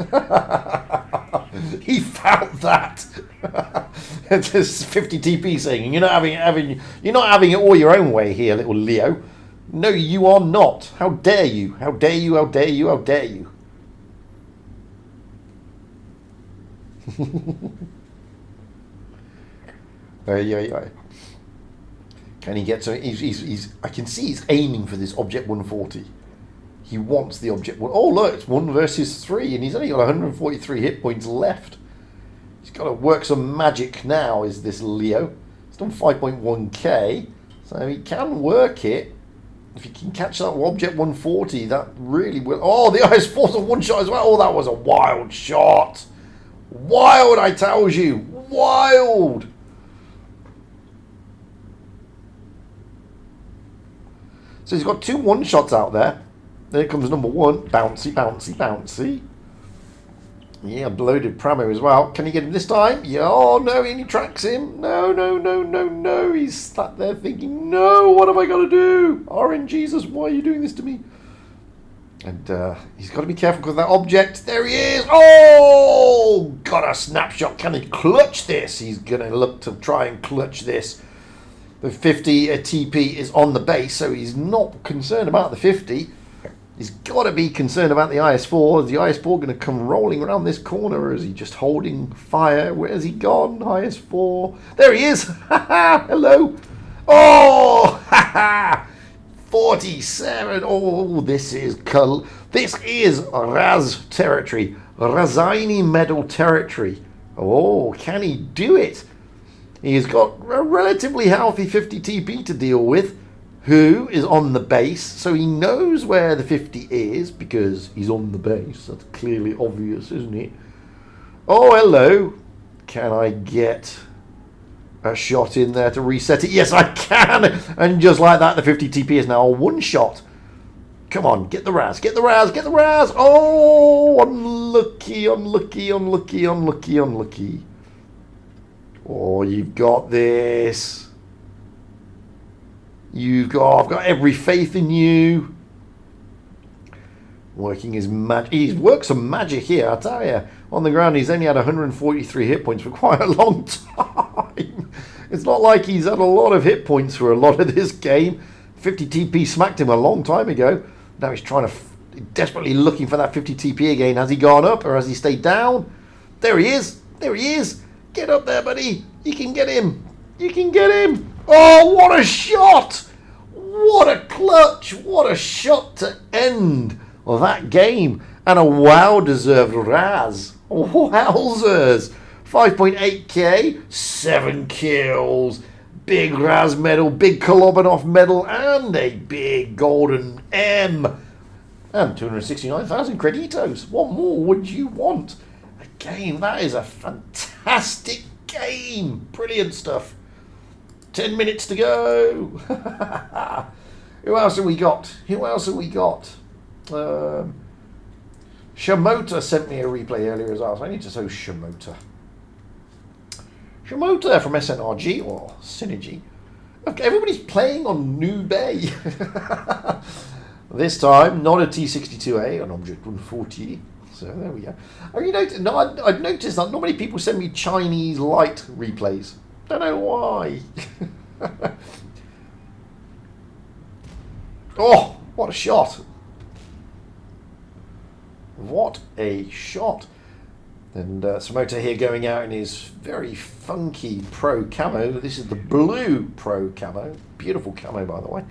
Speaker 1: He felt that. It's 50 TP saying you're not having it all your own way here, little Leo. No, you are not. How dare you? How dare you? How dare you? How dare you? Yeah. Can he get to? He's. I can see he's aiming for this object 140. He wants the object. Oh look, it's 1 versus 3, and he's only got 143 hit points left. He's got to work some magic now. Is this Leo? He's done 5.1k, so he can work it. If he can catch that object 140, that really will. Oh, the IS4's a one shot as well. Oh, that was a wild shot. Wild, I tell you, wild. So he's got 2 one-shots out there. There comes number 1. Bouncy, bouncy, bouncy. Yeah, bloated Pramo as well. Can he get him this time? Yeah, oh no, and he tracks him. No. He's sat there thinking, no, what have I got to do? RNGesus, why are you doing this to me? And he's got to be careful because that object. There he is. Oh, got a snapshot. Can he clutch this? He's going to look to try and clutch this. The 50 TP is on the base, so he's not concerned about the 50. He's got to be concerned about the IS4. Is the IS4 going to come rolling around this corner, or is he just holding fire? Where's he gone? IS4. There he is. Hello. Oh, 47. Oh, this is Raz territory. Razini medal territory. Oh, can he do it? He's got a relatively healthy 50 TP to deal with, who is on the base, so he knows where the 50 is because he's on the base. That's clearly obvious, isn't it? Oh, hello. Can I get a shot in there to reset it? Yes, I can. And just like that, the 50 TP is now a one shot. Come on, get the Raz, get the Raz, get the Raz. Oh, unlucky. Oh, you've got this. I've got every faith in you. Working his magic. He's worked some magic here, I tell you. On the ground, he's only had 143 hit points for quite a long time. It's not like he's had a lot of hit points for a lot of this game. 50 TP smacked him a long time ago. Now he's trying to, desperately looking for that 50 TP again. Has he gone up or has he stayed down? There he is. There he is. Get up there, buddy. You can get him. You can get him. Oh, what a shot. What a clutch. What a shot to end that game. And a well-deserved Raz. Wowzers. 5.8k, 7 kills. Big Raz medal, big Kolobanov medal, and a big golden M. And 269,000 creditos. What more would you want? A game, that is a fantastic game. Brilliant stuff. 10 minutes to go. Who else have we got? Shimota sent me a replay earlier as well, so I need to show Shimota. Shimota from SNRG or Synergy. Okay, everybody's playing on New Bay. This time, not a T62A, an Object 140. So there we go. Have you noticed? No, I'd noticed that not many people send me Chinese light replays. Don't know why. Oh, what a shot! What a shot! And Samota here going out in his very funky pro camo. This is the blue pro camo. Beautiful camo, by the way.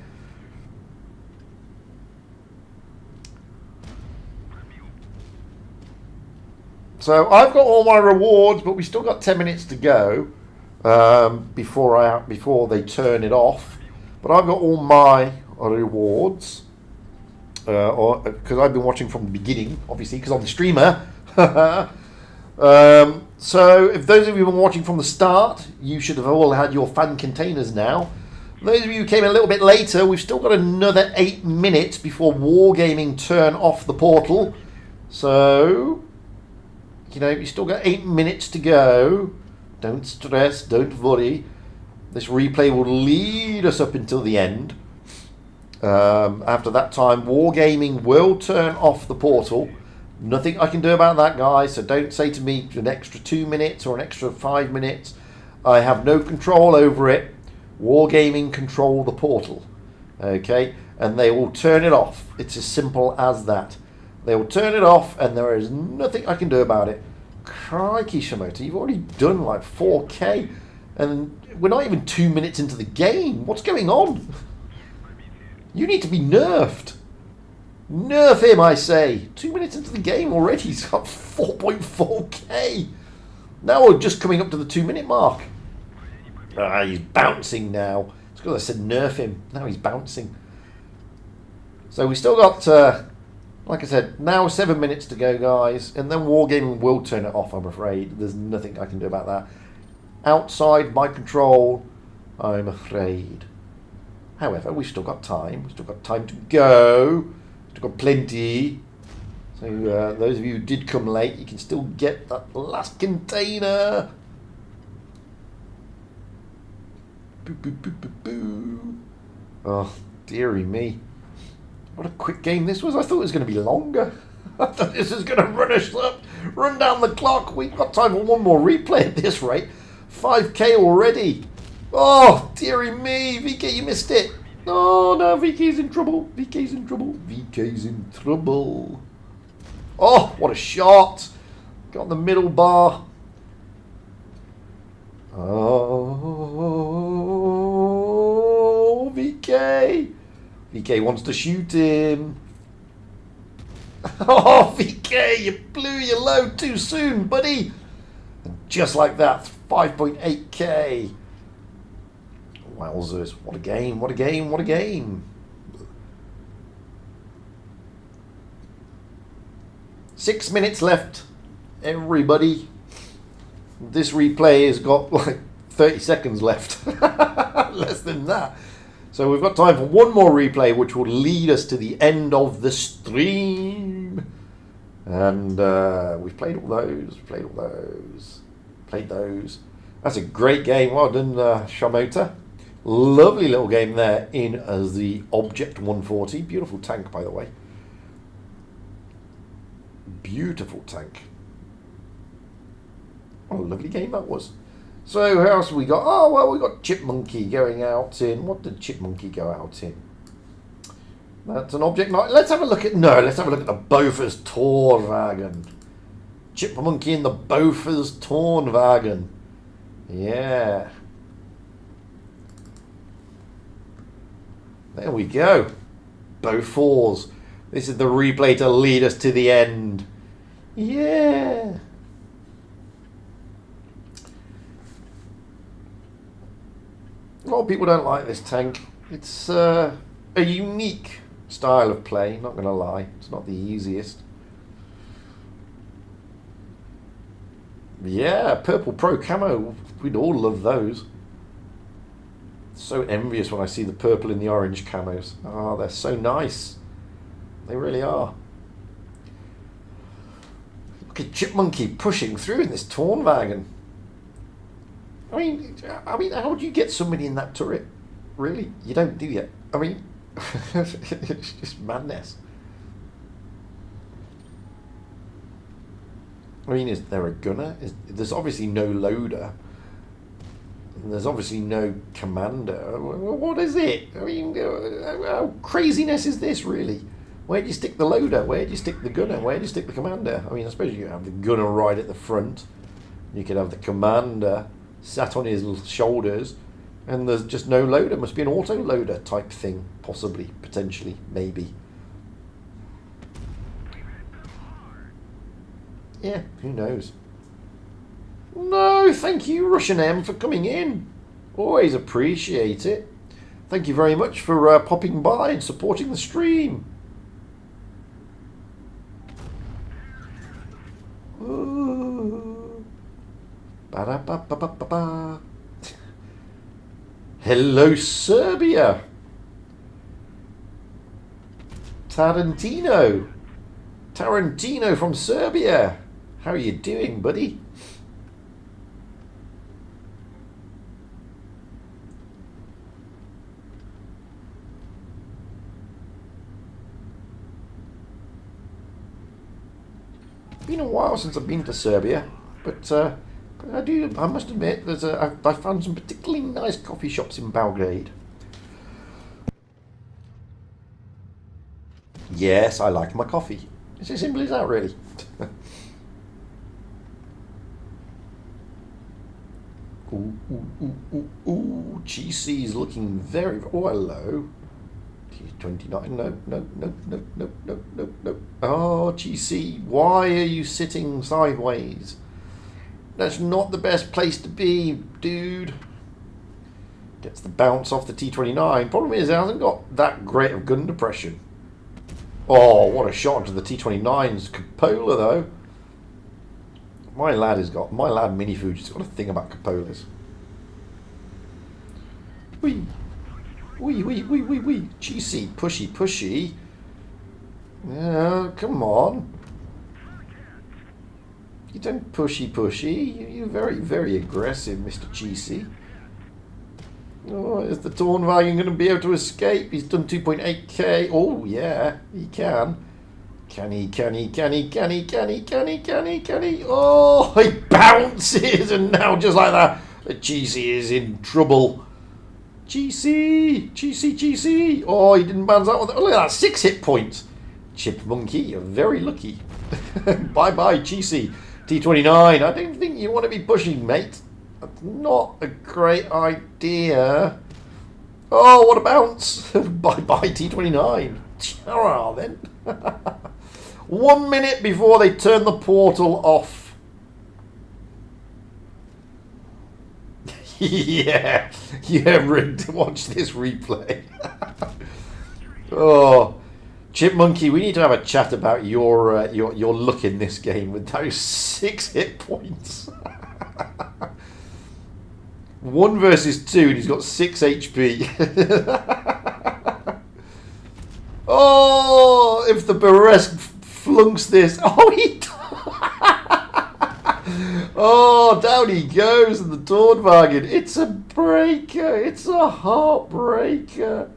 Speaker 1: So I've got all my rewards, but we still got 10 minutes to go before they turn it off. But I've got all my rewards because I've been watching from the beginning, obviously, because I'm the streamer. So if those of you who have been watching from the start, you should have all had your fan containers now. Those of you who came a little bit later, we've still got another 8 minutes before Wargaming turn off the portal. So, you know, you've still got 8 minutes to go. Don't stress, don't worry. This replay will lead us up until the end. After that time, Wargaming will turn off the portal. Nothing I can do about that, guys, so don't say to me an extra 2 minutes or an extra 5 minutes. I have no control over it. Wargaming control the portal, okay? And they will turn it off. It's as simple as that. They will turn it off and there is nothing I can do about it. Crikey, Shimota, you've already done like 4K and we're not even 2 minutes into the game. What's going on? You need to be nerfed. Nerf him, I say. 2 minutes into the game already, he's got 4.4K. Now we're just coming up to the 2 minute mark. He's bouncing now. It's because I said nerf him. Now he's bouncing. So we still got, like I said, now 7 minutes to go, guys. And then Wargaming will turn it off, I'm afraid. There's nothing I can do about that. Outside my control, I'm afraid. However, we've still got time. We've still got time to go. We've got plenty. So those of you who did come late, you can still get that last container. Boo, boo, boo, boo, boo. Oh, dearie me. What a quick game this was. I thought it was going to be longer. I thought this was going to run us up, run down the clock. We've got time for one more replay at this rate. 5K already. Oh, dearie me. VK, you missed it. Oh, no, VK's in trouble. VK's in trouble. VK's in trouble. Oh, what a shot. Got the middle bar. Oh, VK. VK wants to shoot him. Oh, VK, you blew your load too soon, buddy. And just like that, 5.8K. Wowzers. What a game, what a game, what a game. 6 minutes left, everybody. This replay has got like 30 seconds left. Less than that. So we've got time for one more replay, which will lead us to the end of the stream. And we've played all those, played those. That's a great game. Well done, Shamota. Lovely little game there in the Object 140. Beautiful tank, by the way. Beautiful tank. What a lovely game that was. So who else have we got? Oh, well, we got Chipmunky going out in... What did Chipmunky go out in? That's an object... Let's have a look at... No, let's have a look at the Bofors Torwagen. Chipmunky in the Bofors Torwagen. Yeah. There we go. Bofors. This is the replay to lead us to the end. Yeah. A lot of people don't like this tank. It's a unique style of play, not going to lie. It's not the easiest. Yeah, purple pro camo. We'd all love those. So envious when I see the purple and the orange camos. Oh, they're so nice. They really are. Look at Chipmunky pushing through in this Tornwagen. I mean, how would you get somebody in that turret? Really? You don't, do you? I mean, it's just madness. I mean, is there a gunner? There's obviously no loader. And there's obviously no commander. What is it? I mean, how craziness is this, really? Where do you stick the loader? Where do you stick the gunner? Where do you stick the commander? I mean, I suppose you have the gunner right at the front. You could have the commander sat on his shoulders. And there's just no loader. Must be an auto-loader type thing. Possibly. Potentially. Maybe. Yeah, who knows? No, thank you, Russian M, for coming in. Always appreciate it. Thank you very much for popping by and supporting the stream. Ooh. Ba-da-ba-ba-ba-ba-ba. Hello, Serbia. Tarantino from Serbia. How are you doing, buddy? Been a while since I've been to Serbia, but I must admit, I found some particularly nice coffee shops in Belgrade. Yes, I like my coffee. It's as simple as that, really. Ooh, GC's looking very... Oh, hello. T29. No. Oh, GC, why are you sitting sideways? That's not the best place to be, dude. Gets the bounce off the T29. Problem is, it hasn't got that great of gun depression. Oh, what a shot into the T29's cupola, though. My lad Minifuji's got a thing about cupolas. Wee. GC, pushy. Yeah, come on. You don't pushy. You're very aggressive, Mr. GC. Oh, is the Tornwagen going to be able to escape? He's done 2.8k. Oh, yeah, he can. Can he? Oh, he bounces, and now just like that, the GC is in trouble. GC. Oh, he didn't bounce out with it. Oh, look at that, 6 hit points. Chipmunky, you're very lucky. Bye, GC. T29, I don't think you want to be pushing, mate. That's not a great idea. Oh, what a bounce. Bye, T29. Ciao, then. 1 minute before they turn the portal off. yeah, rigged to watch this replay. Oh, Chipmunky, we need to have a chat about your look in this game with those 6 hit points. 1 versus 2, and he's got 6 HP. Oh, if the Beresk flunks this. Oh, he... Oh, down he goes in the Tornwagen. It's a breaker. It's a heartbreaker.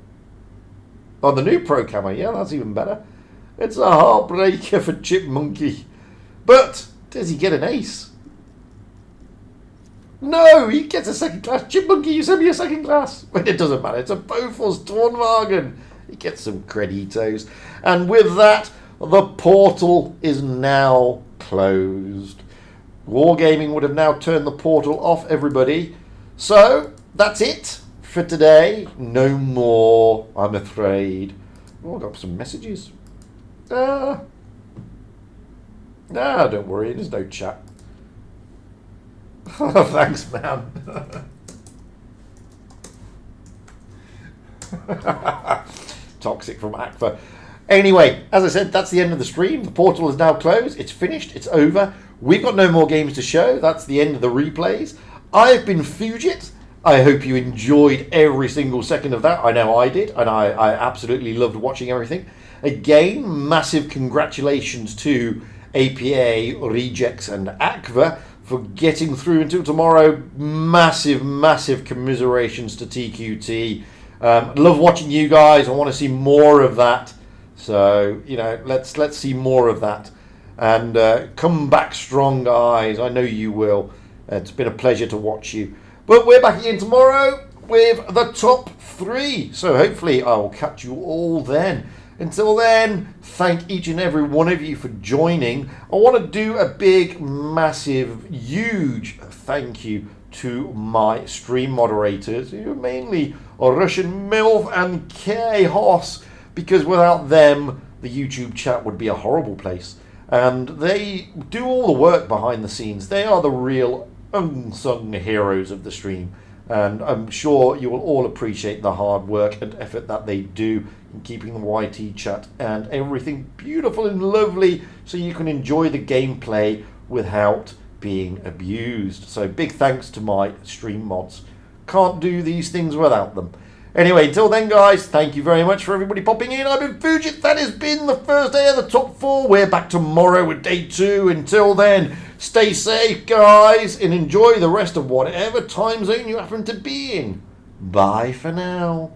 Speaker 1: Oh, the new Pro Camo. Yeah, that's even better. It's a heartbreaker for Chipmunky. But does he get an ace? No, he gets a second class. Chipmunky, you sent me a second class. But it doesn't matter. It's a Bofors Tornwagen. He gets some creditos. And with that, the portal is now closed. Wargaming would have now turned the portal off, everybody. So, that's it for today. No more, I'm afraid. Oh, I got some messages. Don't worry, there's no chat. Oh, thanks, man. Toxic from ACFA. Anyway, as I said, that's the end of the stream. The portal is now closed. It's finished. It's over. We've got no more games to show. That's the end of the replays. I've been Fugit. I hope you enjoyed every single second of that. I know I did, and I absolutely loved watching everything. Again, massive congratulations to APA, Rejects and Aqua for getting through until tomorrow. Massive, massive commiserations to TQT. Love watching you guys. I want to see more of that. So, you know, let's see more of that. And come back strong, guys. I know you will. It's been a pleasure to watch you. But we're back again tomorrow with the top 3. So hopefully I will catch you all then. Until then, thank each and every one of you for joining. I want to do a big, massive, huge thank you to my stream moderators, who mainly are Russian MILF and Chaos, because without them, the YouTube chat would be a horrible place. And they do all the work behind the scenes. They are the real unsung heroes of the stream. And I'm sure you will all appreciate the hard work and effort that they do in keeping the YT chat and everything beautiful and lovely so you can enjoy the gameplay without being abused. So big thanks to my stream mods. Can't do these things without them. Anyway, until then, guys, thank you very much for everybody popping in. I've been Fujit. That has been the first day of the top 4. We're back tomorrow with day 2. Until then, stay safe, guys, and enjoy the rest of whatever time zone you happen to be in. Bye for now.